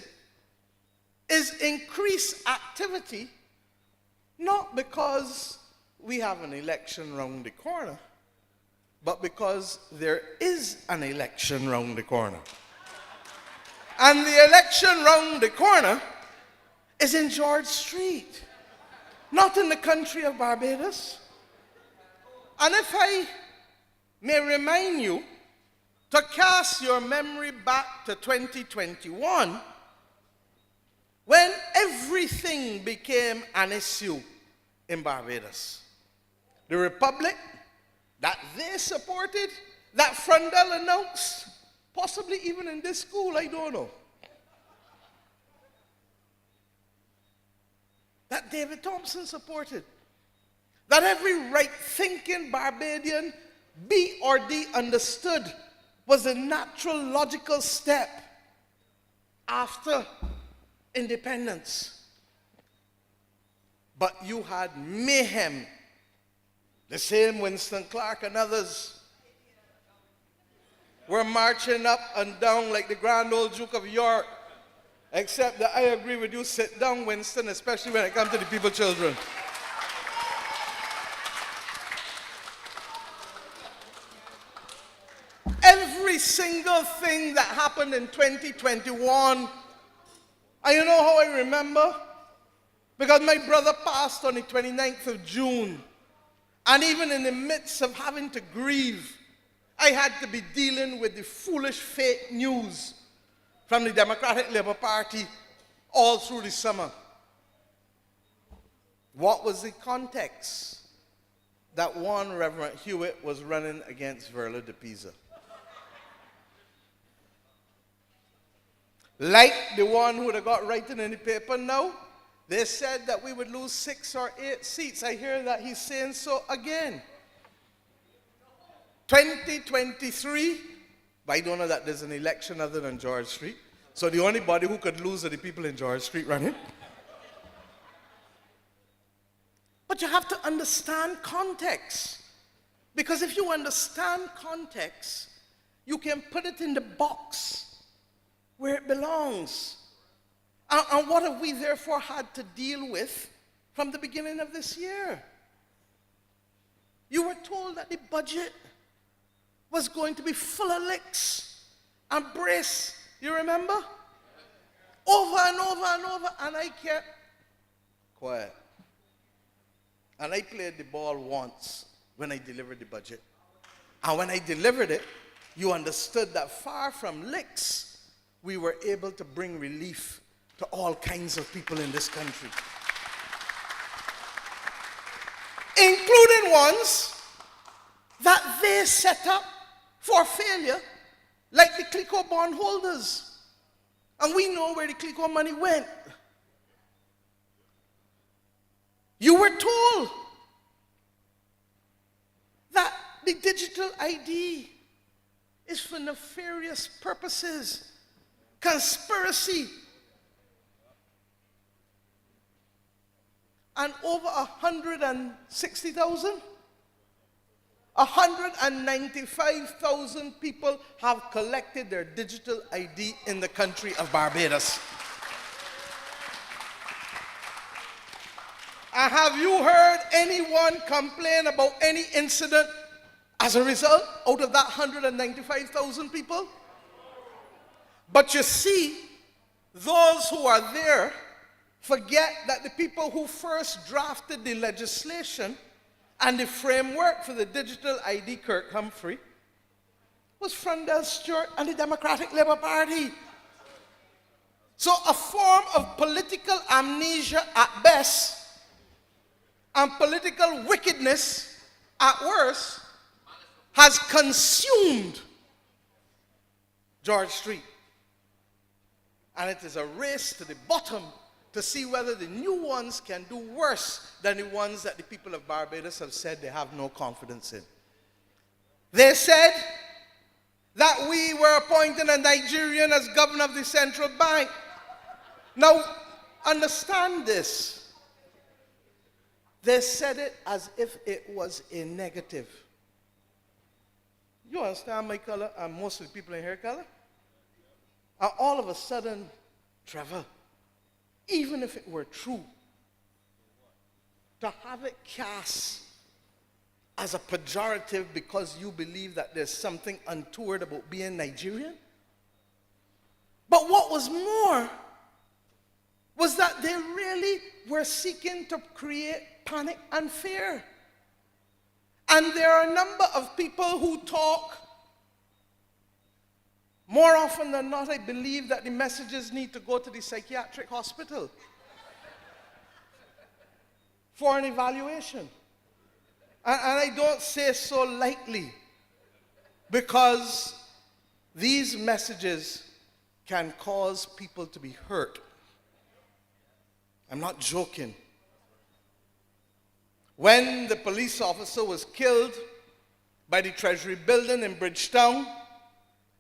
is increased activity, not because we have an election round the corner, but because there is an election round the corner. And the election round the corner is in George Street, not in the country of Barbados. And if I may remind you to cast your memory back to 2021, when everything became an issue in Barbados. The republic that they supported, that Frondel announced, possibly even in this school, I don't know, that David Thompson supported, that every right-thinking Barbadian, B or D, understood was a natural, logical step after independence. But you had mayhem. The same Winston Clark and others were marching up and down like the Grand Old Duke of York. Except that I agree with you, sit down, Winston, especially when it comes to the people children. Every single thing that happened in 2021, and you know how I remember? Because my brother passed on the 29th of June. And even in the midst of having to grieve, I had to be dealing with the foolish fake news from the Democratic Labour Party all through the summer. What was the context? That one Reverend Hewitt was running against Verla de Pisa. Like the one who had got writing in the paper now, they said that we would lose 6 or 8 seats. I hear that he's saying so again. 2023, but I don't know that there's an election other than George Street. So the only body who could lose are the people in George Street running. But you have to understand context. Because if you understand context, you can put it in the box where it belongs. And what have we therefore had to deal with from the beginning of this year? You were told that the budget was going to be full of licks and brace. You remember? Over and over and over. And I kept quiet. And I played the ball once when I delivered the budget. And when I delivered it, you understood that far from licks, we were able to bring relief to all kinds of people in this country. Including ones that they set up for failure, like the CLICO bondholders. And we know where the CLICO money went. You were told that the digital ID is for nefarious purposes, conspiracy. And over 160,000, 195,000 people have collected their digital ID in the country of Barbados. And have you heard anyone complain about any incident as a result out of that 195,000 people? But you see, those who are there forget that the people who first drafted the legislation and the framework for the digital ID, Kirk Humphrey, was Frondell Stewart and the Democratic Labour Party. So a form of political amnesia at best and political wickedness at worst has consumed George Street. And it is a race to the bottom to see whether the new ones can do worse than the ones that the people of Barbados have said they have no confidence in. They said that we were appointing a Nigerian as governor of the central bank. Now, understand this. They said it as if it was a negative. You understand my color, and most of the people in here color? And all of a sudden, Trevor, even if it were true, to have it cast as a pejorative because you believe that there's something untoward about being Nigerian? But what was more was that they really were seeking to create panic and fear. And there are a number of people who talk. More often than not, I believe that the messages need to go to the psychiatric hospital for an evaluation. And I don't say so lightly, because these messages can cause people to be hurt. I'm not joking. When the police officer was killed by the Treasury building in Bridgetown,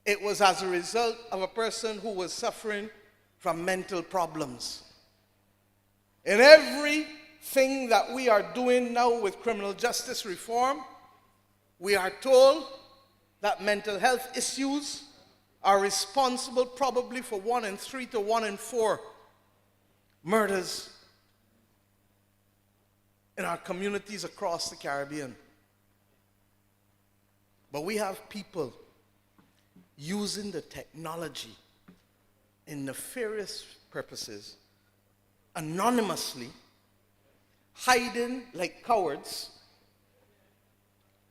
it was as a result of a person who was suffering from mental problems. In everything that we are doing now with criminal justice reform, we are told that mental health issues are responsible probably for 1 in 3 to 1 in 4 murders in our communities across the Caribbean. But we have people using the technology in nefarious purposes, anonymously, hiding like cowards,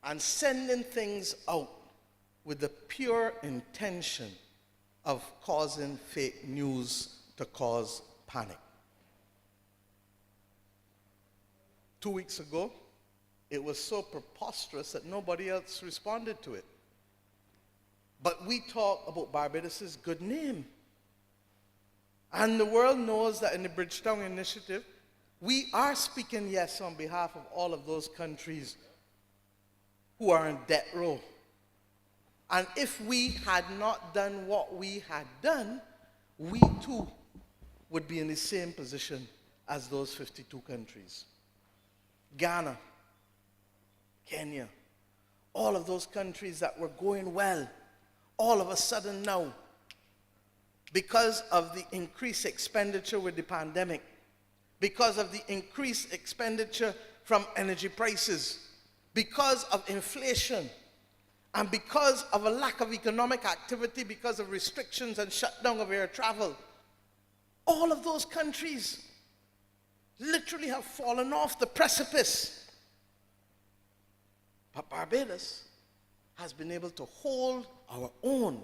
and sending things out with the pure intention of causing fake news to cause panic. 2 weeks ago, it was so preposterous that nobody else responded to it. But we talk about Barbados' good name. And the world knows that in the Bridgetown Initiative, we are speaking, yes, on behalf of all of those countries who are in death row. And if we had not done what we had done, we too would be in the same position as those 52 countries. Ghana, Kenya, all of those countries that were going well, all of a sudden now, because of the increased expenditure with the pandemic, because of the increased expenditure from energy prices, because of inflation, and because of a lack of economic activity, because of restrictions and shutdown of air travel, all of those countries literally have fallen off the precipice. But Barbados has been able to hold our own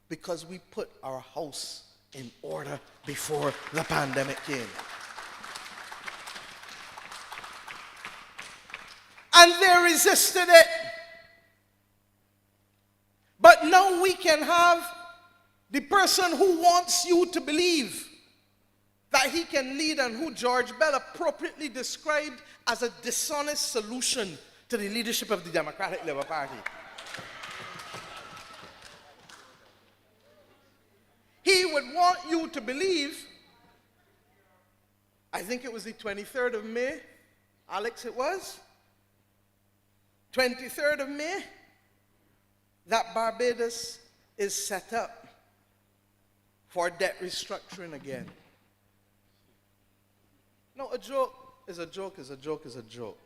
because we put our house in order before the pandemic came. And they resisted it. But now we can have the person who wants you to believe that that he can lead and who George Bell appropriately described as a dishonest solution to the leadership of the Democratic Labour Party. He would want you to believe, I think it was the 23rd of May, Alex it was, 23rd of May, that Barbados is set up for debt restructuring again. No, a joke is a joke is a joke is a joke.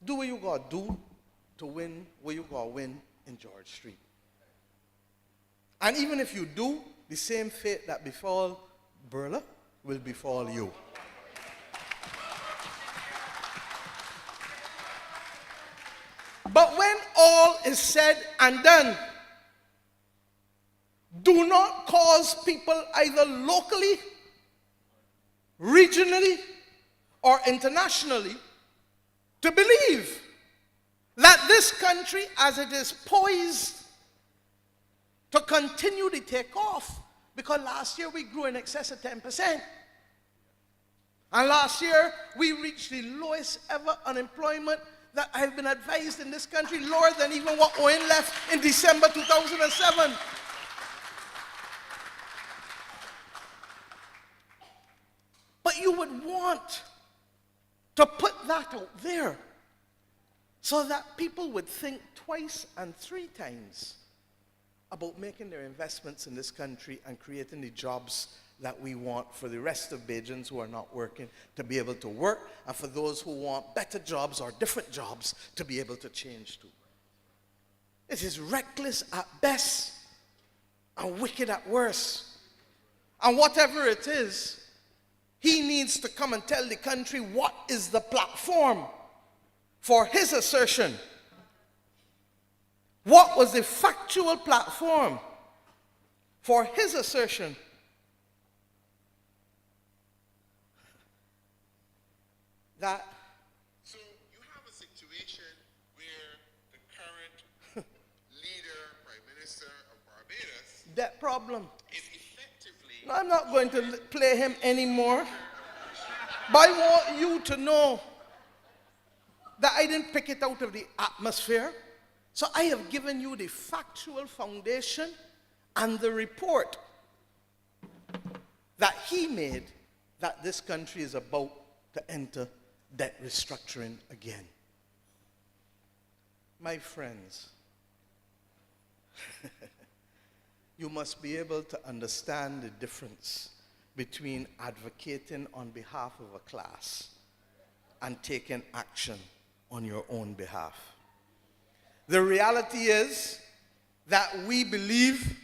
Do what you gotta do to win what you gotta win in George Street. And even if you do, the same fate that befall Burla will befall you. But when all is said and done, do not cause people either locally, regionally, or internationally to believe that this country, as it is poised to continue to take off, because last year we grew in excess of 10%. And last year we reached the lowest ever unemployment that I have been advised in this country, lower than even what Owen left in December 2007. But you would want to put that out there so that people would think twice and three times about making their investments in this country and creating the jobs that we want for the rest of Bajans who are not working to be able to work, and for those who want better jobs or different jobs to be able to change to. It is reckless at best and wicked at worst. And whatever it is, he needs to come and tell the country what is the platform for his assertion. What was the factual platform for his assertion that so you have a situation where the current leader, Prime Minister of Barbados, debt problem. is effectively... No, I'm not going to play him anymore. But I want you to know that I didn't pick it out of the atmosphere. So I have given you the factual foundation and the report that he made that this country is about to enter debt restructuring again. My friends, you must be able to understand the difference between advocating on behalf of a class and taking action on your own behalf. The reality is that we believe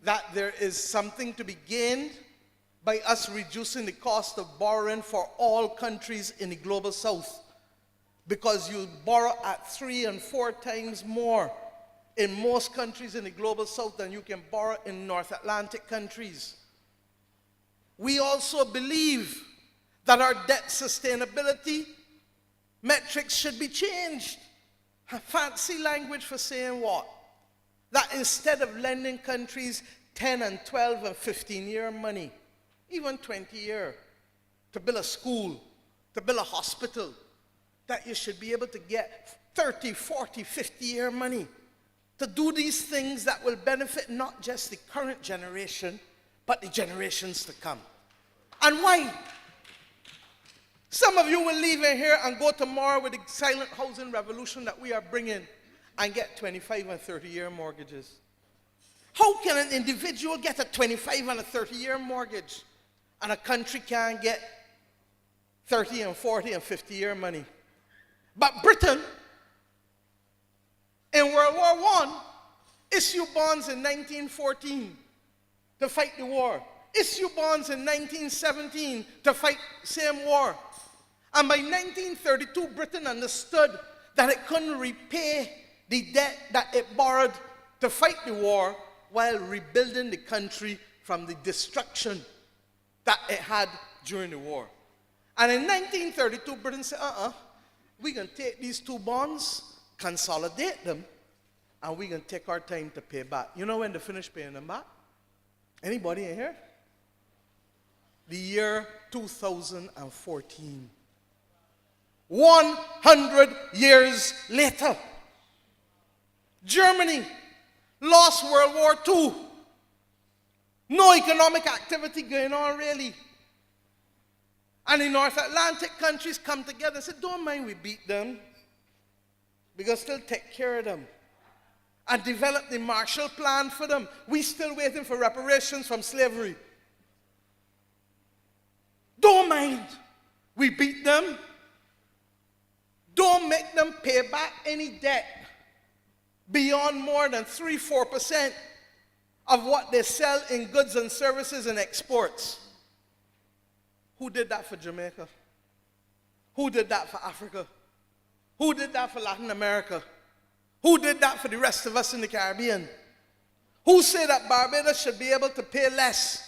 that there is something to be gained by us reducing the cost of borrowing for all countries in the global south, because you borrow at 3 and 4 times more in most countries in the global south than you can borrow in North Atlantic countries. We also believe that our debt sustainability metrics should be changed. Fancy language for saying what? That instead of lending countries 10 and 12 and 15-year money, even 20-year, to build a school, to build a hospital, that you should be able to get 30, 40, 50-year money to do these things that will benefit not just the current generation, but the generations to come. And why? Some of you will leave in here and go tomorrow with the silent housing revolution that we are bringing and get 25 and 30-year mortgages. How can an individual get a 25 and a 30-year mortgage and a country can't get 30 and 40 and 50-year money? But Britain, in World War I, issued bonds in 1914 to fight the war. Issued bonds in 1917 to fight the same war. And by 1932, Britain understood that it couldn't repay the debt that it borrowed to fight the war while rebuilding the country from the destruction that it had during the war. And in 1932, Britain said, we're going to take these 2 bonds, consolidate them, and we're going to take our time to pay back. You know when they finish paying them back? Anybody in here? the year 2014. 100 years later, Germany lost World War II. No economic activity going on really. And the North Atlantic countries come together and say, don't mind we beat them. We're going to still take care of them. And develop the Marshall Plan for them. We're still waiting for reparations from slavery. Don't mind we beat them. Don't make them pay back any debt beyond more than 3-4% of what they sell in goods and services and exports. Who did that for Jamaica? Who did that for Africa? Who did that for Latin America? Who did that for the rest of us in the Caribbean? Who said that Barbados should be able to pay less?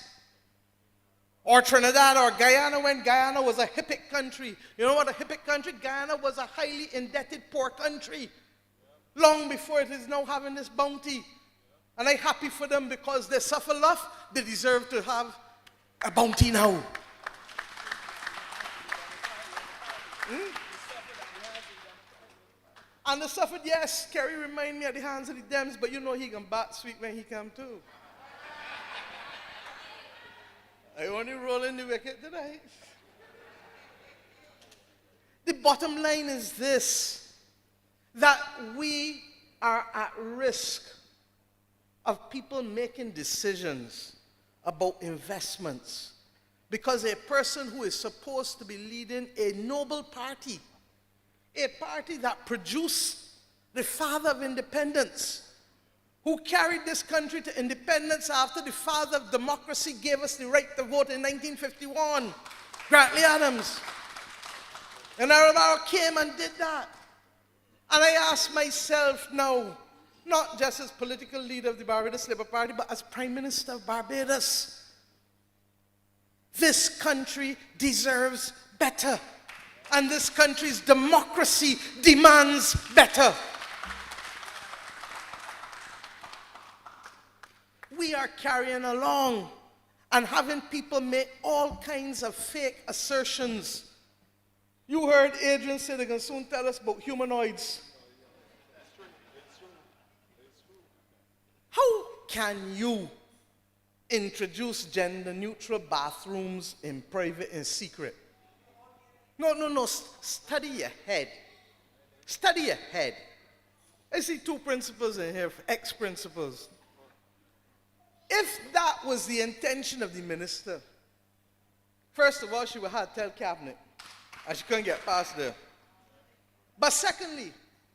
Or Trinidad or Guyana, when Guyana was a hippie country. You know what a hippie country? Guyana was a highly indebted poor country. Long before it is now having this bounty. And I'm happy for them because they suffer enough. They deserve to have a bounty now. And they suffered, yes, Kerry remind me at the hands of the Dems, but you know he can bat sweet when he come too. I only roll in the wicket tonight. The bottom line is this, that we are at risk of people making decisions about investments because a person who is supposed to be leading a noble party, a party that produced the father of independence, who carried this country to independence after the father of democracy gave us the right to vote in 1951, Grantley Adams. And Arabaro came and did that. And I ask myself now, not just as political leader of the Barbados Labour Party, but as Prime Minister of Barbados, this country deserves better. And this country's democracy demands better. We are carrying along and having people make all kinds of fake assertions. You heard Adrian say they can soon tell us about humanoids. How can you introduce gender-neutral bathrooms in private and secret? No, study your head. Study your head. I see two principles in here, ex-principles. If that was the intention of the minister, first of all, she would have to tell cabinet, and she couldn't get past there. But secondly,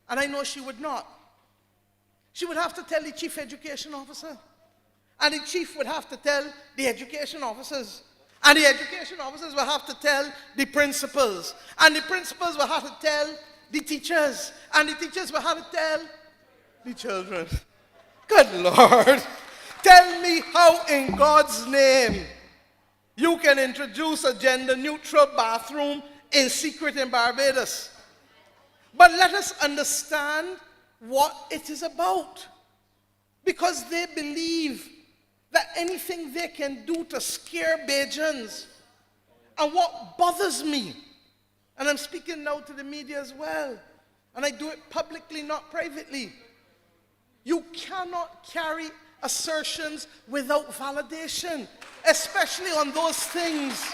and I know she would not, she would have to tell the chief education officer, and the chief would have to tell the education officers, and the education officers will have to tell the principals, and the principals will have to tell the teachers, and the teachers will have to tell the children. Good Lord. Tell me how in God's name you can introduce a gender-neutral bathroom in secret in Barbados. But let us understand what it is about. Because they believe that anything they can do to scare Bajans. And what bothers me, and I'm speaking now to the media as well, and I do it publicly, not privately, you cannot carry assertions without validation, especially on those things.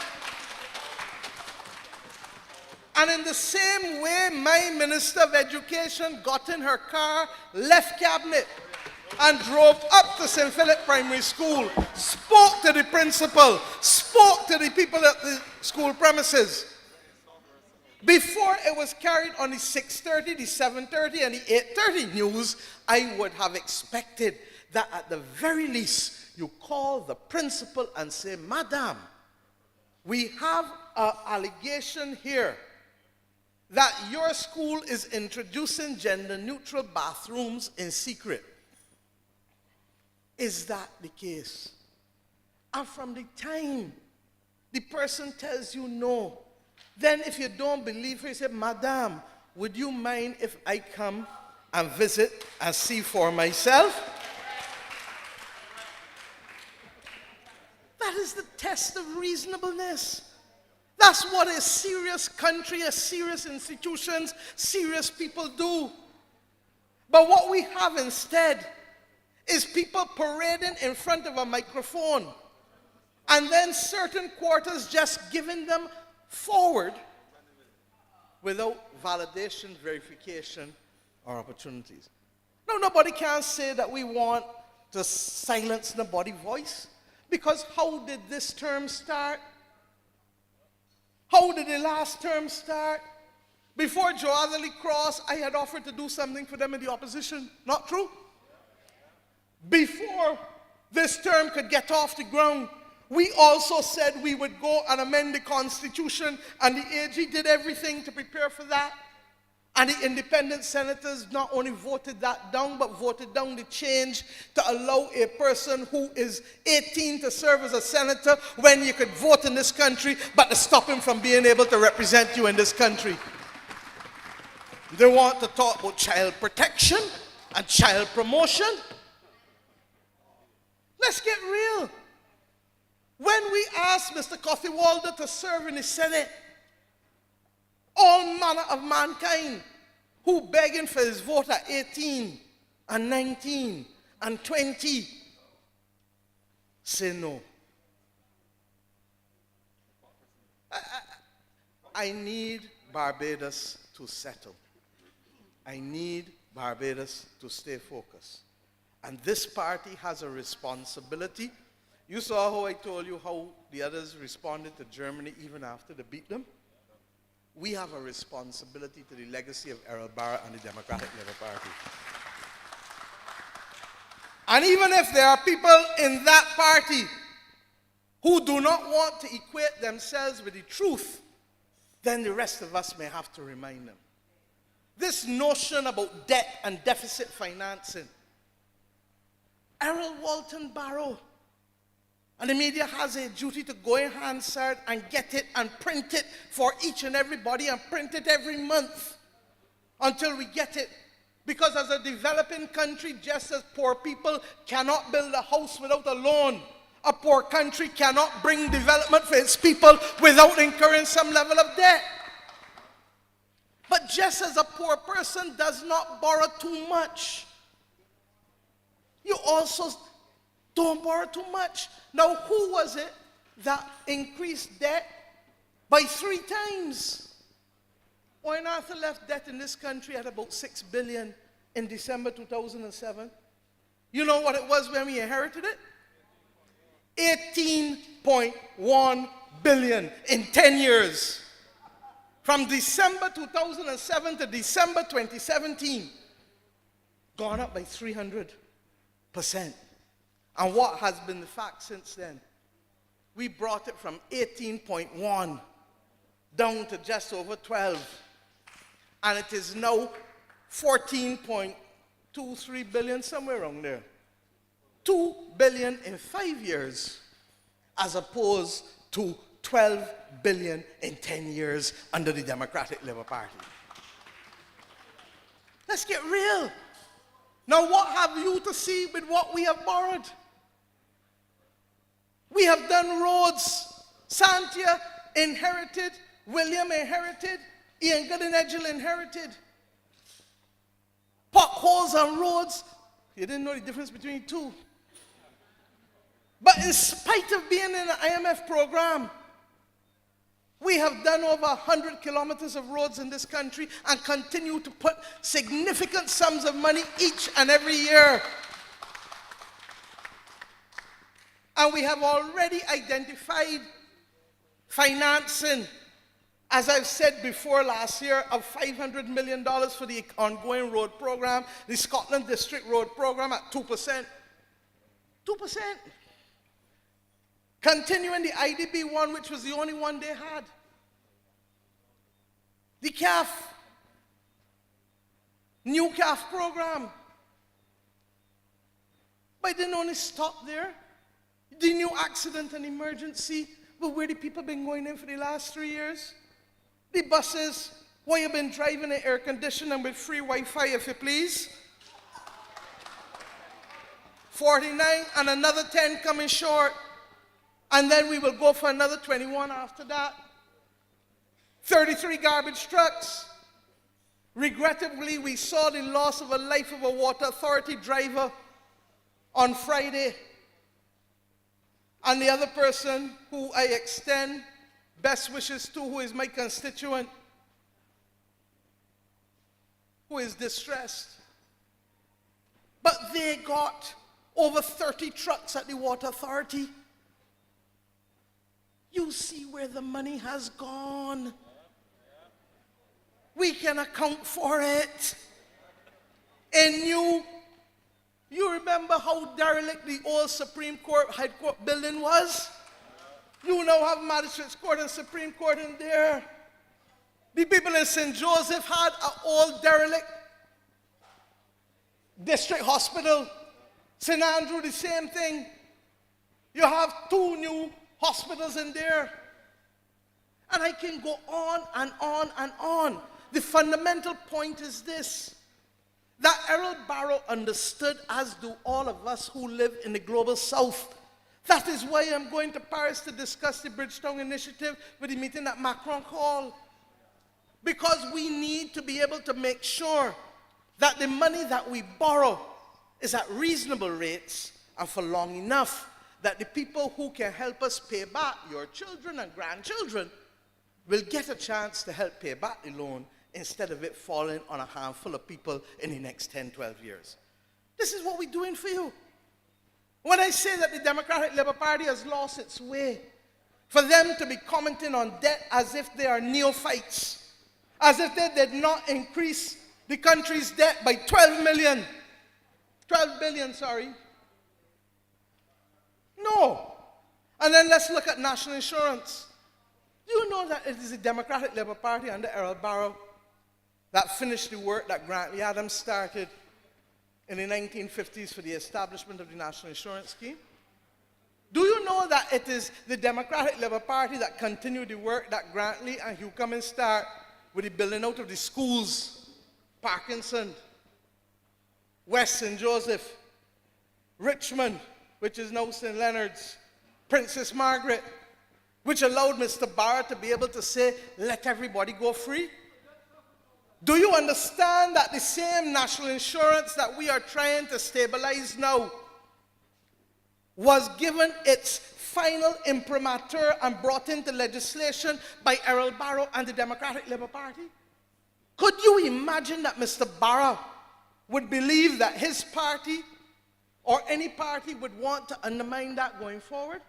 And in the same way, my Minister of Education got in her car, left cabinet, and drove up to St. Philip Primary School, spoke to the principal, spoke to the people at the school premises. Before it was carried on the 6:30, the 7:30, and the 8:30 news, I would have expected that at the very least, you call the principal and say, Madam, we have an allegation here that your school is introducing gender-neutral bathrooms in secret. Is that the case? And from the time the person tells you no, then if you don't believe her, you say, Madam, would you mind if I come and visit and see for myself? That That is the test of reasonableness. That's what a serious country, a serious institutions, serious people do. But what we have instead is people parading in front of a microphone and then certain quarters just giving them forward without validation, verification, or opportunities. Now, nobody can say that we want to silence nobody's voice, because how did this term start? How did the last term start? Before Joe Atherley crossed, I had offered to do something for them in the opposition. Not true? Before this term could get off the ground, we also said we would go and amend the Constitution, and the AG did everything to prepare for that. And the independent senators not only voted that down, but voted down the change to allow a person who is 18 to serve as a senator when you could vote in this country, but to stop him from being able to represent you in this country. They want to talk about child protection and child promotion. Let's get real. When we asked Mr. Coffey Walder to serve in the Senate, all manner of mankind who begging for his vote at 18 and 19 and 20 say no. I need Barbados to settle. I need Barbados to stay focused. And this party has a responsibility. You saw how I told you how the others responded to Germany even after they beat them. We have a responsibility to the legacy of Errol Barra and the Democratic Labour Party. And even if there are people in that party who do not want to equate themselves with the truth, then the rest of us may have to remind them. This notion about debt and deficit financing, Errol Walton Barrow, and the media has a duty to go in Hansard and get it and print it for each and everybody and print it every month until we get it. Because as a developing country, just as poor people cannot build a house without a loan, a poor country cannot bring development for its people without incurring some level of debt. But just as a poor person does not borrow too much, you also don't borrow too much. Now, who was it that increased debt by 3 times? Owen Arthur left debt in this country at about $6 billion in December 2007. You know what it was when we inherited it? $18.1 billion in 10 years. From December 2007 to December 2017, gone up by 300%. And what has been the fact since then? We brought it from 18.1 down to just over 12. And it is now 14.23 billion, somewhere around there. 2 billion in 5 years, as opposed to 12 billion in 10 years under the Democratic Labour Party. Let's get real. Now, what have you to see with what we have borrowed? We have done roads. Santia inherited, William inherited, Ian Goodenedgel inherited. Potholes on roads, you didn't know the difference between the two. But in spite of being in an IMF program, we have done over 100 kilometers of roads in this country and continue to put significant sums of money each and every year. And we have already identified financing, as I've said before last year, of $500 million for the ongoing road program, the Scotland District Road program at 2%. 2%. Continuing the IDB one, which was the only one they had. The CAF, new CAF program. But it didn't only stop there. The new accident and emergency, but where the people been going in for the last 3 years? The buses, where you've been driving in air conditioning and with free Wi-Fi, if you please. 49 and another 10 coming short. And then we will go for another 21 after that. 33 garbage trucks. Regrettably, we saw the loss of a life of a water authority driver on Friday. And the other person who I extend best wishes to, who is my constituent, who is distressed. But they got over 30 trucks at the water authority. You see where the money has gone. We can account for it. And you remember how derelict the old Supreme Court High Court building was? You now have Magistrates Court and Supreme Court in there. The people in St. Joseph had an old derelict district hospital. St. Andrew, the same thing. You have 2 new hospitals in there. And I can go on and on and on. The fundamental point is this, that Errol Barrow understood, as do all of us who live in the global south. That is why I'm going to Paris to discuss the Bridgetown Initiative with the meeting that Macron called. Because we need to be able to make sure that the money that we borrow is at reasonable rates and for long enough that the people who can help us pay back, your children and grandchildren, will get a chance to help pay back the loan instead of it falling on a handful of people in the next 10, 12 years. This is what we're doing for you. When I say that the Democratic Labour Party has lost its way, for them to be commenting on debt as if they are neophytes, as if they did not increase the country's debt by 12 billion, sorry. No. And then let's look at national insurance. Do you know that it is the Democratic Labour Party under Errol Barrow that finished the work that Grantley Adams started in the 1950s for the establishment of the National Insurance Scheme? Do you know that it is the Democratic Labour Party that continued the work that Grantley and Hugh Cummins started with the building out of the schools, Parkinson, West St. Joseph, Richmond, which is now St. Leonard's, Princess Margaret, which allowed Mr. Barrow to be able to say, let everybody go free? Do you understand that the same national insurance that we are trying to stabilize now was given its final imprimatur and brought into legislation by Errol Barrow and the Democratic Labour Party? Could you imagine that Mr. Barrow would believe that his party or any party would want to undermine that going forward?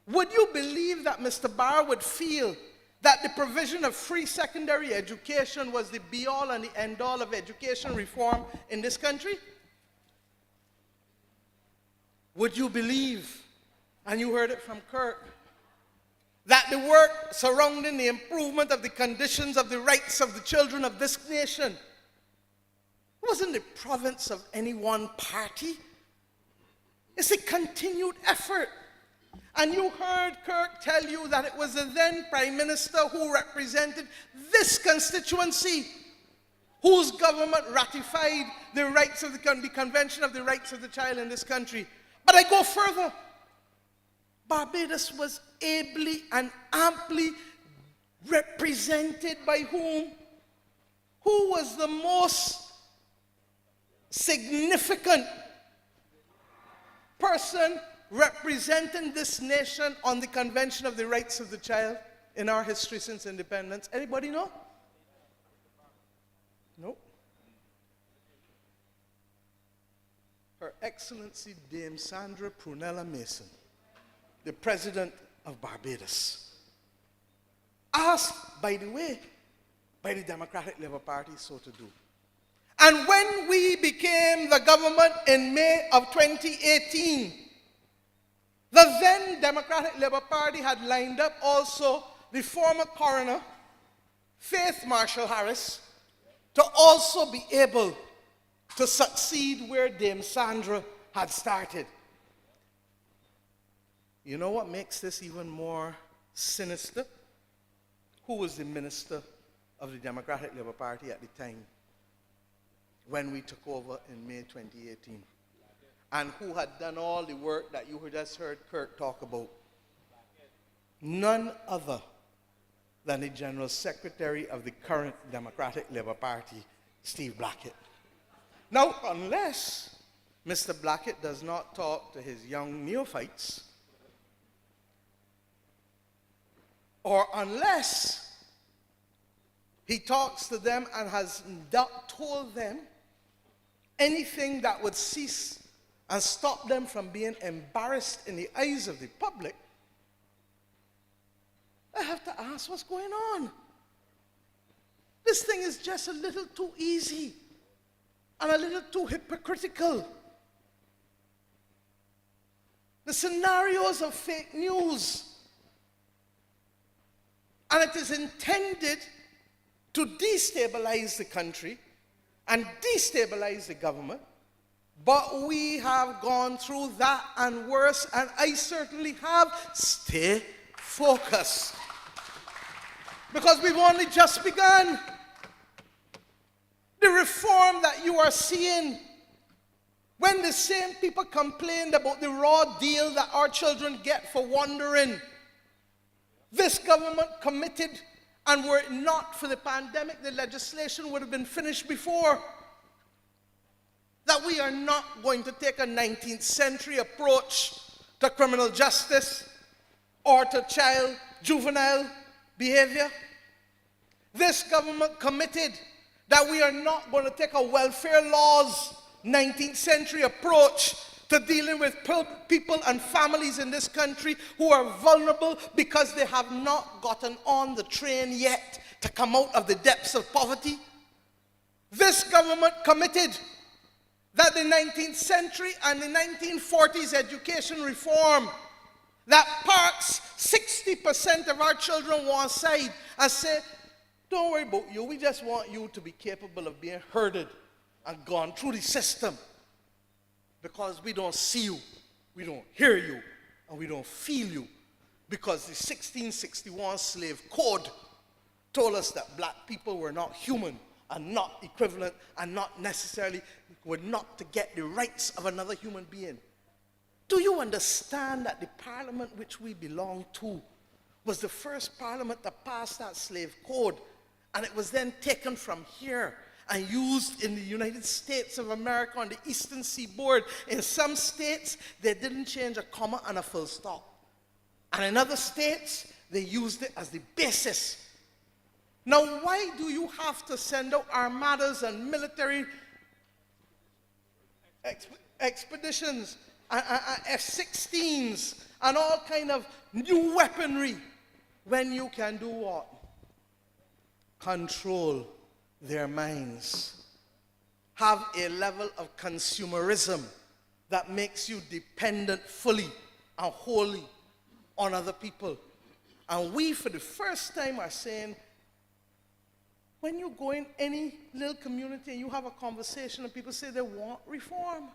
Would you believe that Mr. Barrow would feel that the provision of free secondary education was the be-all and the end-all of education reform in this country? Would you believe, and you heard it from Kirk, that the work surrounding the improvement of the conditions of the rights of the children of this nation wasn't the province of any one party? It's a continued effort. And you heard Kirk tell you that it was the then Prime Minister who represented this constituency, whose government ratified the rights of the Convention of the Rights of the Child in this country. But I go further. Barbados was ably and amply represented by whom? Who was the most significant person representing this nation on the Convention of the Rights of the Child in our history since independence? Anybody know? No. Her Excellency Dame Sandra Prunella Mason, the President of Barbados, asked, by the way, by the Democratic Labour Party so to do. And when we became the government in May of 2018, the then Democratic Labour Party had lined up also the former coroner, Faith Marshall Harris, to also be able to succeed where Dame Sandra had started. You know what makes this even more sinister? Who was the minister of the Democratic Labour Party at the time when we took over in May 2018? and who had done all the work that you just heard Kurt talk about. None other than the General Secretary of the current Democratic Labour Party, Steve Blackett. Now, unless Mr. Blackett does not talk to his young neophytes, or unless he talks to them and has not told them anything that would cease and stop them from being embarrassed in the eyes of the public, I have to ask what's going on. This thing is just a little too easy and a little too hypocritical. The scenarios of fake news, and it is intended to destabilize the country and destabilize the government, but we have gone through that and worse, and I certainly have. Stay focused, because we've only just begun. The reform that you are seeing, when the same people complained about the raw deal that our children get for wandering, this government committed, and were it not for the pandemic, the legislation would have been finished before, that we are not going to take a 19th century approach to criminal justice or to juvenile behavior. This government committed that we are not going to take a welfare laws 19th century approach to dealing with people and families in this country who are vulnerable because they have not gotten on the train yet to come out of the depths of poverty. This government committed that the 19th century and the 1940s education reform that parks 60% of our children one side and say, don't worry about you, we just want you to be capable of being herded and gone through the system, because we don't see you, we don't hear you, and we don't feel you, because the 1661 slave code told us that black people were not human and not equivalent and not necessarily were not to get the rights of another human being. Do you understand that the parliament which we belong to was the first parliament to pass that slave code, and it was then taken from here and used in the United States of America on the Eastern Seaboard? In some states, they didn't change a comma and a full stop. And in other states, they used it as the basis. Now, why do you have to send out armadas and military expeditions and F-16s and all kind of new weaponry when you can do what? Control their minds. Have a level of consumerism that makes you dependent fully and wholly on other people. And we, for the first time, are saying, when you go in any little community and you have a conversation and people say they want reform,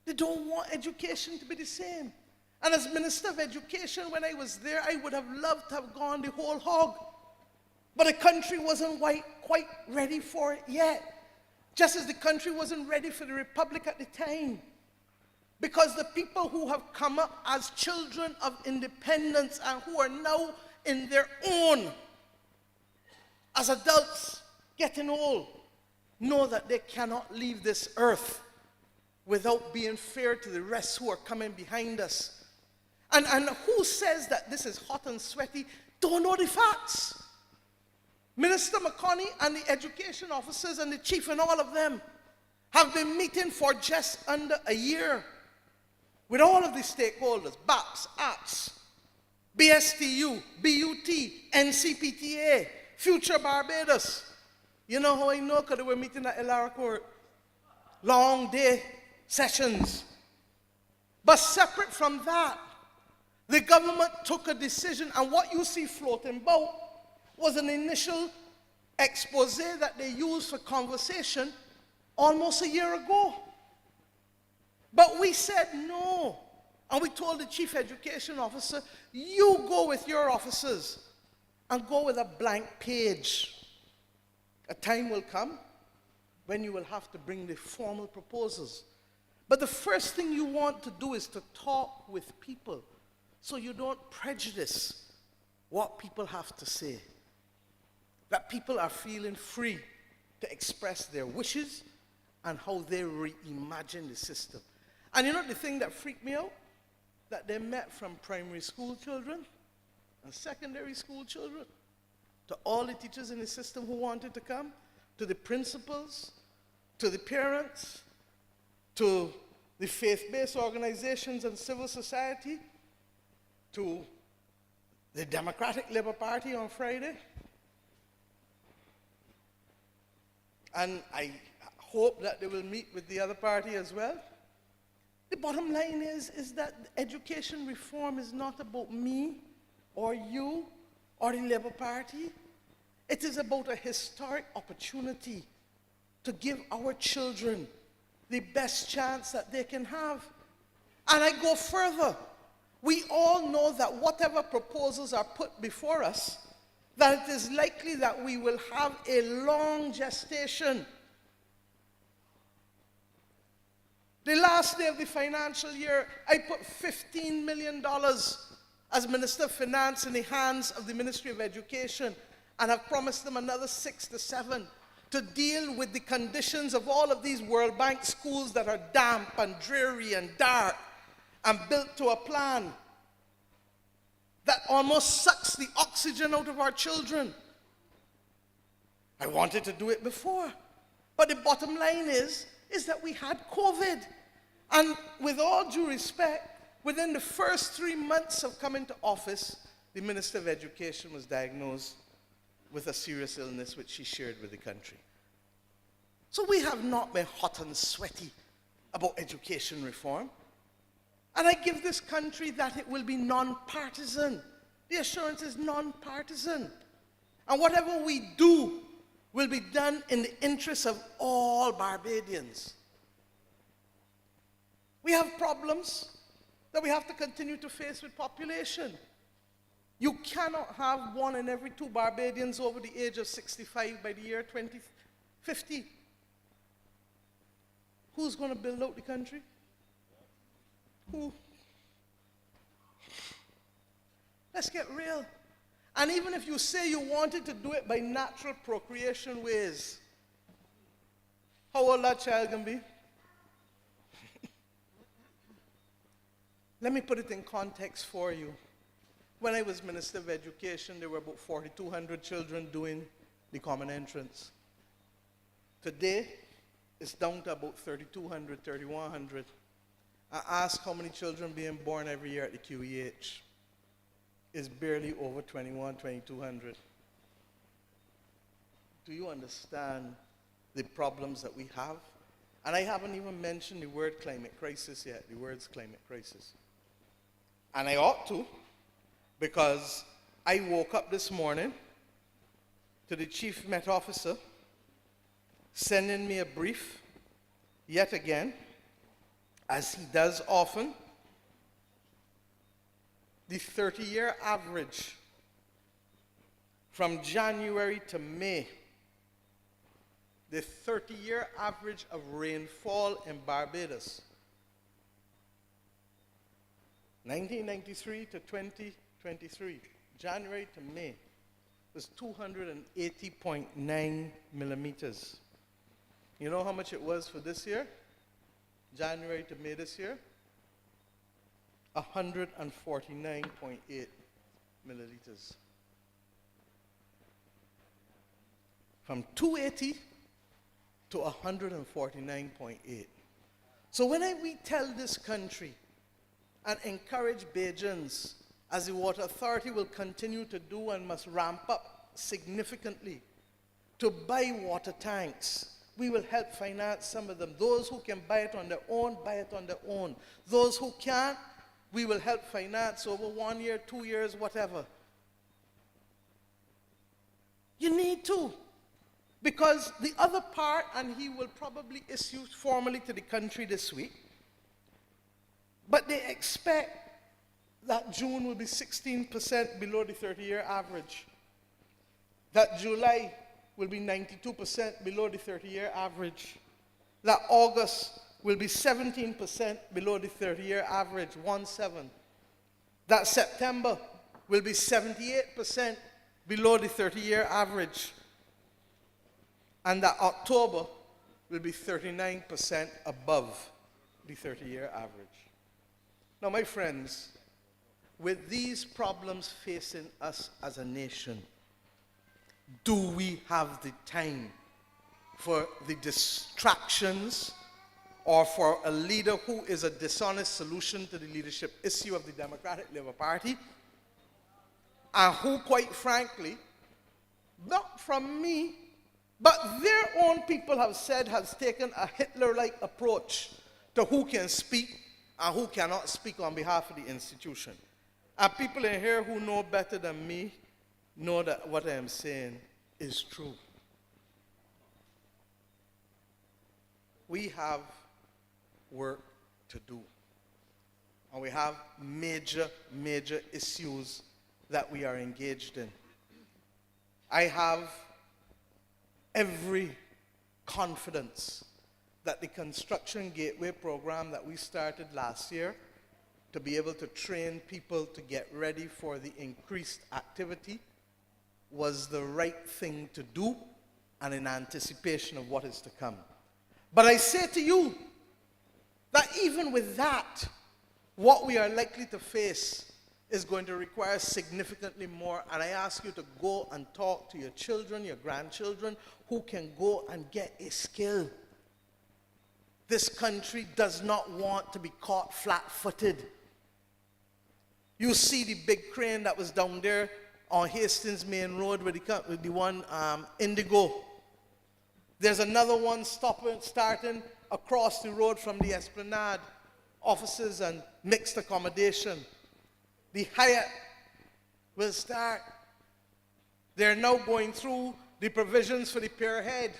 they don't want education to be the same. And as Minister of Education, when I was there, I would have loved to have gone the whole hog. But the country wasn't quite ready for it yet. Just as the country wasn't ready for the Republic at the time. Because the people who have come up as children of independence and who are now in their own, as adults, getting old, know that they cannot leave this earth without being fair to the rest who are coming behind us. And who says that this is hot and sweaty don't know the facts. Minister McConney and the education officers and the chief and all of them have been meeting for just under a year with all of the stakeholders, BAPS, APS, BSTU, BUT, NCPTA, Future Barbados. You know how I know? Because they were meeting at Elara Court. Long day sessions. But separate from that, the government took a decision, and what you see floating about was an initial expose that they used for conversation almost a year ago. But we said no. And we told the chief education officer, you go with your officers and go with a blank page. A time will come when you will have to bring the formal proposals. But the first thing you want to do is to talk with people so you don't prejudice what people have to say. That people are feeling free to express their wishes and how they reimagine the system. And you know the thing that freaked me out? That they met from primary school children and secondary school children to all the teachers in the system who wanted to come, to the principals, to the parents, to the faith-based organizations and civil society, to the Democratic Labour Party on Friday. And I hope that they will meet with the other party as well. The bottom line is that education reform is not about me or you or the Labour Party. It is about a historic opportunity to give our children the best chance that they can have. And I go further. We all know that whatever proposals are put before us, that it is likely that we will have a long gestation. The last day of the financial year, I put $15 million as Minister of Finance in the hands of the Ministry of Education, and have promised them another 6 to 7 to deal with the conditions of all of these World Bank schools that are damp and dreary and dark and built to a plan that almost sucks the oxygen out of our children. I wanted to do it before, but the bottom line is that we had COVID. And with all due respect, within the first 3 months of coming to office, the Minister of Education was diagnosed with a serious illness which she shared with the country. So we have not been hot and sweaty about education reform. And I give this country that it will be non-partisan. The assurance is non-partisan. And whatever we do will be done in the interest of all Barbadians. We have problems that we have to continue to face with population. You cannot have 1 in every 2 Barbadians over the age of 65 by the year 2050. Who's going to build out the country? Who? Let's get real. And even if you say you wanted to do it by natural procreation ways, how old that child can be? Let me put it in context for you. When I was Minister of Education, there were about 4,200 children doing the common entrance. Today, it's down to about 3,200, 3,100. I ask how many children being born every year at the QEH. It's barely over 21, 2,200. Do you understand the problems that we have? And I haven't even mentioned the word climate crisis yet, the words climate crisis. And I ought to, because I woke up this morning to the Chief Met Officer sending me a brief, yet again, as he does often, the 30-year average from January to May, the 30-year average of rainfall in Barbados, 1993 to 2023, January to May, was 280.9 millimeters. You know how much it was for this year? January to May this year? 149.8 milliliters. From 280 to 149.8. So when we tell this country and encourage Bajans, as the Water Authority will continue to do and must ramp up significantly, to buy water tanks, we will help finance some of them. Those who can buy it on their own, buy it on their own. Those who can't, we will help finance over 1 year, 2 years, whatever. You need to. Because the other part, and he will probably issue formally to the country this week, but they expect that June will be 16% below the 30-year average. That July will be 92% below the 30-year average. That August will be 17% below the 30-year average, 1-7. That September will be 78% below the 30-year average. And that October will be 39% above the 30-year average. Now, my friends, with these problems facing us as a nation, do we have the time for the distractions or for a leader who is a dishonest solution to the leadership issue of the Democratic Labour Party, and who, quite frankly, not from me, but their own people have said has taken a Hitler-like approach to who can speak and who cannot speak on behalf of the institution. And people in here who know better than me know that what I am saying is true. We have work to do. And we have major, major issues that we are engaged in. I have every confidence that the Construction Gateway program that we started last year to be able to train people to get ready for the increased activity was the right thing to do and in anticipation of what is to come. But I say to you that even with that, what we are likely to face is going to require significantly more. And I ask you to go and talk to your children, your grandchildren, who can go and get a skill. This country does not want to be caught flat-footed. You see the big crane that was down there on Hastings Main Road with the one Indigo. There's another one starting across the road from the Esplanade, offices and mixed accommodation. The Hyatt will start. They're now going through the provisions for the Pier Head.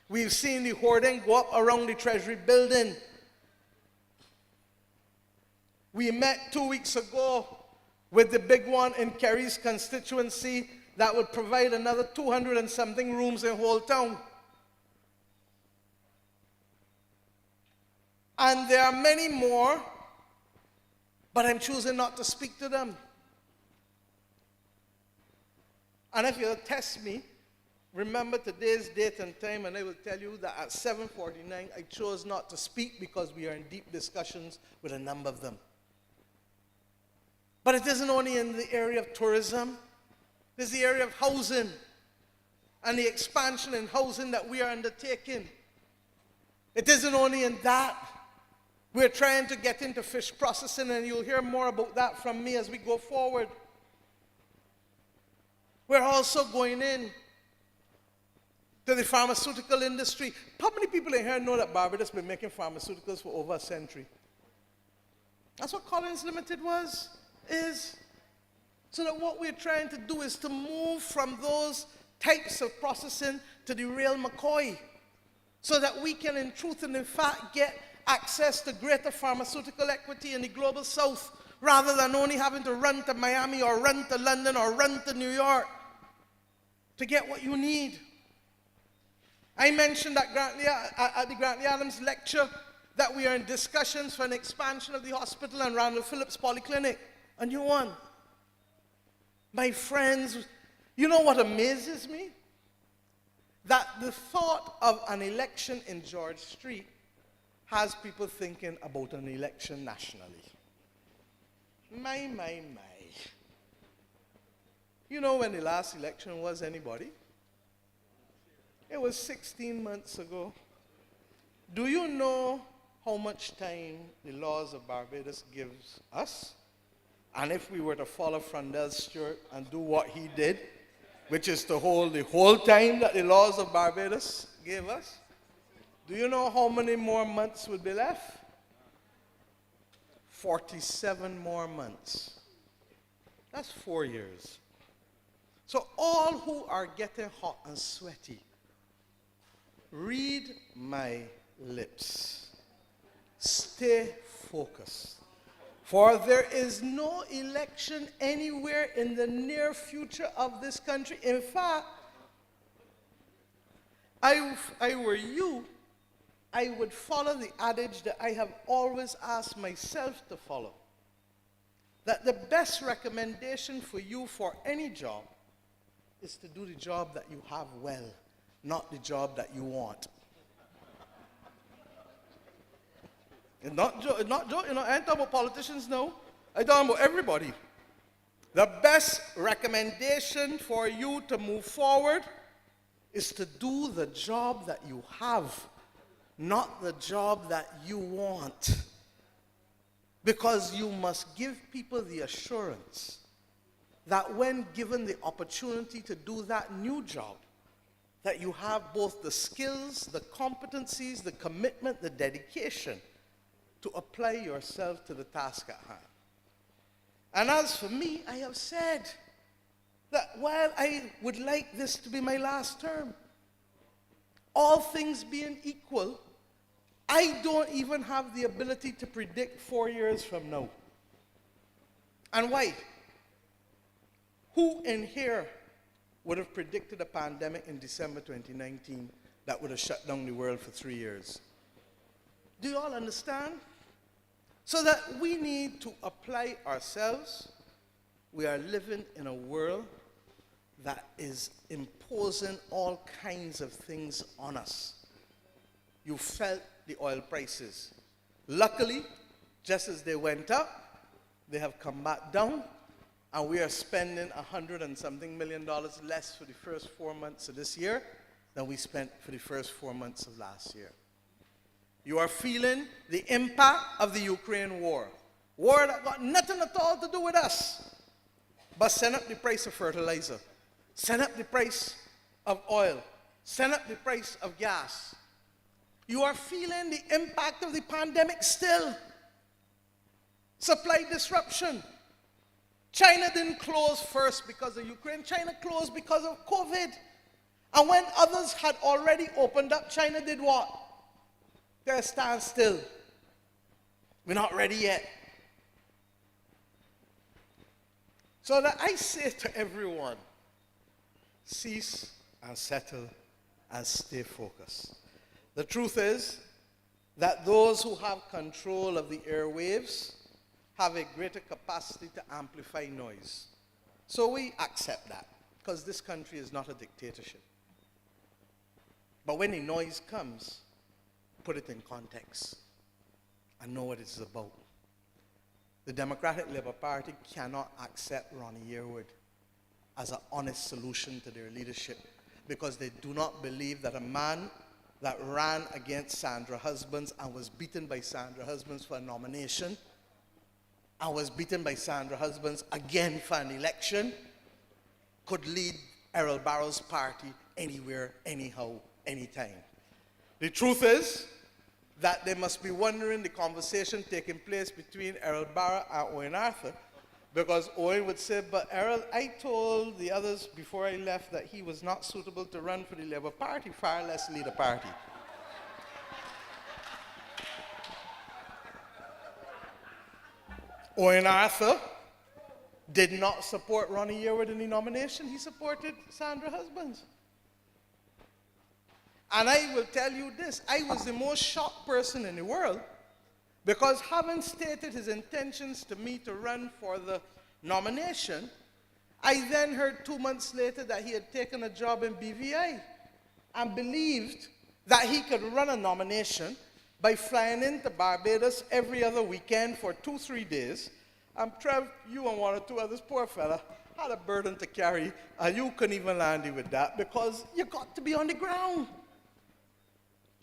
We've seen the hoarding go up around the Treasury building. We met 2 weeks ago with the big one in Kerry's constituency that would provide another 200 and something rooms in whole town. And there are many more, but I'm choosing not to speak to them. And if you'll test me, remember today's date and time, and I will tell you that at 7:49, I chose not to speak because we are in deep discussions with a number of them. But it isn't only in the area of tourism. There's the area of housing and the expansion in housing that we are undertaking. It isn't only in that. We're trying to get into fish processing, and you'll hear more about that from me as we go forward. We're also going in to the pharmaceutical industry. How many people in here know that Barbados has been making pharmaceuticals for over a century? That's what Collins Limited is. So that what we're trying to do is to move from those types of processing to the real McCoy, so that we can in truth and in fact get access to greater pharmaceutical equity in the global south, rather than only having to run to Miami or run to London or run to New York to get what you need. I mentioned at the Grantley Adams lecture that we are in discussions for an expansion of the hospital and Randall Phillips Polyclinic, a new one. My friends, you know what amazes me? That the thought of an election in George Street has people thinking about an election nationally. My. You know when the last election was, anybody? It was 16 months ago. Do you know how much time the laws of Barbados gives us? And if we were to follow Frondel Stewart and do what he did, which is to hold the whole time that the laws of Barbados gave us, do you know how many more months would be left? 47 more months. That's 4 years. So all who are getting hot and sweaty, read my lips. Stay focused. For there is no election anywhere in the near future of this country. In fact, I were you, I would follow the adage that I have always asked myself to follow. That the best recommendation for you for any job is to do the job that you have well, not the job that you want. And not I ain't talking about politicians, no. I'm talking about everybody. The best recommendation for you to move forward is to do the job that you have, not the job that you want. Because you must give people the assurance that when given the opportunity to do that new job, that you have both the skills, the competencies, the commitment, the dedication to apply yourself to the task at hand. And as for me, I have said that while I would like this to be my last term, all things being equal, I don't even have the ability to predict 4 years from now. And why? Who in here would have predicted a pandemic in December 2019 that would have shut down the world for 3 years? Do you all understand? So that we need to apply ourselves. We are living in a world that is imposing all kinds of things on us. You felt the oil prices. Luckily, just as they went up, they have come back down, and we are spending $100 and something million less for the first 4 months of this year than we spent for the first 4 months of last year. You are feeling the impact of the Ukraine war. War that got nothing at all to do with us, but send up the price of fertilizer, send up the price of oil, send up the price of gas. You are feeling the impact of the pandemic still. Supply disruption. China didn't close first because of Ukraine. China closed because of COVID. And when others had already opened up, China did what? They stand still. We're not ready yet. So that I say to everyone, cease and settle and stay focused. The truth is that those who have control of the airwaves have a greater capacity to amplify noise. So we accept that, because this country is not a dictatorship. But when the noise comes, put it in context and know what it's about. The Democratic Labour Party cannot accept Ronnie Yearwood as an honest solution to their leadership, because they do not believe that a man that ran against Sandra Husbands and was beaten by Sandra Husbands for a nomination and was beaten by Sandra Husbands again for an election could lead Errol Barrow's party anywhere, anyhow, anytime. The truth is that they must be wondering the conversation taking place between Errol Barrow and Owen Arthur, because Owen would say, but Errol, I told the others before I left that he was not suitable to run for the Labour Party, far less lead a party. Owen Arthur did not support Ronnie Yearwood in the nomination. He supported Sandra Husbands. And I will tell you this, I was the most shocked person in the world, because having stated his intentions to me to run for the nomination, I then heard 2 months later that he had taken a job in BVI and believed that he could run a nomination by flying into Barbados every other weekend for 2-3 days. And Trev, you and one or two others, poor fella, had a burden to carry, and you couldn't even land it with that because you got to be on the ground.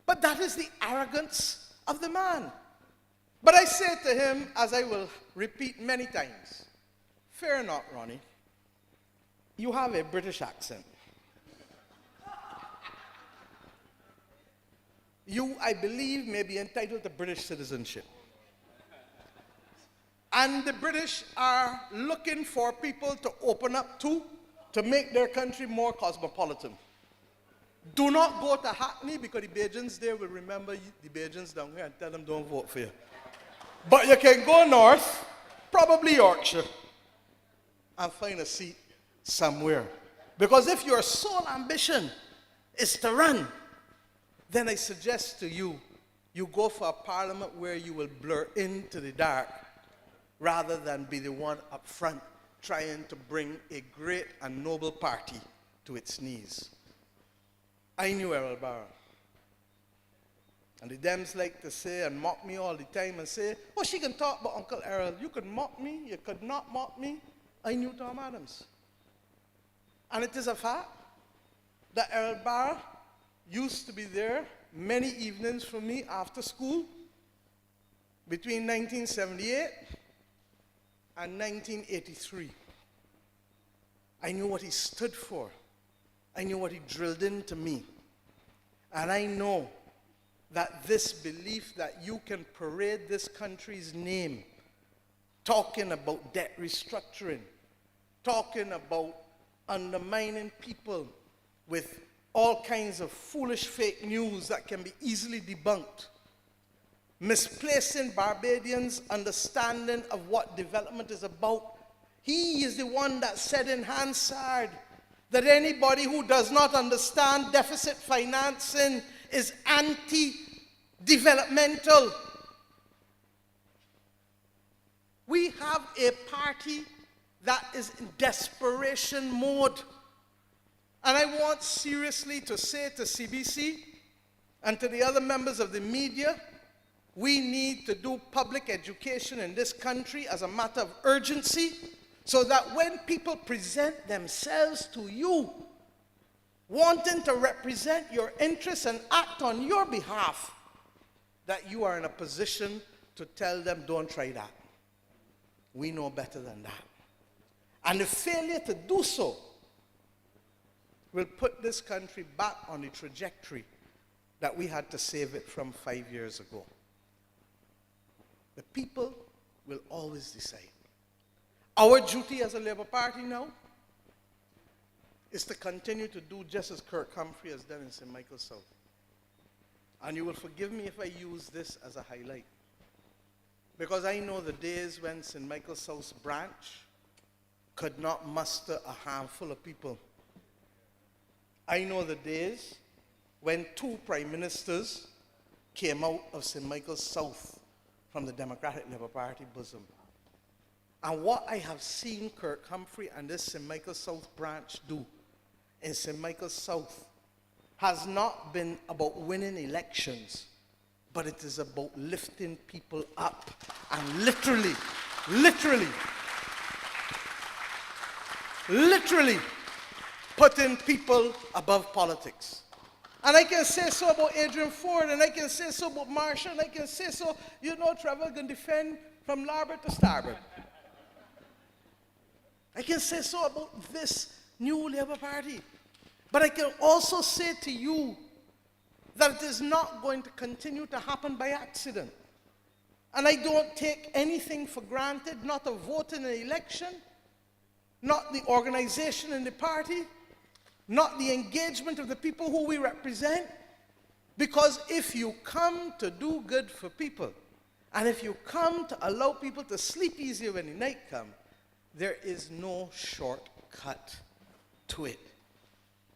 But that is the arrogance of the man. But I say to him, as I will repeat many times, fear not, Ronnie. You have a British accent. You, I believe, may be entitled to British citizenship. And the British are looking for people to open up to make their country more cosmopolitan. Do not go to Hackney, because the Bajans there will remember the Bajans down here and tell them don't vote for you. But you can go north, probably Yorkshire, and find a seat somewhere. Because if your sole ambition is to run, then I suggest to you you go for a parliament where you will blur into the dark rather than be the one up front trying to bring a great and noble party to its knees. I knew Errol Barra. And the Dems like to say and mock me all the time and say, oh, she can talk about Uncle Errol. You could mock me, you could not mock me. I knew Tom Adams. And it is a fact that Errol Barra used to be there many evenings for me after school between 1978 and 1983. I knew what he stood for. I knew what he drilled into me. And I know that this belief that you can parade this country's name, talking about debt restructuring, talking about undermining people with all kinds of foolish fake news that can be easily debunked, misplacing Barbadians' understanding of what development is about. He is the one that said in Hansard that anybody who does not understand deficit financing is anti-developmental. We have a party that is in desperation mode. And I want seriously to say to CBC and to the other members of the media, we need to do public education in this country as a matter of urgency so that when people present themselves to you wanting to represent your interests and act on your behalf, that you are in a position to tell them, don't try that. We know better than that. And the failure to do so will put this country back on the trajectory that we had to save it from 5 years ago. The people will always decide. Our duty as a Labour Party now is to continue to do just as Kirk Humphrey has done in St. Michael South. And you will forgive me if I use this as a highlight, because I know the days when St. Michael South's branch could not muster a handful of people. I know the days when 2 prime ministers came out of St. Michael South from the Democratic Labour Party bosom. And what I have seen Kirk Humphrey and this St. Michael South branch do in St. Michael South has not been about winning elections, but it is about lifting people up and literally putting people above politics. And I can say so about Adrian Ford, and I can say so about Marshall, and I can say so, Trevor can defend from larboard to starboard. I can say so about this new Labour Party. But I can also say to you that it is not going to continue to happen by accident. And I don't take anything for granted, not a vote in an election, not the organization in the party, not the engagement of the people who we represent. Because if you come to do good for people, and if you come to allow people to sleep easier when the night comes, there is no shortcut to it.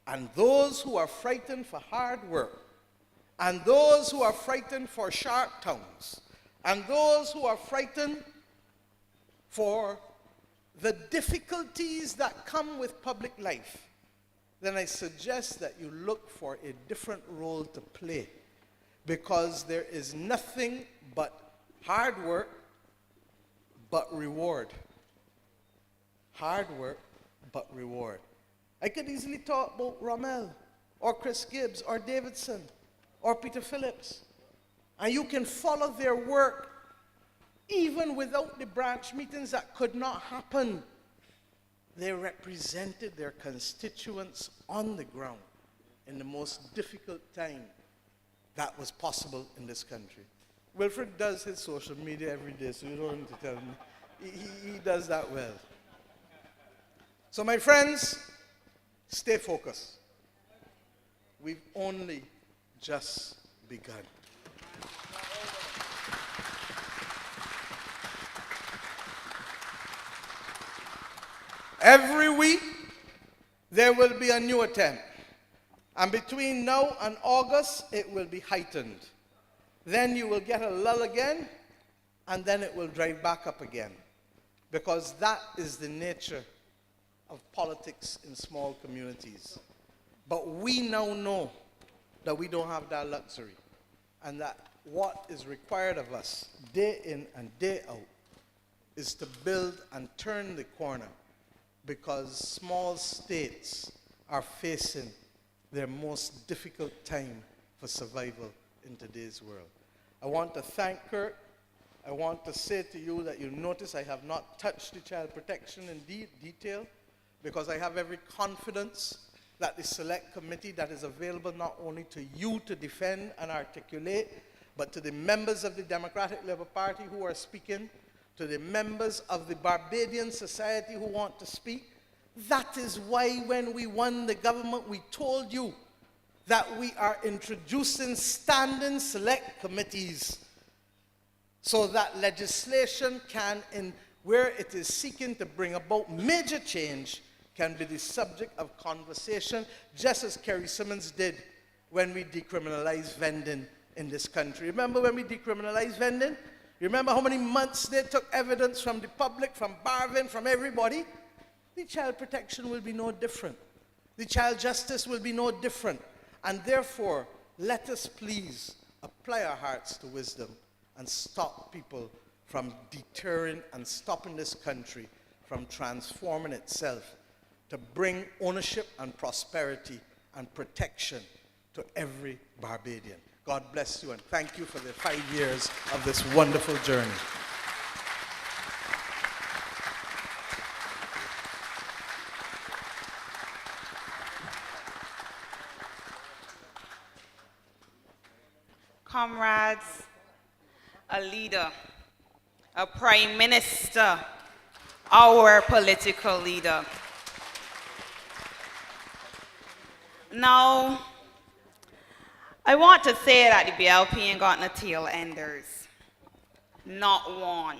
And those who are frightened for hard work, and those who are frightened for sharp tongues, and those who are frightened for the difficulties that come with public life, then I suggest that you look for a different role to play, because there is nothing but hard work, but reward. Hard work, but reward. I could easily talk about Rommel, or Chris Gibbs, or Davidson, or Peter Phillips. And you can follow their work even without the branch meetings that could not happen. They represented their constituents on the ground in the most difficult time that was possible in this country. Wilfred does his social media every day, so you don't need to tell me. He does that well. So my friends, stay focused. We've only just begun. Every week, there will be a new attempt. And between now and August, it will be heightened. then you will get a lull again, and then it will drive back up again. Because that is the nature of politics in small communities. But we now know that we don't have that luxury, and that what is required of us day in and day out is to build and turn the corner, because small states are facing their most difficult time for survival in today's world. I want to thank Kurt. I want to say to you that you notice I have not touched the child protection in detail, because I have every confidence that the select committee that is available not only to you to defend and articulate, but to the members of the Democratic Labour Party who are speaking, to the members of the Barbadian society who want to speak. That is why when we won the government, we told you that we are introducing standing select committees so that legislation can, where it is seeking to bring about major change, can be the subject of conversation, just as Kerry Simmons did when we decriminalized vending in this country. Remember when we decriminalized vending? Remember how many months they took evidence from the public, from Barvin, from everybody? The child protection will be no different. The child justice will be no different. And therefore, let us please apply our hearts to wisdom and stop people from deterring and stopping this country from transforming itself to bring ownership and prosperity and protection to every Barbadian. God bless you, and thank you for the 5 years of this wonderful journey. Comrades, a leader, a prime minister, our political leader. Now, I want to say that the BLP ain't got no tail enders. Not one.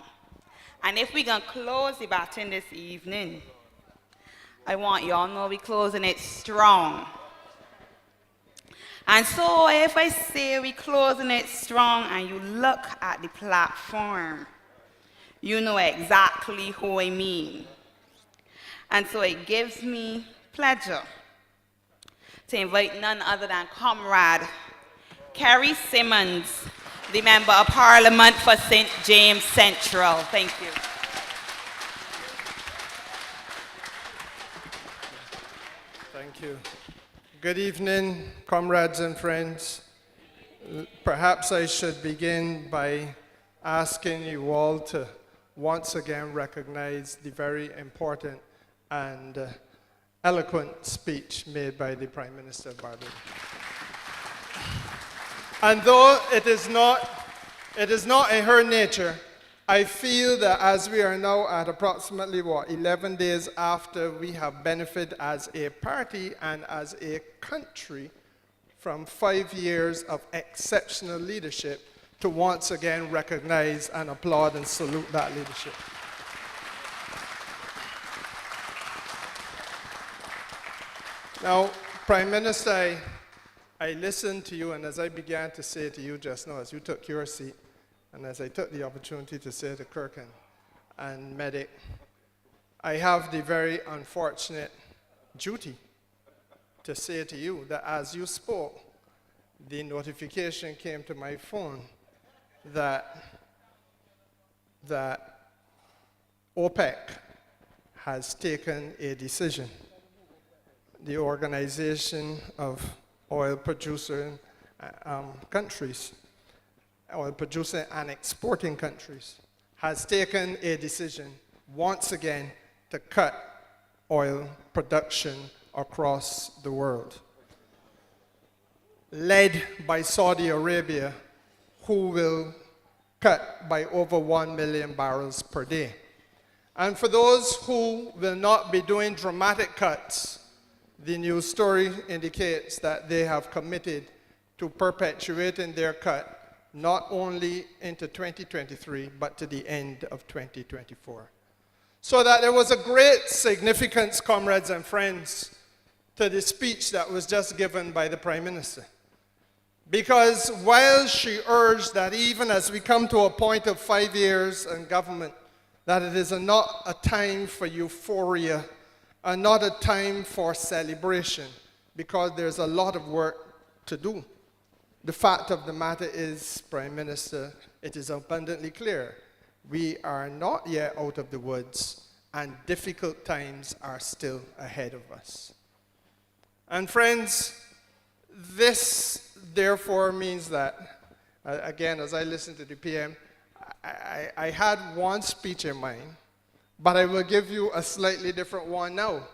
And if we're going to close the baton this evening, I want y'all to know we're closing it strong. And so if I say we're closing it strong and you look at the platform, you know exactly who I mean. And so it gives me pleasure to invite none other than Comrade Kerry Simmons, the Member of Parliament for St. James Central. Thank you. Thank you. Good evening, comrades and friends. Perhaps I should begin by asking you all to once again recognize the very important and eloquent speech made by the Prime Minister of Barbados. And though it is not in her nature, I feel that as we are now at approximately, 11 days after we have benefited as a party and as a country from 5 years of exceptional leadership, to once again recognize and applaud and salute that leadership. Now, Prime Minister, I listened to you, and as I began to say to you just now, as you took your seat, and as I took the opportunity to say to Kirk and Medic, I have the very unfortunate duty to say to you that as you spoke, the notification came to my phone that OPEC has taken a decision. The Organization of Oil Producing Countries, oil producing and exporting countries, has taken a decision once again to cut oil production across the world, led by Saudi Arabia, who will cut by over 1 million barrels per day. And for those who will not be doing dramatic cuts, the news story indicates that they have committed to perpetuating their cut not only into 2023, but to the end of 2024. So that there was a great significance, comrades and friends, to the speech that was just given by the Prime Minister. Because while she urged that even as we come to a point of 5 years in government, that it is not a time for euphoria and not a time for celebration, because there's a lot of work to do. The fact of the matter is, Prime Minister, it is abundantly clear we are not yet out of the woods, and difficult times are still ahead of us. And friends, this therefore means that, again, as I listen to the PM, I had one speech in mind, but I will give you a slightly different one now.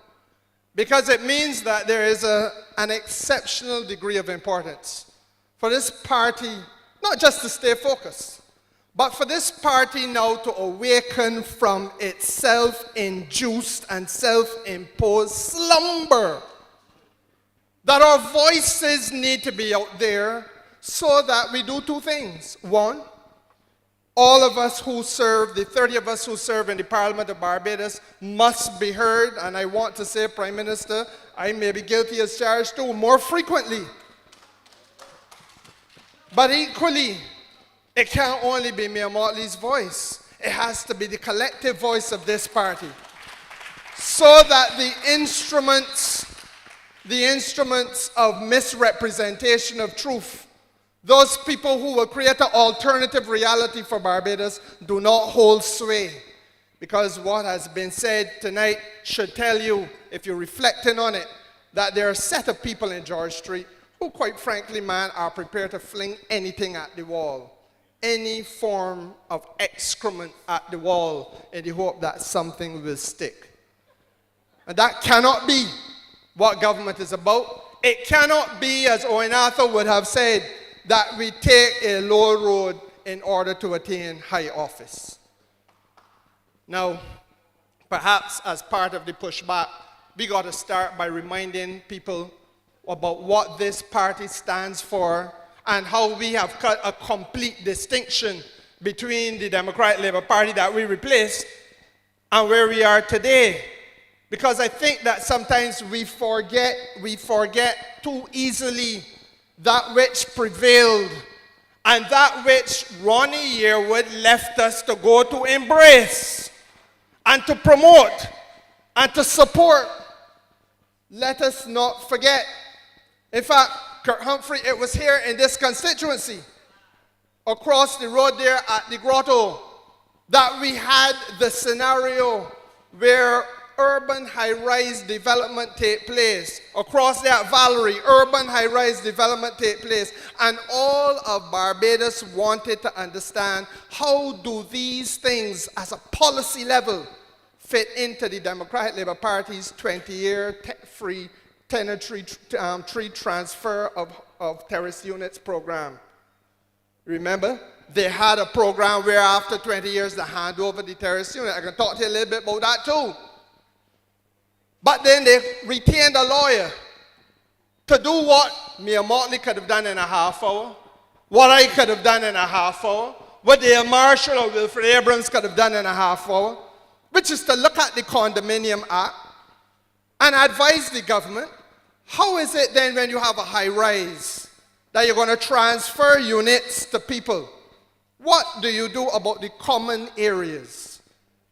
Because it means that there is an exceptional degree of importance for this party, not just to stay focused, but for this party now to awaken from its self-induced and self-imposed slumber. That our voices need to be out there so that we do two things. One, all of us who serve, the 30 of us who serve in the Parliament of Barbados must be heard. And I want to say, Prime Minister, I may be guilty as charged too, more frequently. But equally, it can't only be Mayor Motley's voice. It has to be the collective voice of this party. So that the instruments of misrepresentation of truth, those people who will create an alternative reality for Barbados, do not hold sway. Because what has been said tonight should tell you, if you're reflecting on it, that there are a set of people in George Street who, quite frankly, man, are prepared to fling anything at the wall. Any form of excrement at the wall in the hope that something will stick. And that cannot be what government is about. It cannot be, as Owen Arthur would have said, that we take a low road in order to attain high office. Now, perhaps as part of the pushback, we got to start by reminding people about what this party stands for and how we have cut a complete distinction between the Democratic Labour Party that we replaced and where we are today. Because I think that sometimes we forget too easily that which prevailed and that which Ronnie Yearwood left us to go to embrace and to promote and to support. Let us not forget. In fact, Kurt Humphrey, it was here in this constituency, across the road there at the grotto, that we had the scenario where urban high-rise development take place. Across that Valerie, urban high-rise development take place. And all of Barbados wanted to understand, how do these things as a policy level fit into the Democratic Labour Party's 20-year free tenantry tree transfer of terrace units program? Remember, they had a program where after 20 years they hand over the terrace unit. I can talk to you a little bit about that too. But then they retained a lawyer to do what Mayor Motley could have done in a half hour, what I could have done in a half hour, what Dale Marshall or Wilfred Abrams could have done in a half hour, which is to look at the Condominium Act and advise the government, how is it then when you have a high rise that you're going to transfer units to people? What do you do about the common areas?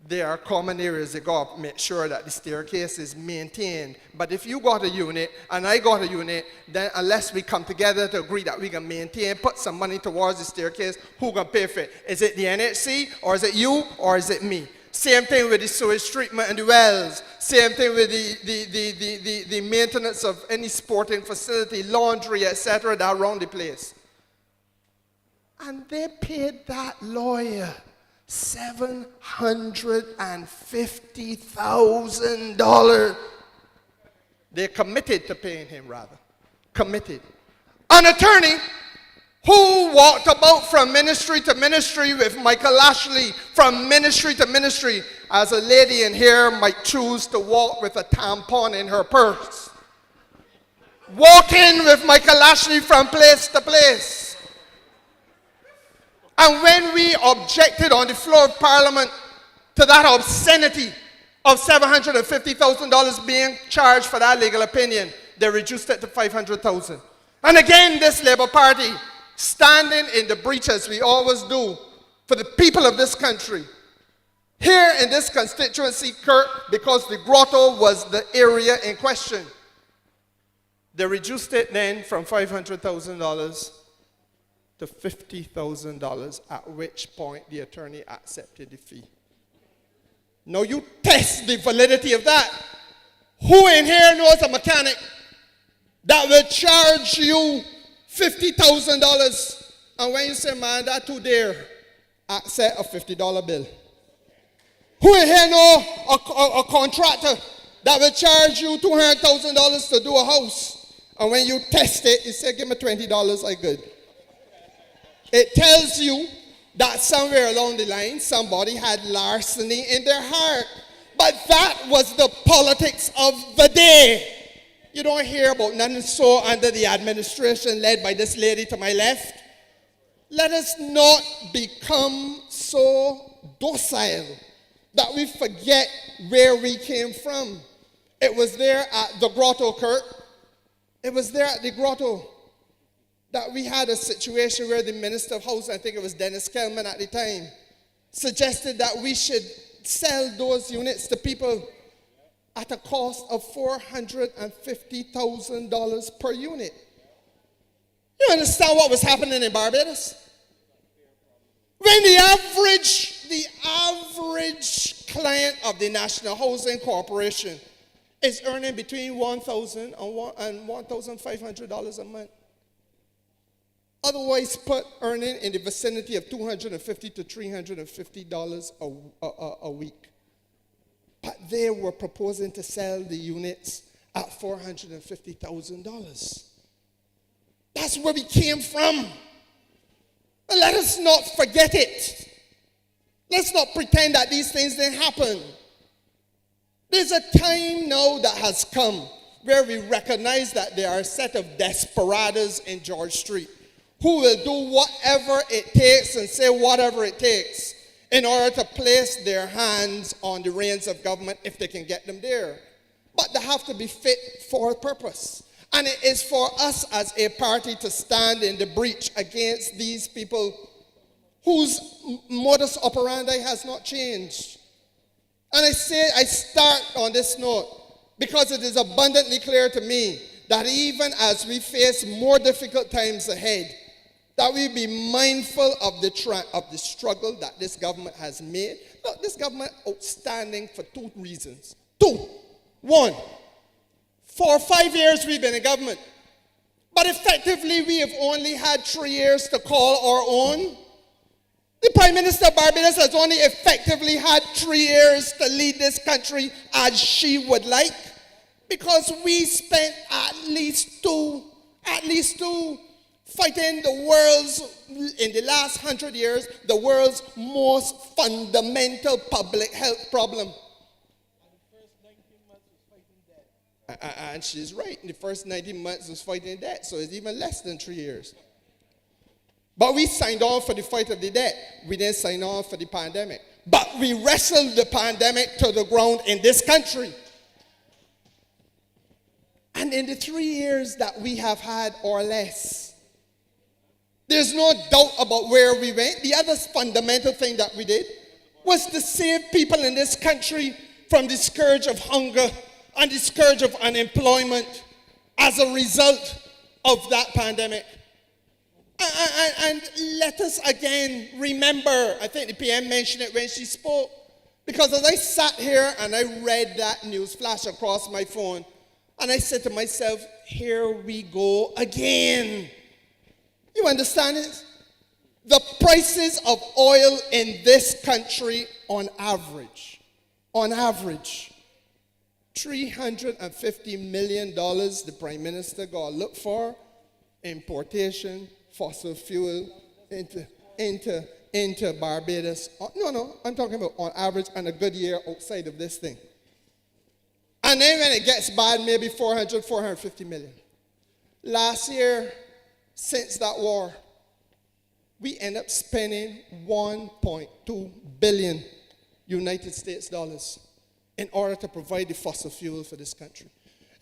There are common areas. You got to make sure that the staircase is maintained. But if you got a unit and I got a unit, then unless we come together to agree that we can maintain, put some money towards the staircase, who can pay for it? Is it the NHC or is it you or is it me? Same thing with the sewage treatment and the wells. Same thing with the maintenance of any sporting facility, laundry, etc. that around the place. And they paid that lawyer $750,000. They're committed to paying him, rather. Committed. An attorney who walked about from ministry to ministry with Michael Ashley, from ministry to ministry, as a lady in here might choose to walk with a tampon in her purse. Walking with Michael Ashley from place to place. And when we objected on the floor of Parliament to that obscenity of $750,000 being charged for that legal opinion, they reduced it to $500,000. And again, this Labour Party, standing in the breach as we always do for the people of this country. Here in this constituency, Kirk, because the grotto was the area in question, they reduced it then from $500,000 to $50,000, at which point the attorney accepted the fee. Now you test the validity of that. Who in here knows a mechanic that will charge you $50,000? And when you say, man, that too dear, accept a $50 bill. Who in here know a contractor that will charge you $200,000 to do a house? And when you test it, you say, give me $20, I good. It tells you that somewhere along the line, somebody had larceny in their heart. But that was the politics of the day. You don't hear about nothing so under the administration led by this lady to my left. Let us not become so docile that we forget where we came from. It was there at the grotto, Kurt. It was there at the grotto that we had a situation where the Minister of Housing, I think it was Dennis Kelman at the time, suggested that we should sell those units to people at a cost of $450,000 per unit. You understand what was happening in Barbados? When the average client of the National Housing Corporation is earning between $1,000 and $1,500 a month. Otherwise put, earning in the vicinity of $250 to $350 a week. But they were proposing to sell the units at $450,000. That's where we came from. But let us not forget it. Let's not pretend that these things didn't happen. There's a time now that has come where we recognize that there are a set of desperados in George Street who will do whatever it takes and say whatever it takes in order to place their hands on the reins of government if they can get them there. But they have to be fit for a purpose. And it is for us as a party to stand in the breach against these people whose modus operandi has not changed. And I start on this note because it is abundantly clear to me that even as we face more difficult times ahead, that we be mindful of the struggle that this government has made. Look, this government outstanding for two reasons. Two. One, for 5 years we've been in government, but effectively we have only had 3 years to call our own. The Prime Minister of Barbados has only effectively had 3 years to lead this country as she would like, because we spent at least two fighting the world's, in the last 100 years, the world's most fundamental public health problem. And she's right. In the first 19 months was fighting debt, so it's even less than 3 years. But we signed on for the fight of the debt. We didn't sign on for the pandemic. But we wrestled the pandemic to the ground in this country. And in the 3 years that we have had or less, there's no doubt about where we went. The other fundamental thing that we did was to save people in this country from the scourge of hunger and the scourge of unemployment as a result of that pandemic. And let us again remember, I think the PM mentioned it when she spoke, because as I sat here and I read that news flash across my phone, and I said to myself, here we go again. You understand it? The prices of oil in this country on average, $350 million the Prime Minister got to look for importation, fossil fuel into Barbados. No, I'm talking about on average and a good year outside of this thing. And then when it gets bad, maybe 450 million. Last year, since that war, we end up spending 1.2 billion United States dollars in order to provide the fossil fuel for this country.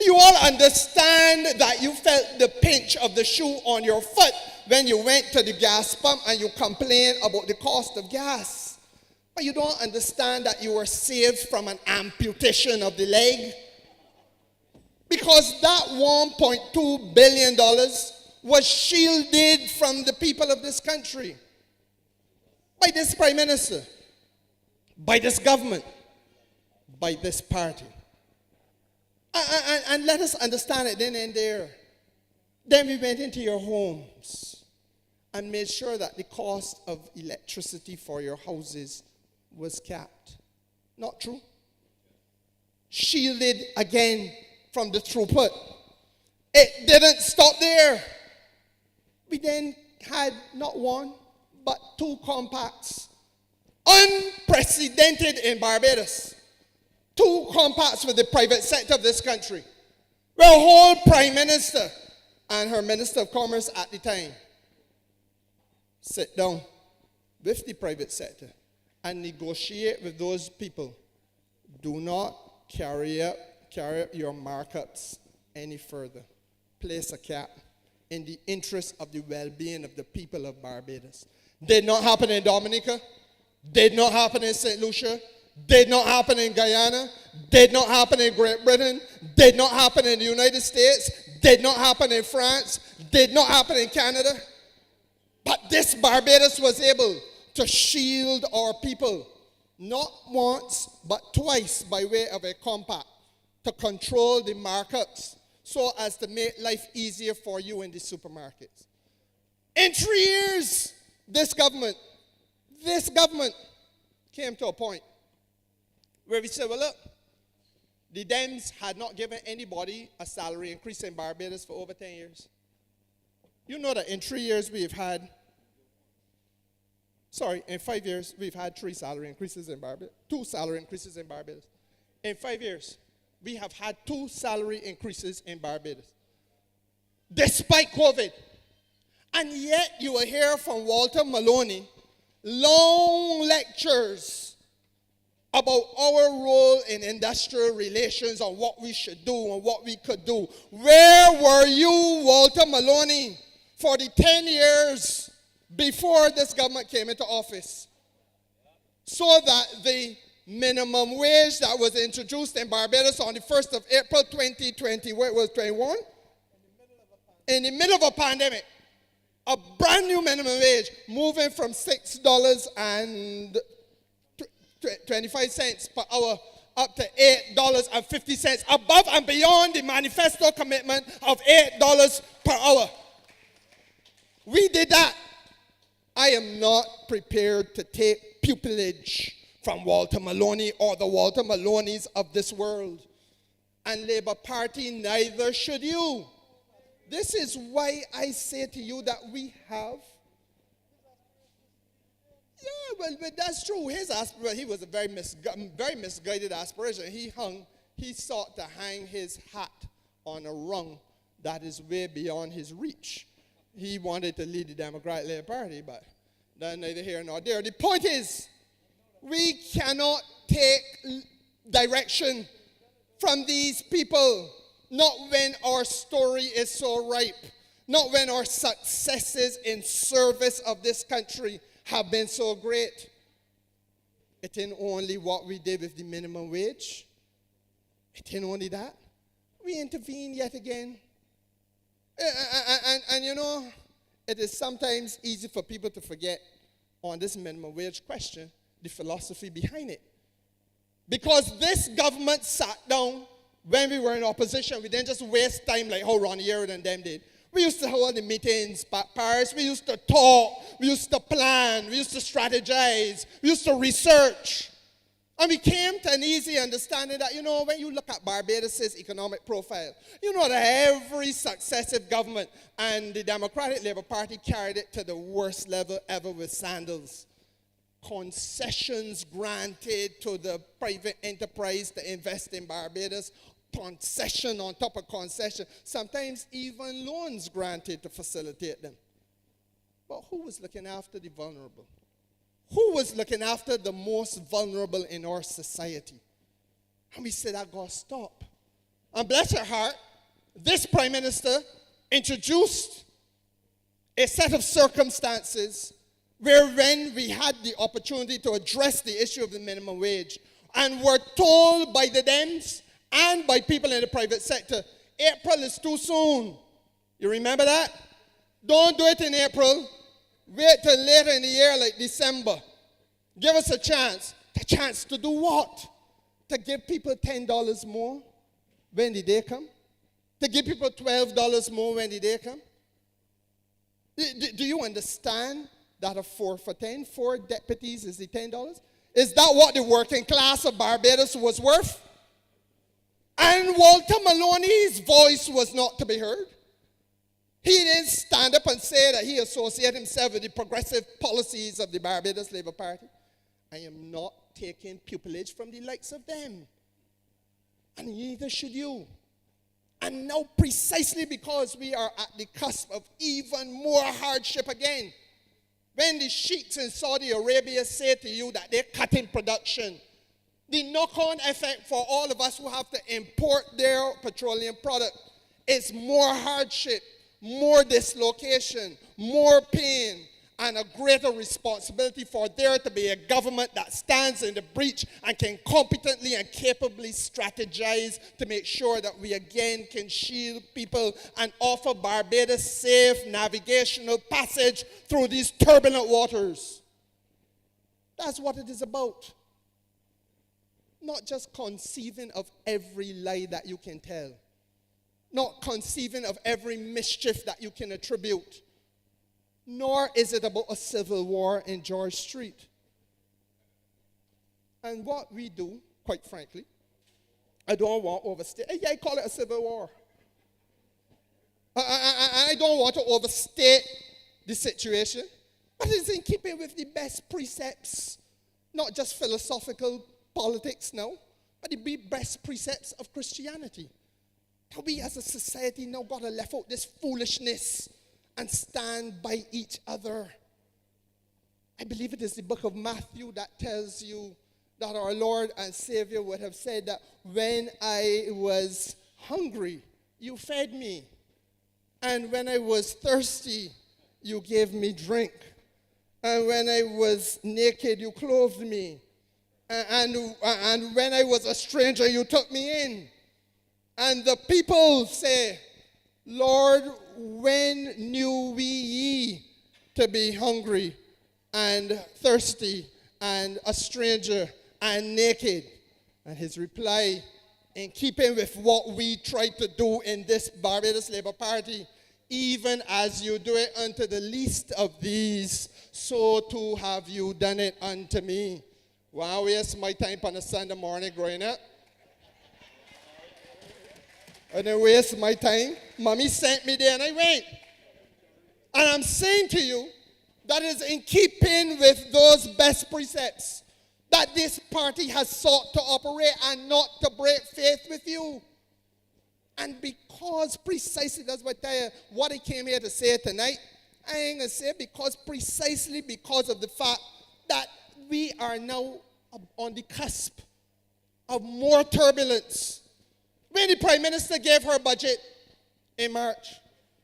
You all understand that you felt the pinch of the shoe on your foot when you went to the gas pump and you complained about the cost of gas. But you don't understand that you were saved from an amputation of the leg. Because that $1.2 billion was shielded from the people of this country by this prime minister, by this government, by this party. And let us understand it then and there. Then we went into your homes and made sure that the cost of electricity for your houses was capped. Not true? Shielded again from the throughput. It didn't stop there. We then had not one, but two compacts. Unprecedented in Barbados. Two compacts with the private sector of this country. Where a whole prime minister and her minister of commerce at the time sit down with the private sector and negotiate with those people. Do not carry up your markups any further. Place a cap in the interest of the well-being of the people of Barbados. Did not happen in Dominica. Did not happen in St. Lucia. Did not happen in Guyana. Did not happen in Great Britain. Did not happen in the United States. Did not happen in France. Did not happen in Canada. But this Barbados was able to shield our people, not once, but twice by way of a compact to control the markups so as to make life easier for you in the supermarkets. In 3 years, this government came to a point where we said, well, look, the Dems had not given anybody a salary increase in Barbados for over 10 years. You know that in 3 years in 5 years, we've had 3 salary increases in Barbados, 2 salary increases in Barbados. In 5 years, we have had 2 salary increases in Barbados, despite COVID. And yet you will hear from Walter Maloney long lectures about our role in industrial relations and what we should do and what we could do. Where were you, Walter Maloney, for the 10 years before this government came into office? So that the minimum wage that was introduced in Barbados on the 1st of April 2020, where it was 21? In the middle of a pandemic. A brand new minimum wage moving from $6.25 per hour up to $8.50, above and beyond the manifesto commitment of $8 per hour. We did that. I am not prepared to take pupillage from Walter Maloney or the Walter Maloneys of this world. And Labour Party, neither should you. This is why I say to you that we have. Yeah, well, that's true. He was a very misguided aspiration. He sought to hang his hat on a rung that is way beyond his reach. He wanted to lead the Democratic Labour Party, but that's neither here nor there. The point is, we cannot take direction from these people, not when our story is so ripe, not when our successes in service of this country have been so great. It ain't only what we did with the minimum wage. It ain't only that. We intervened yet again. And you know, it is sometimes easy for people to forget on this minimum wage question the philosophy behind it. Because this government sat down when we were in opposition. We didn't just waste time like how Ronnie Yerod and them did. We used to hold the meetings, Paris. We used to talk. We used to plan. We used to strategize. We used to research. And we came to an easy understanding that, you know, when you look at Barbados' economic profile, you know that every successive government and the Democratic Labour Party carried it to the worst level ever with sandals. Concessions granted to the private enterprise to invest in Barbados, concession on top of concession, sometimes even loans granted to facilitate them. But who was looking after the vulnerable? Who was looking after the most vulnerable in our society? And we said, that got to stop. And bless her heart, this Prime Minister introduced a set of circumstances wherein we had the opportunity to address the issue of the minimum wage and were told by the Dems and by people in the private sector, April is too soon. You remember that? Don't do it in April. Wait till later in the year, like December. Give us a chance. A chance to do what? To give people $10 more when the day come? To give people $12 more when the day come? Do you understand that a 4 for 10, 4 deputies is the $10? Is that what the working class of Barbados was worth? And Walter Maloney's voice was not to be heard. He didn't stand up and say that he associated himself with the progressive policies of the Barbados Labour Party. I am not taking pupillage from the likes of them. And neither should you. And now precisely because we are at the cusp of even more hardship again, when the sheiks in Saudi Arabia say to you that they're cutting production, the knock-on effect for all of us who have to import their petroleum product is more hardship, more dislocation, more pain, and a greater responsibility for there to be a government that stands in the breach and can competently and capably strategize to make sure that we again can shield people and offer Barbados safe navigational passage through these turbulent waters. That's what it is about. Not just conceiving of every lie that you can tell. Not conceiving of every mischief that you can attribute. Nor is it about a civil war in George Street. And what we do, quite frankly, I don't want to overstate. Yeah, I call it a civil war. I don't want to overstate the situation, but it's in keeping with the best precepts, not just philosophical politics now, but the best precepts of Christianity. That we as a society now got to left out this foolishness and stand by each other. I believe it is the book of Matthew that tells you that our Lord and Savior would have said that when I was hungry, you fed me. And when I was thirsty, you gave me drink. And when I was naked, you clothed me. And when I was a stranger, you took me in. And the people say, Lord, when knew we ye to be hungry and thirsty and a stranger and naked? And his reply, in keeping with what we try to do in this Barbados Labour Party, even as you do it unto the least of these, so too have you done it unto me. Wow, waste my time on a Sunday morning growing up. I didn't waste my time. Mommy sent me there and I went. And I'm saying to you, that is in keeping with those best precepts that this party has sought to operate and not to break faith with you. And because precisely, that's what I came here to say tonight, I ain't going to say precisely because of the fact that we are now on the cusp of more turbulence. When the Prime Minister gave her budget in March,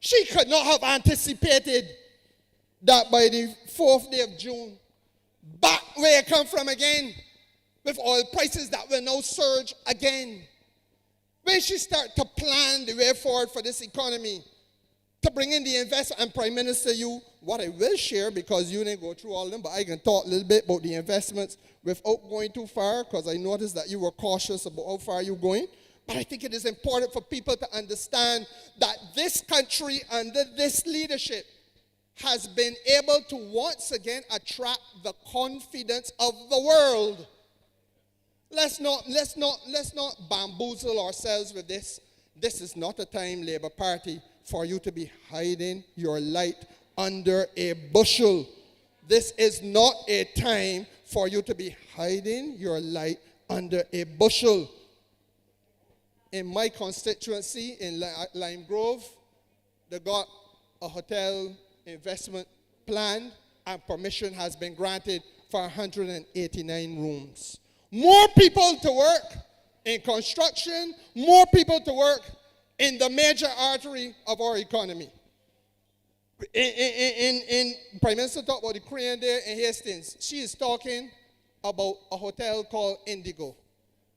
she could not have anticipated that by the 4th day of June, back where it come from again, with oil prices that will now surge again. When she started to plan the way forward for this economy, to bring in the investment, and Prime Minister, what I will share, because you didn't go through all of them, but I can talk a little bit about the investments without going too far, because I noticed that you were cautious about how far you're going. But I think it is important for people to understand that this country under this leadership has been able to once again attract the confidence of the world. Let's not bamboozle ourselves with this. This is not a time, Labour Party, for you to be hiding your light under a bushel. This is not a time for you to be hiding your light under a bushel. In my constituency, in Lime Grove, they got a hotel investment planned and permission has been granted for 189 rooms. More people to work in construction, more people to work in the major artery of our economy. In Prime Minister talked about the crane there in Hastings. She is talking about a hotel called Indigo.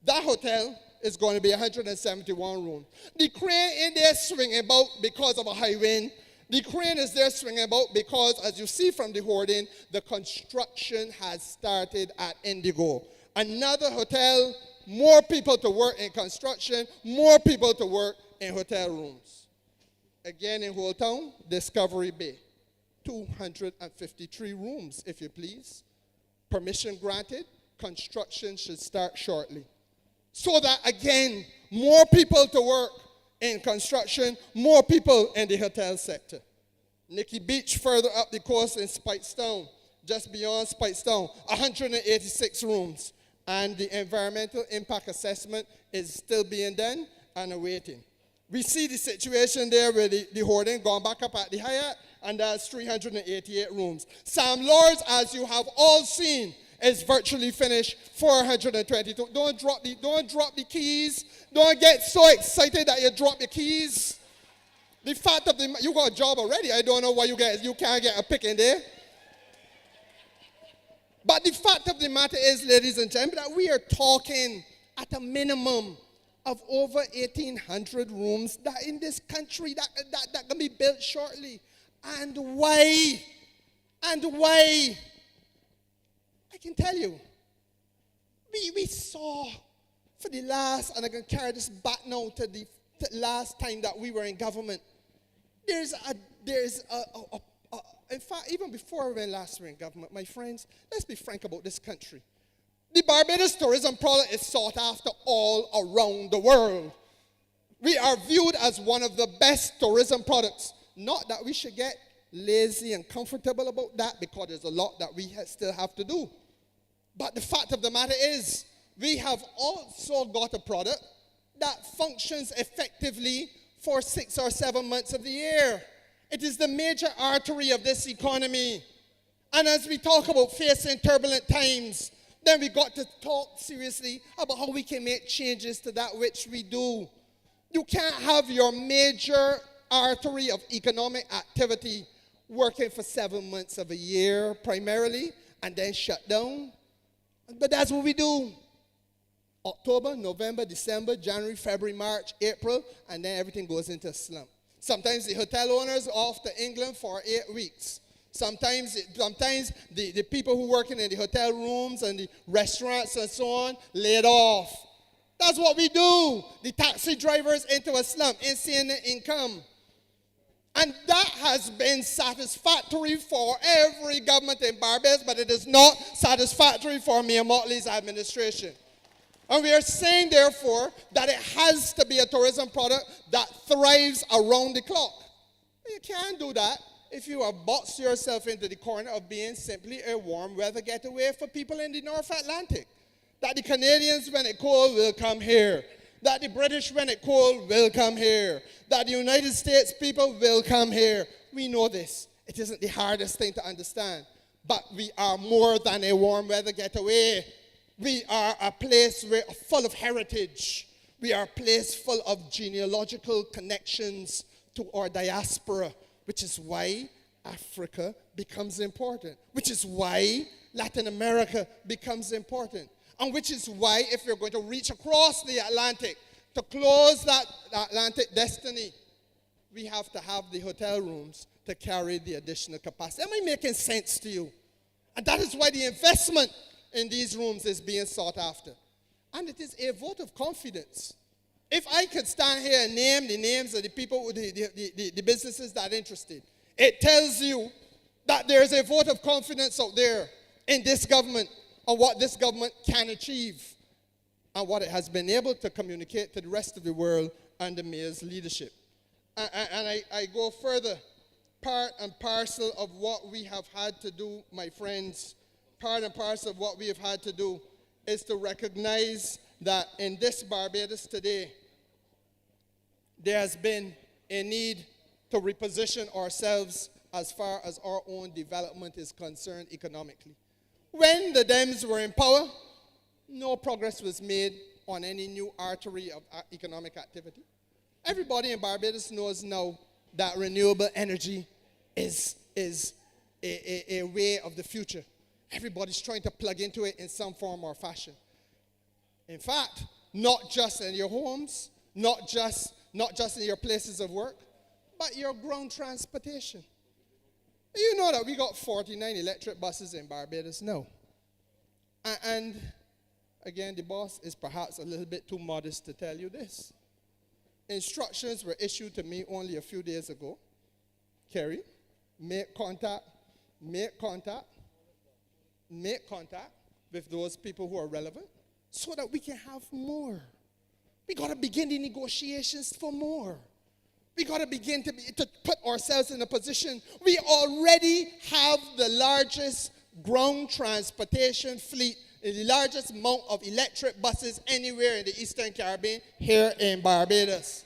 That hotel is going to be 171 rooms. The crane in there swinging about because of a high wind. The crane is there swinging about because, as you see from the hoarding, the construction has started at Indigo. Another hotel, more people to work in construction, more people to work in hotel rooms. Again in Whole Town, Discovery Bay, 253 rooms, if you please. Permission granted, construction should start shortly. So that, again, more people to work in construction, more people in the hotel sector. Nikki Beach, further up the coast in Speightstown, just beyond Speightstown, 186 rooms. And the environmental impact assessment is still being done and awaiting. We see the situation there with the hoarding gone back up at the Hyatt, and that's 388 rooms. Sam Lords, as you have all seen, is virtually finished, 422. Don't drop the keys. Don't get so excited that you drop your keys. The fact of the you got a job already. I don't know why you can't get a pick in there. But the fact of the matter is, ladies and gentlemen, that we are talking at a minimum of over 1,800 rooms that in this country that can be built shortly. And why? And why? I can tell you, we saw for the last, and I can carry this back now to the last time that we were in government. In fact, even before we went last year in government, my friends, let's be frank about this country. The Barbados tourism product is sought after all around the world. We are viewed as one of the best tourism products. Not that we should get lazy and comfortable about that, because there's a lot that we still have to do. But the fact of the matter is, we have also got a product that functions effectively for 6 or 7 months of the year. It is the major artery of this economy. And as we talk about facing turbulent times, then we got to talk seriously about how we can make changes to that which we do. You can't have your major artery of economic activity working for 7 months of a year primarily and then shut down. But that's what we do. October, November, December, January, February, March, April, and then everything goes into a slump. Sometimes the hotel owners are off to England for 8 weeks. Sometimes the people who work in the hotel rooms and the restaurants and so on, laid off. That's what we do. The taxi drivers into a slump, insane income. And that has been satisfactory for every government in Barbados, but it is not satisfactory for Mayor Motley's administration. And we are saying, therefore, that it has to be a tourism product that thrives around the clock. You can't do that if you have boxed yourself into the corner of being simply a warm weather getaway for people in the North Atlantic. That the Canadians, when it cold, will come here. That the British, when it cold, will come here. That the United States people will come here. We know this. It isn't the hardest thing to understand. But we are more than a warm weather getaway. We are a place full of heritage. We are a place full of genealogical connections to our diaspora, which is why Africa becomes important, which is why Latin America becomes important, and which is why if you're going to reach across the Atlantic to close that Atlantic destiny, we have to have the hotel rooms to carry the additional capacity. Am I making sense to you? And that is why the investment in these rooms is being sought after. And it is a vote of confidence. If I could stand here and name the names of the people, the businesses that are interested, it tells you that there is a vote of confidence out there in this government on what this government can achieve and what it has been able to communicate to the rest of the world under Mayor's leadership. And I go further. Part and parcel of what we have had to do, my friends, part and parcel of what we have had to do is to recognize that in this Barbados today, there has been a need to reposition ourselves as far as our own development is concerned economically. When the Dems were in power, no progress was made on any new artery of economic activity. Everybody in Barbados knows now that renewable energy is a way of the future. Everybody's trying to plug into it in some form or fashion. In fact, not just in your homes, not just in your places of work, but your ground transportation. You know that we got 49 electric buses in Barbados now. And again, the boss is perhaps a little bit too modest to tell you this. Instructions were issued to me only a few days ago. Kerry, make contact with those people who are relevant so that we can have more. We got to begin the negotiations for more. We got to begin to put ourselves in a position. We already have the largest ground transportation fleet, the largest amount of electric buses anywhere in the Eastern Caribbean, here in Barbados.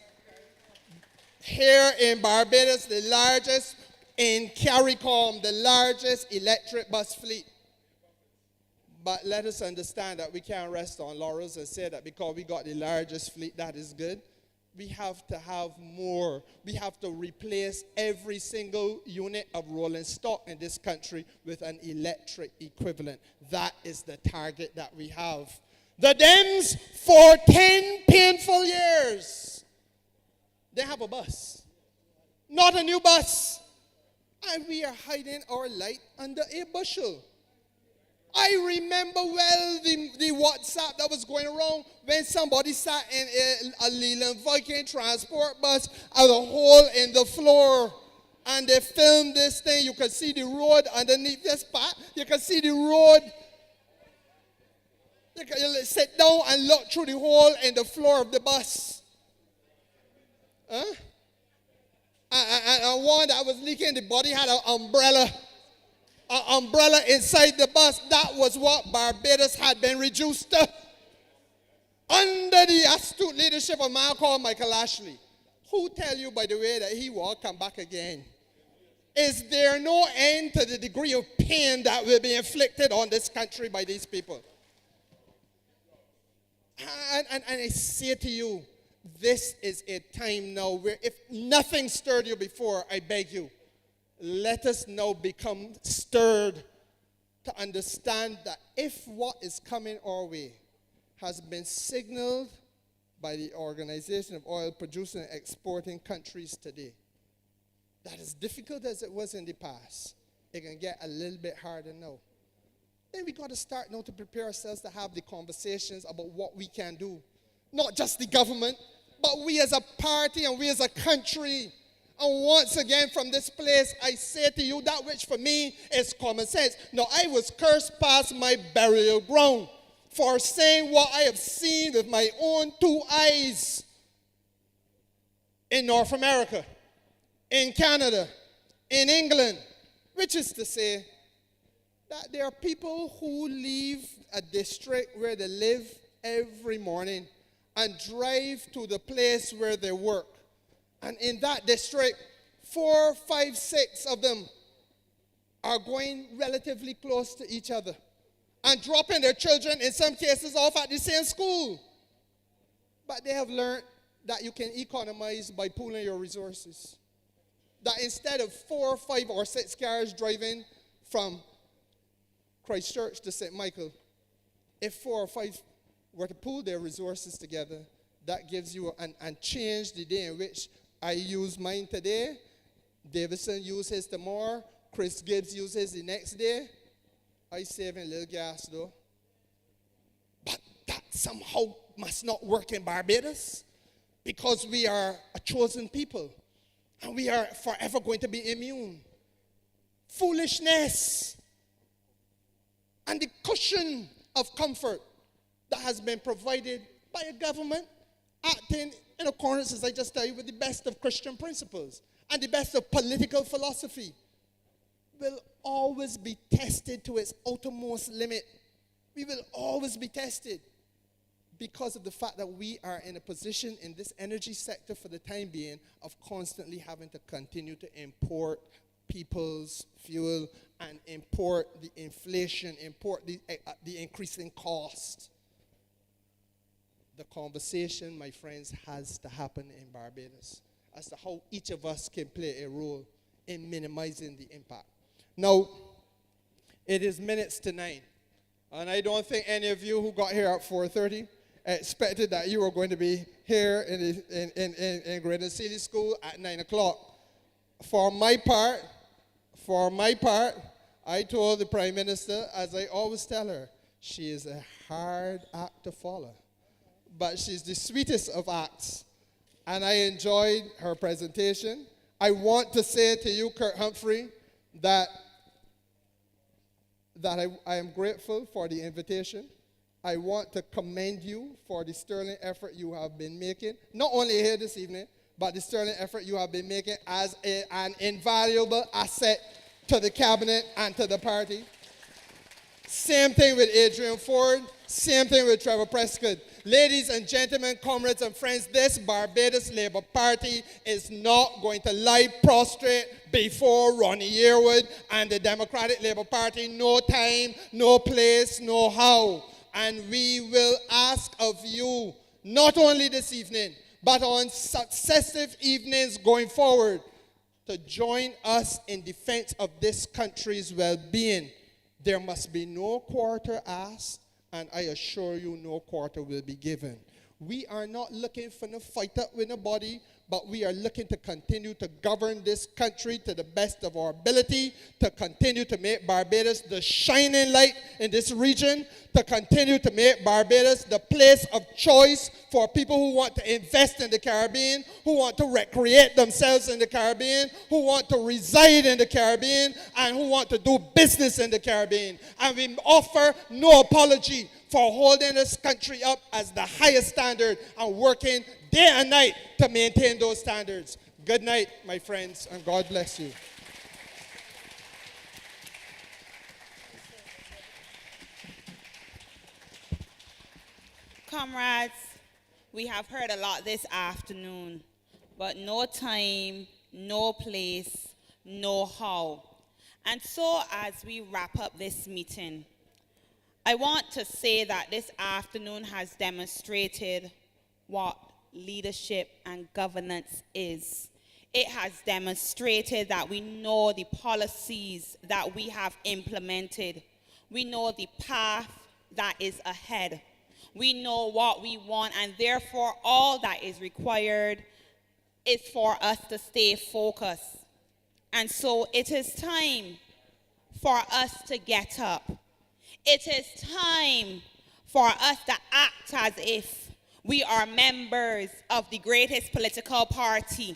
Here in Barbados, the largest in CARICOM, the largest electric bus fleet. But let us understand that we can't rest on laurels and say that because we got the largest fleet, that is good. We have to have more. We have to replace every single unit of rolling stock in this country with an electric equivalent. That is the target that we have. The Dems, for 10 painful years, they have a bus. Not a new bus. And we are hiding our light under a bushel. I remember well the WhatsApp that was going around when somebody sat in a Leland Viking transport bus at a hole in the floor. And they filmed this thing. You can see the road underneath this part. You can see the road. You can sit down and look through the hole in the floor of the bus. Huh? And one that was leaking, the body had an umbrella. An umbrella inside the bus. That was what Barbados had been reduced to. Under the astute leadership of a man called Michael Ashley. Who tell you, by the way, that he will come back again? Is there no end to the degree of pain that will be inflicted on this country by these people? And I say to you, this is a time now where if nothing stirred you before, I beg you, let us now become stirred to understand that if what is coming our way has been signaled by the Organization of Oil Producing and Exporting Countries today, that as difficult as it was in the past, it can get a little bit harder now. Then we got to start now to prepare ourselves to have the conversations about what we can do. Not just the government, but we as a party and we as a country. And once again from this place, I say to you that which for me is common sense. Now, I was cursed past my burial ground for saying what I have seen with my own two eyes in North America, in Canada, in England, which is to say that there are people who leave a district where they live every morning and drive to the place where they work. And in that district, 4, 5, 6 of them are going relatively close to each other and dropping their children, in some cases, off at the same school. But they have learned that you can economize by pooling your resources. That instead of 4, 5, or 6 cars driving from Christchurch to St. Michael, if 4 or 5 were to pool their resources together, that gives you and change the day in which I use mine today, Davidson uses his tomorrow, Chris Gibbs uses the next day. I save a little gas though. But that somehow must not work in Barbados because we are a chosen people and we are forever going to be immune. Foolishness and the cushion of comfort that has been provided by a government acting in accordance, as I just tell you, with the best of Christian principles and the best of political philosophy will always be tested to its outermost limit. We will always be tested because of the fact that we are in a position in this energy sector for the time being of constantly having to continue to import people's fuel and import the inflation, import the increasing cost. the conversation, my friends, has to happen in Barbados as to how each of us can play a role in minimizing the impact. Now, it is minutes to 9, and I don't think any of you who got here at 4:30 expected that you were going to be here in Greater Sealy School at 9 o'clock. For my part, I told the Prime Minister, as I always tell her, she is a hard act to follow, but she's the sweetest of acts, and I enjoyed her presentation. I want to say to you, Kurt Humphrey, that I am grateful for the invitation. I want to commend you for the sterling effort you have been making, not only here this evening, but the sterling effort you have been making as an invaluable asset to the cabinet and to the party. Same thing with Adrian Ford, same thing with Trevor Prescott. Ladies and gentlemen, comrades and friends, this Barbados Labour Party is not going to lie prostrate before Ronnie Yearwood and the Democratic Labour Party. No time, no place, no how. And we will ask of you, not only this evening, but on successive evenings going forward, to join us in defense of this country's well-being. There must be no quarter asked, and I assure you no quarter will be given. We are not looking for no fight up with nobody, but we are looking to continue to govern this country to the best of our ability, to continue to make Barbados the shining light in this region, to continue to make Barbados the place of choice for people who want to invest in the Caribbean, who want to recreate themselves in the Caribbean, who want to reside in the Caribbean, and who want to do business in the Caribbean. And we offer no apology for holding this country up as the highest standard and working day and night to maintain those standards. Good night, my friends, and God bless you. Comrades, we have heard a lot this afternoon, but no time, no place, no how. And so as we wrap up this meeting, I want to say that this afternoon has demonstrated what leadership and governance is. It has demonstrated that we know the policies that we have implemented. We know the path that is ahead. We know what we want, and therefore all that is required is for us to stay focused. And so it is time for us to get up. It is time for us to act as if we are members of the greatest political party.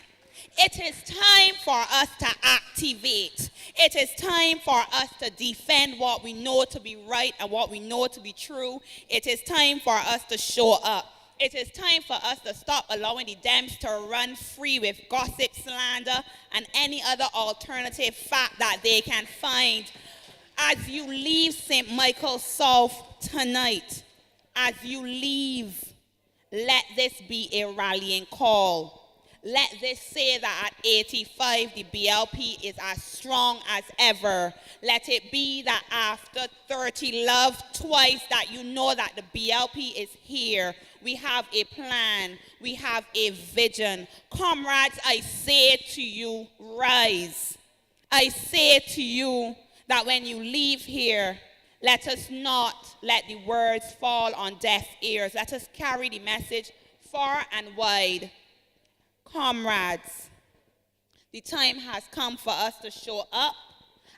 It is time for us to activate. It is time for us to defend what we know to be right and what we know to be true. It is time for us to show up. It is time for us to stop allowing the Dems to run free with gossip, slander, and any other alternative fact that they can find. As you leave St. Michael's South tonight, as you leave, let this be a rallying call. Let this say that at 85, the BLP is as strong as ever. Let it be that after 30 love twice, that you know that the BLP is here. We have a plan. We have a vision. Comrades, I say to you, rise. I say to you that when you leave here, let us not let the words fall on deaf ears. Let us carry the message far and wide. Comrades, the time has come for us to show up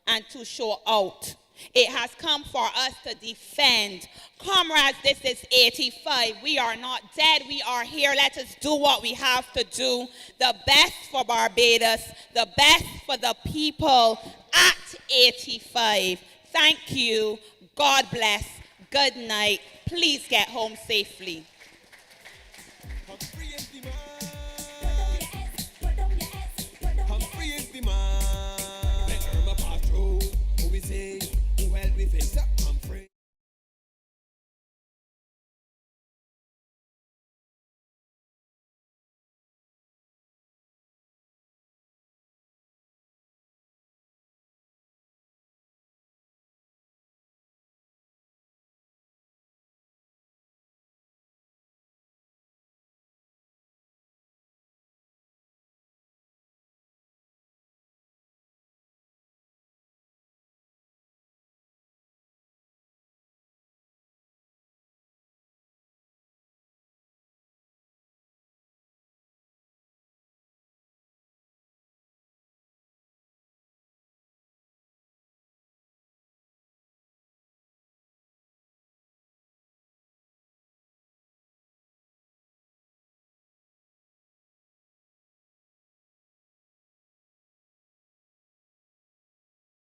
and to show out. It has come for us to defend. Comrades, this is 85. We are not dead. We are here. Let us do what we have to do. The best for Barbados, the best for the people at 85. Thank you. God bless. Good night. Please get home safely.